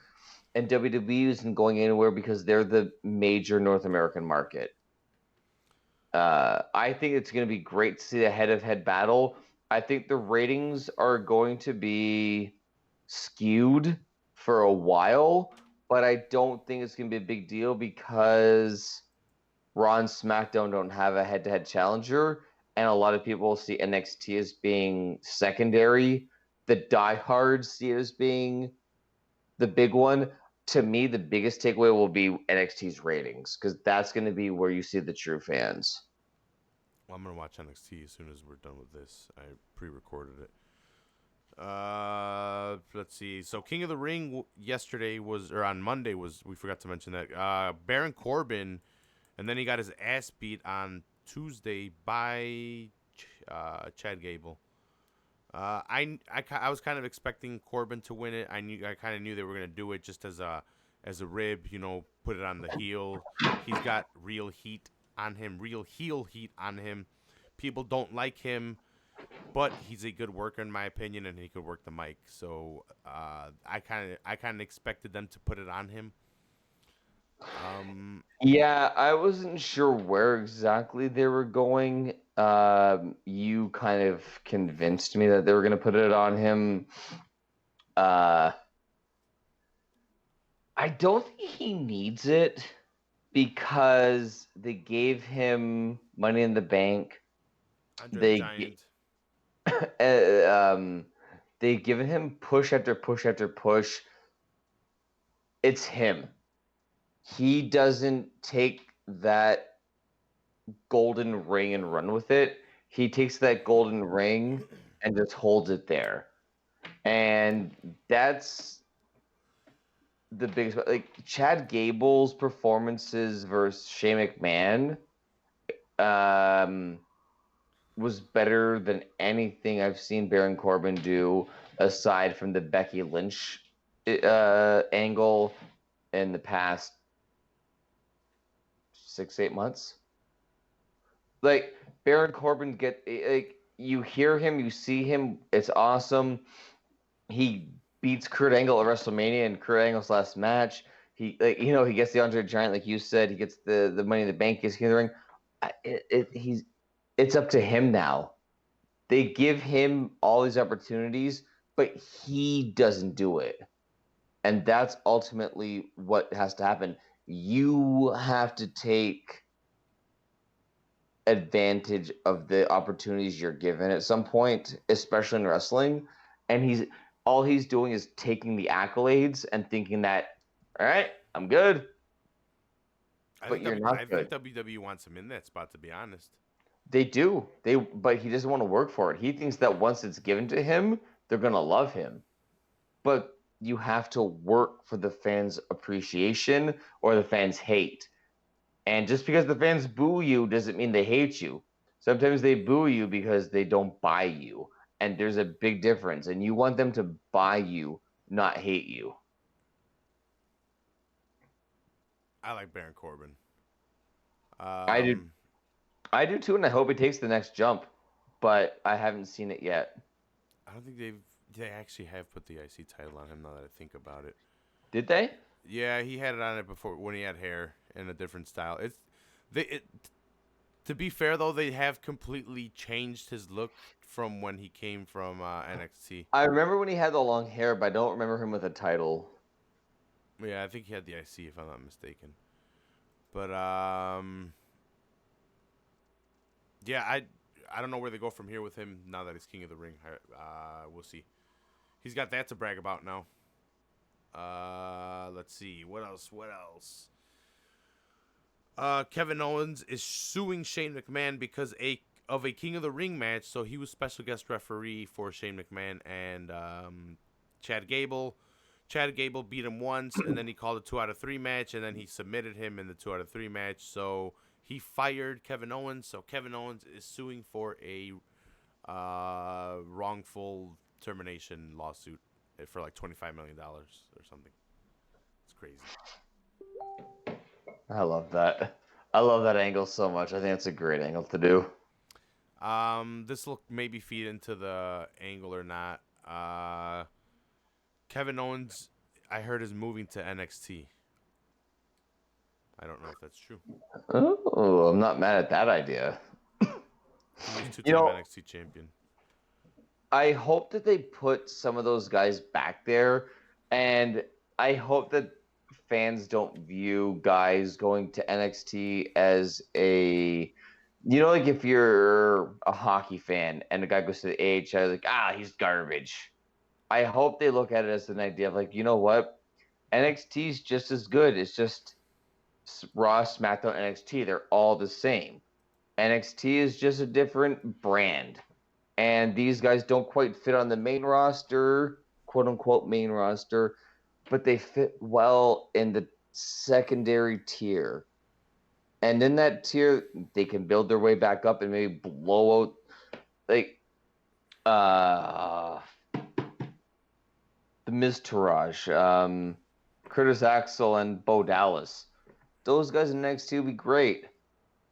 and WWE isn't going anywhere because they're the major North American market. I think it's going to be great to see a head-to-head battle. I think the ratings are going to be skewed for a while, but I don't think it's going to be a big deal because Raw and SmackDown don't have a head-to-head challenger, and a lot of people see NXT as being secondary. The diehards see it as being the big one. To me, the biggest takeaway will be NXT's ratings because that's going to be where you see the true fans. Well, I'm gonna watch NXT as soon as we're done with this. I pre-recorded it. Let's see. So King of the Ring yesterday was, or on Monday was, we forgot to mention that. Baron Corbin, and then he got his ass beat on Tuesday by Chad Gable. I was kind of expecting Corbin to win it. I kind of knew they were gonna do it just as a rib, put it on the heel. He's got real heat on him, real heel heat on him. People don't like him, but he's a good worker in my opinion, and he could work the mic. So I kind of expected them to put it on him. Yeah, I wasn't sure where exactly they were going. You kind of convinced me that they were going to put it on him. I don't think he needs it because they gave him Money in the Bank. Andre the Giant. They've given him push after push after push. It's him. He doesn't take that golden ring and run with it. He takes that golden ring and just holds it there. And that's the biggest, like Chad Gable's performances versus Shane McMahon was better than anything I've seen Baron Corbin do aside from the Becky Lynch angle in the past 6-8 months. Like Baron Corbin you hear him, you see him, it's awesome. He beats Kurt Angle at WrestleMania in Kurt Angle's last match. He he gets the Andre the Giant, like you said. He gets the Money in the Bank. He's in the ring. It's up to him now. They give him all these opportunities, but he doesn't do it, and that's ultimately what has to happen. You have to take advantage of the opportunities you're given at some point, especially in wrestling. And he's doing is taking the accolades and thinking that, all right, I'm good. But you're not good. I think WWE wants him in that spot, to be honest. They do. But he doesn't want to work for it. He thinks that once it's given to him, they're gonna love him. But you have to work for the fans' appreciation or the fans' hate. And just because the fans boo you doesn't mean they hate you. Sometimes they boo you because they don't buy you. And there's a big difference. And you want them to buy you, not hate you. I like Baron Corbin. I do too, and I hope he takes the next jump. But I haven't seen it yet. I don't think they actually have put the IC title on him now that I think about it. Did they? Yeah, he had it on it before when he had hair in a different style. To be fair though, they have completely changed his look from when he came from NXT. I remember when he had the long hair, but I don't remember him with a title. Yeah, I think he had the IC if I'm not mistaken. But yeah, I don't know where they go from here with him now that he's King of the Ring. We'll see. He's got that to brag about now. Let's see. What else? Kevin Owens is suing Shane McMahon because of a King of the Ring match. So he was special guest referee for Shane McMahon and Chad Gable. Chad Gable beat him once, and then he called a 2 out of 3 match, and then he submitted him in the 2 out of 3 match. So he fired Kevin Owens. So Kevin Owens is suing for a wrongful termination lawsuit for like $25 million or something. It's crazy. I love that. I love that angle so much. I think it's a great angle to do. This will maybe feed into the angle or not. Kevin Owens, I heard, is moving to NXT. I don't know if that's true. Oh, I'm not mad at that idea. He's two-time NXT champion. I hope that they put some of those guys back there, and I hope that fans don't view guys going to NXT as like if you're a hockey fan and a guy goes to the AHL, like, he's garbage. I hope they look at it as an idea of like, you know what? NXT's just as good. It's just Raw, SmackDown, NXT. They're all the same. NXT is just a different brand. And these guys don't quite fit on the main roster, quote unquote main roster, but they fit well in the secondary tier. And in that tier, they can build their way back up and maybe blow out like the Miz Taraj, Curtis Axel, and Bo Dallas. Those guys in NXT would be great.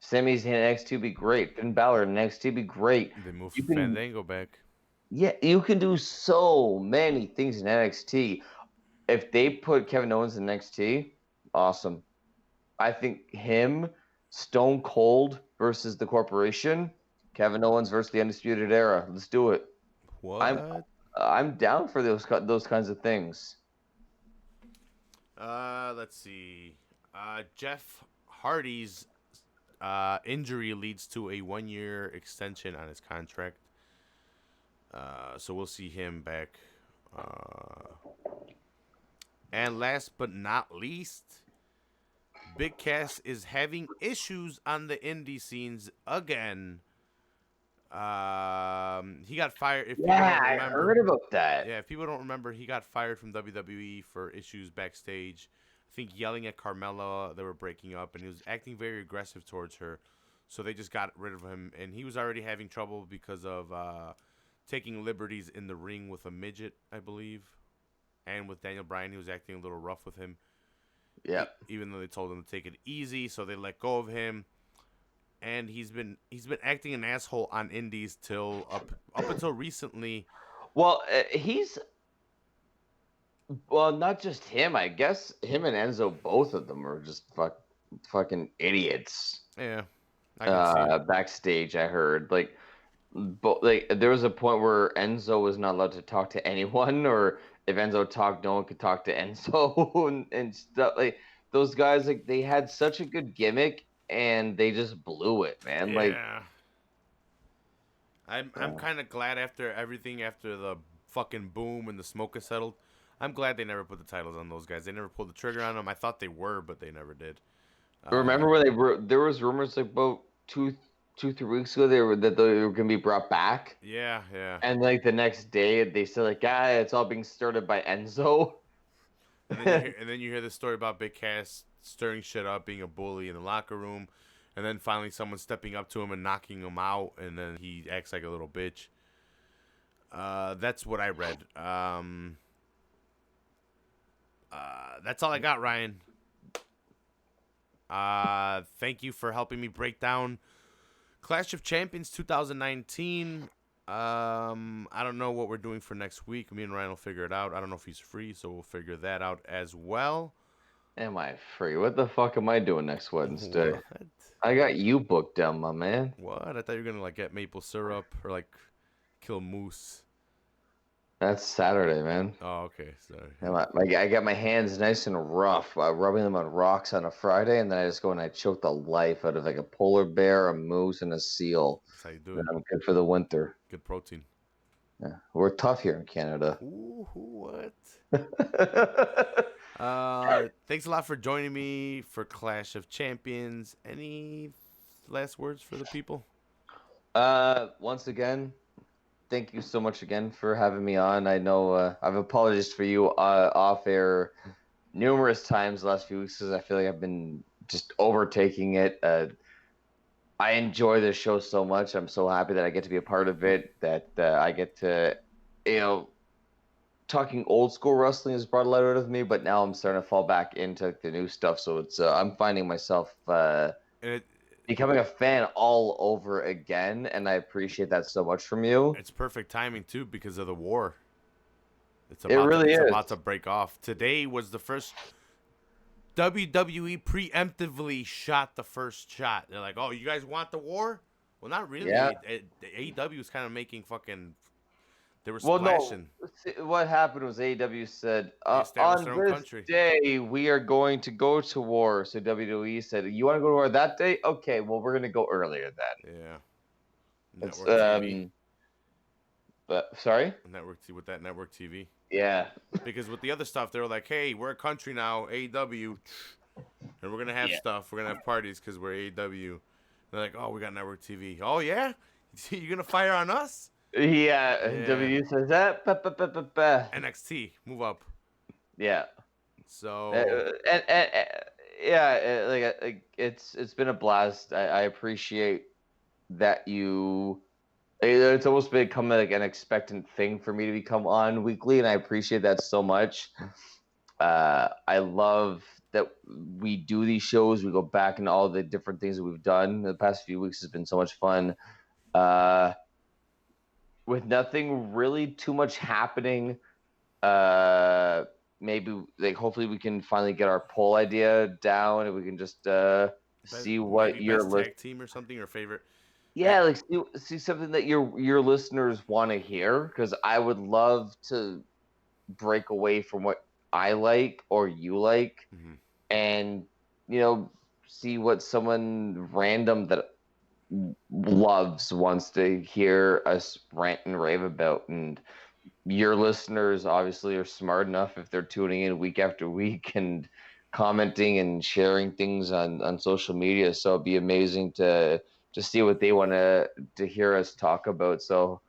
Sami's in NXT would be great. Finn Balor in NXT would be great. They moved Fandango back. Yeah, you can do so many things in NXT. If they put Kevin Owens in NXT, awesome. I think him, Stone Cold versus the Corporation, Kevin Owens versus the Undisputed Era. Let's do it. What? I'm down for those kinds of things. Let's see. Jeff Hardy's injury leads to a 1-year extension on his contract. So we'll see him back. And last but not least, Big Cass is having issues on the indie scenes again. He got fired. If people don't I remember, heard about that. Yeah, if people don't remember, he got fired from WWE for issues backstage. I think yelling at Carmella, they were breaking up, and he was acting very aggressive towards her. So they just got rid of him, and he was already having trouble because of taking liberties in the ring with a midget, I believe, and with Daniel Bryan. He was acting a little rough with him. Yeah. Even though they told him to take it easy, so they let go of him. And he's been acting an asshole on indies till up until recently. Well, not just him. I guess him and Enzo, both of them, are just fucking idiots. Yeah, I can see it. Backstage, I heard there was a point where Enzo was not allowed to talk to anyone, or if Enzo talked, no one could talk to Enzo and stuff. Like those guys, like they had such a good gimmick. And they just blew it, man. Yeah. Like, I'm kind of glad after the fucking boom and the smoke has settled. I'm glad they never put the titles on those guys. They never pulled the trigger on them. I thought they were, but they never did. Remember when there was rumors like about 3 weeks ago that they were gonna be brought back. Yeah. And like the next day they said like, it's all being started by Enzo. And then you hear the story about Big Cass stirring shit up, being a bully in the locker room, and then finally someone stepping up to him and knocking him out, and then he acts like a little bitch. That's what I read. That's all I got, Ryan. Thank you for helping me break down Clash of Champions 2019. I don't know what we're doing for next week. Me and Ryan will figure it out. I don't know if he's free, so we'll figure that out as well. Am I free? What the fuck am I doing next Wednesday? What? I got you booked down, my man. What? I thought you were gonna like get maple syrup or like kill moose. That's Saturday, man. Oh, okay. Sorry. I got my hands nice and rough, rubbing them on rocks on a Friday, and then I just go and I choke the life out of like a polar bear, a moose, and a seal. That's how you do it. And I'm good for the winter. Good protein. Yeah, we're tough here in Canada. Ooh, what? Thanks a lot for joining me for Clash of Champions. Any last words for the people? Once again, thank you so much again for having me on. I know I've apologized for you off air numerous times the last few weeks because I feel like I've been just overtaking it. I enjoy this show so much. I'm so happy that I get to be a part of it, that I get to, talking old school wrestling has brought a lot out of me, but now I'm starting to fall back into the new stuff. So it's I'm finding myself becoming a fan all over again, and I appreciate that so much from you. It's perfect timing too because of the war. It's really is about to break off. Today was the first WWE preemptively shot the first shot. They're like, "Oh, you guys want the war?" Well, not really. Yeah. AEW is kind of making fucking They were Well, no. splashing. What happened was AEW said, established on their own this country. day, we are going to go to war. So WWE said, you want to go to war that day? Okay, well, we're going to go earlier then. Yeah. It's, Network TV. But, sorry? Network TV with that network TV. Yeah. Because with the other stuff, they were like, hey, we're a country now, AEW. And we're going to have stuff. We're going to have parties because we're AEW. They're like, oh, we got network TV. Oh, yeah? You're going to fire on us? Yeah. Yeah. WWE says that. NXT, move up. Yeah. So, yeah, like it's been a blast. I appreciate that you. It's almost become like an expectant thing for me to become on weekly, and I appreciate that so much. I love that we do these shows. We go back and all the different things that we've done. The past few weeks has been so much fun. With nothing really too much happening. Maybe like hopefully we can finally get our poll idea down, and we can just see what maybe your best tag team or something, or favorite. yeah, like see something that your listeners want to hear, because I would love to break away from what I like or you like, Mhm. and see what someone random that loves wants to hear us rant and rave about. And your listeners obviously are smart enough, if they're tuning in week after week and commenting and sharing things on social media. So it'd be amazing to see what they want to hear us talk about. So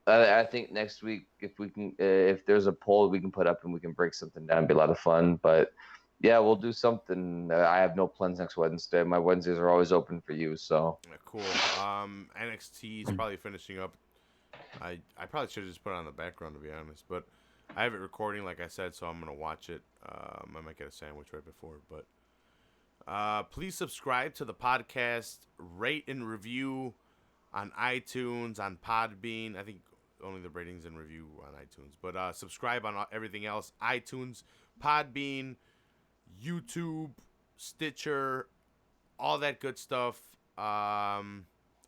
I think next week, if we can, if there's a poll we can put up and we can break something down, it'd be a lot of fun. But yeah, we'll do something. I have no plans next Wednesday. My Wednesdays are always open for you. So Yeah, cool. NXT is probably finishing up. I probably should have just put it on the background, to be honest. But I have it recording, like I said, so I'm going to watch it. I might get a sandwich right before. But please subscribe to the podcast. Rate and review on iTunes, on Podbean. I think only the ratings and review on iTunes. But subscribe on everything else. iTunes, Podbean, YouTube, Stitcher, all that good stuff.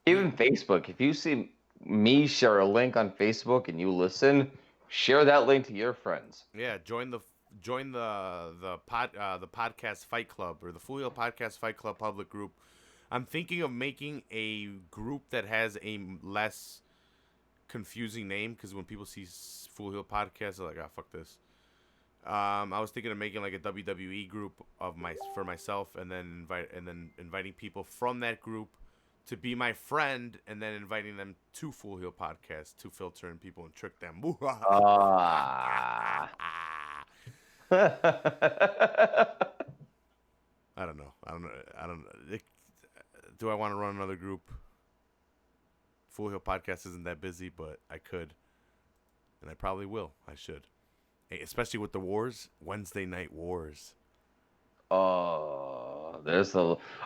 even Facebook, if you see me share a link on Facebook and you listen, share that link to your friends. Yeah, join the podcast Fight Club, or the Fool Hill Podcast Fight Club public group. I'm thinking of making a group that has a less confusing name, because when people see Fool Hill Podcast, they're like, "Ah, fuck this." I was thinking of making like a WWE group for myself, and then inviting people from that group to be my friend, and then inviting them to Fool Hill Podcast to filter in people and trick them. Ah. I don't know. Do I want to run another group? Fool Hill Podcast isn't that busy, but I could. And I probably will. I should. Especially with the wars. Wednesday night wars. Oh,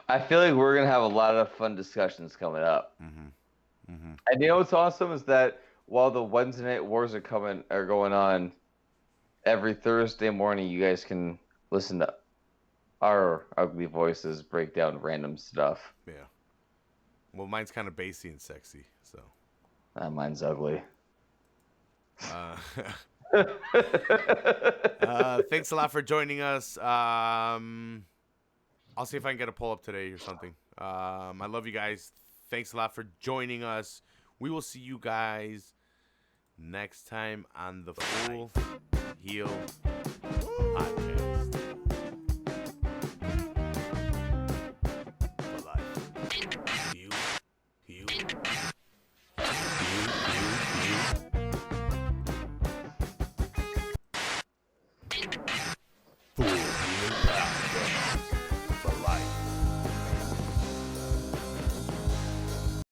I feel like we're going to have a lot of fun discussions coming up. Mm-hmm. Mm-hmm. And you know what's awesome is that while the Wednesday night wars are going on, every Thursday morning you guys can listen to our ugly voices break down random stuff. Yeah. Well, mine's kind of bassy and sexy, so. Mine's ugly. Thanks a lot for joining us. I'll see if I can get a poll up today or something. I love you guys. Thanks a lot for joining us. We will see you guys next time on the Fool Heel Podcast.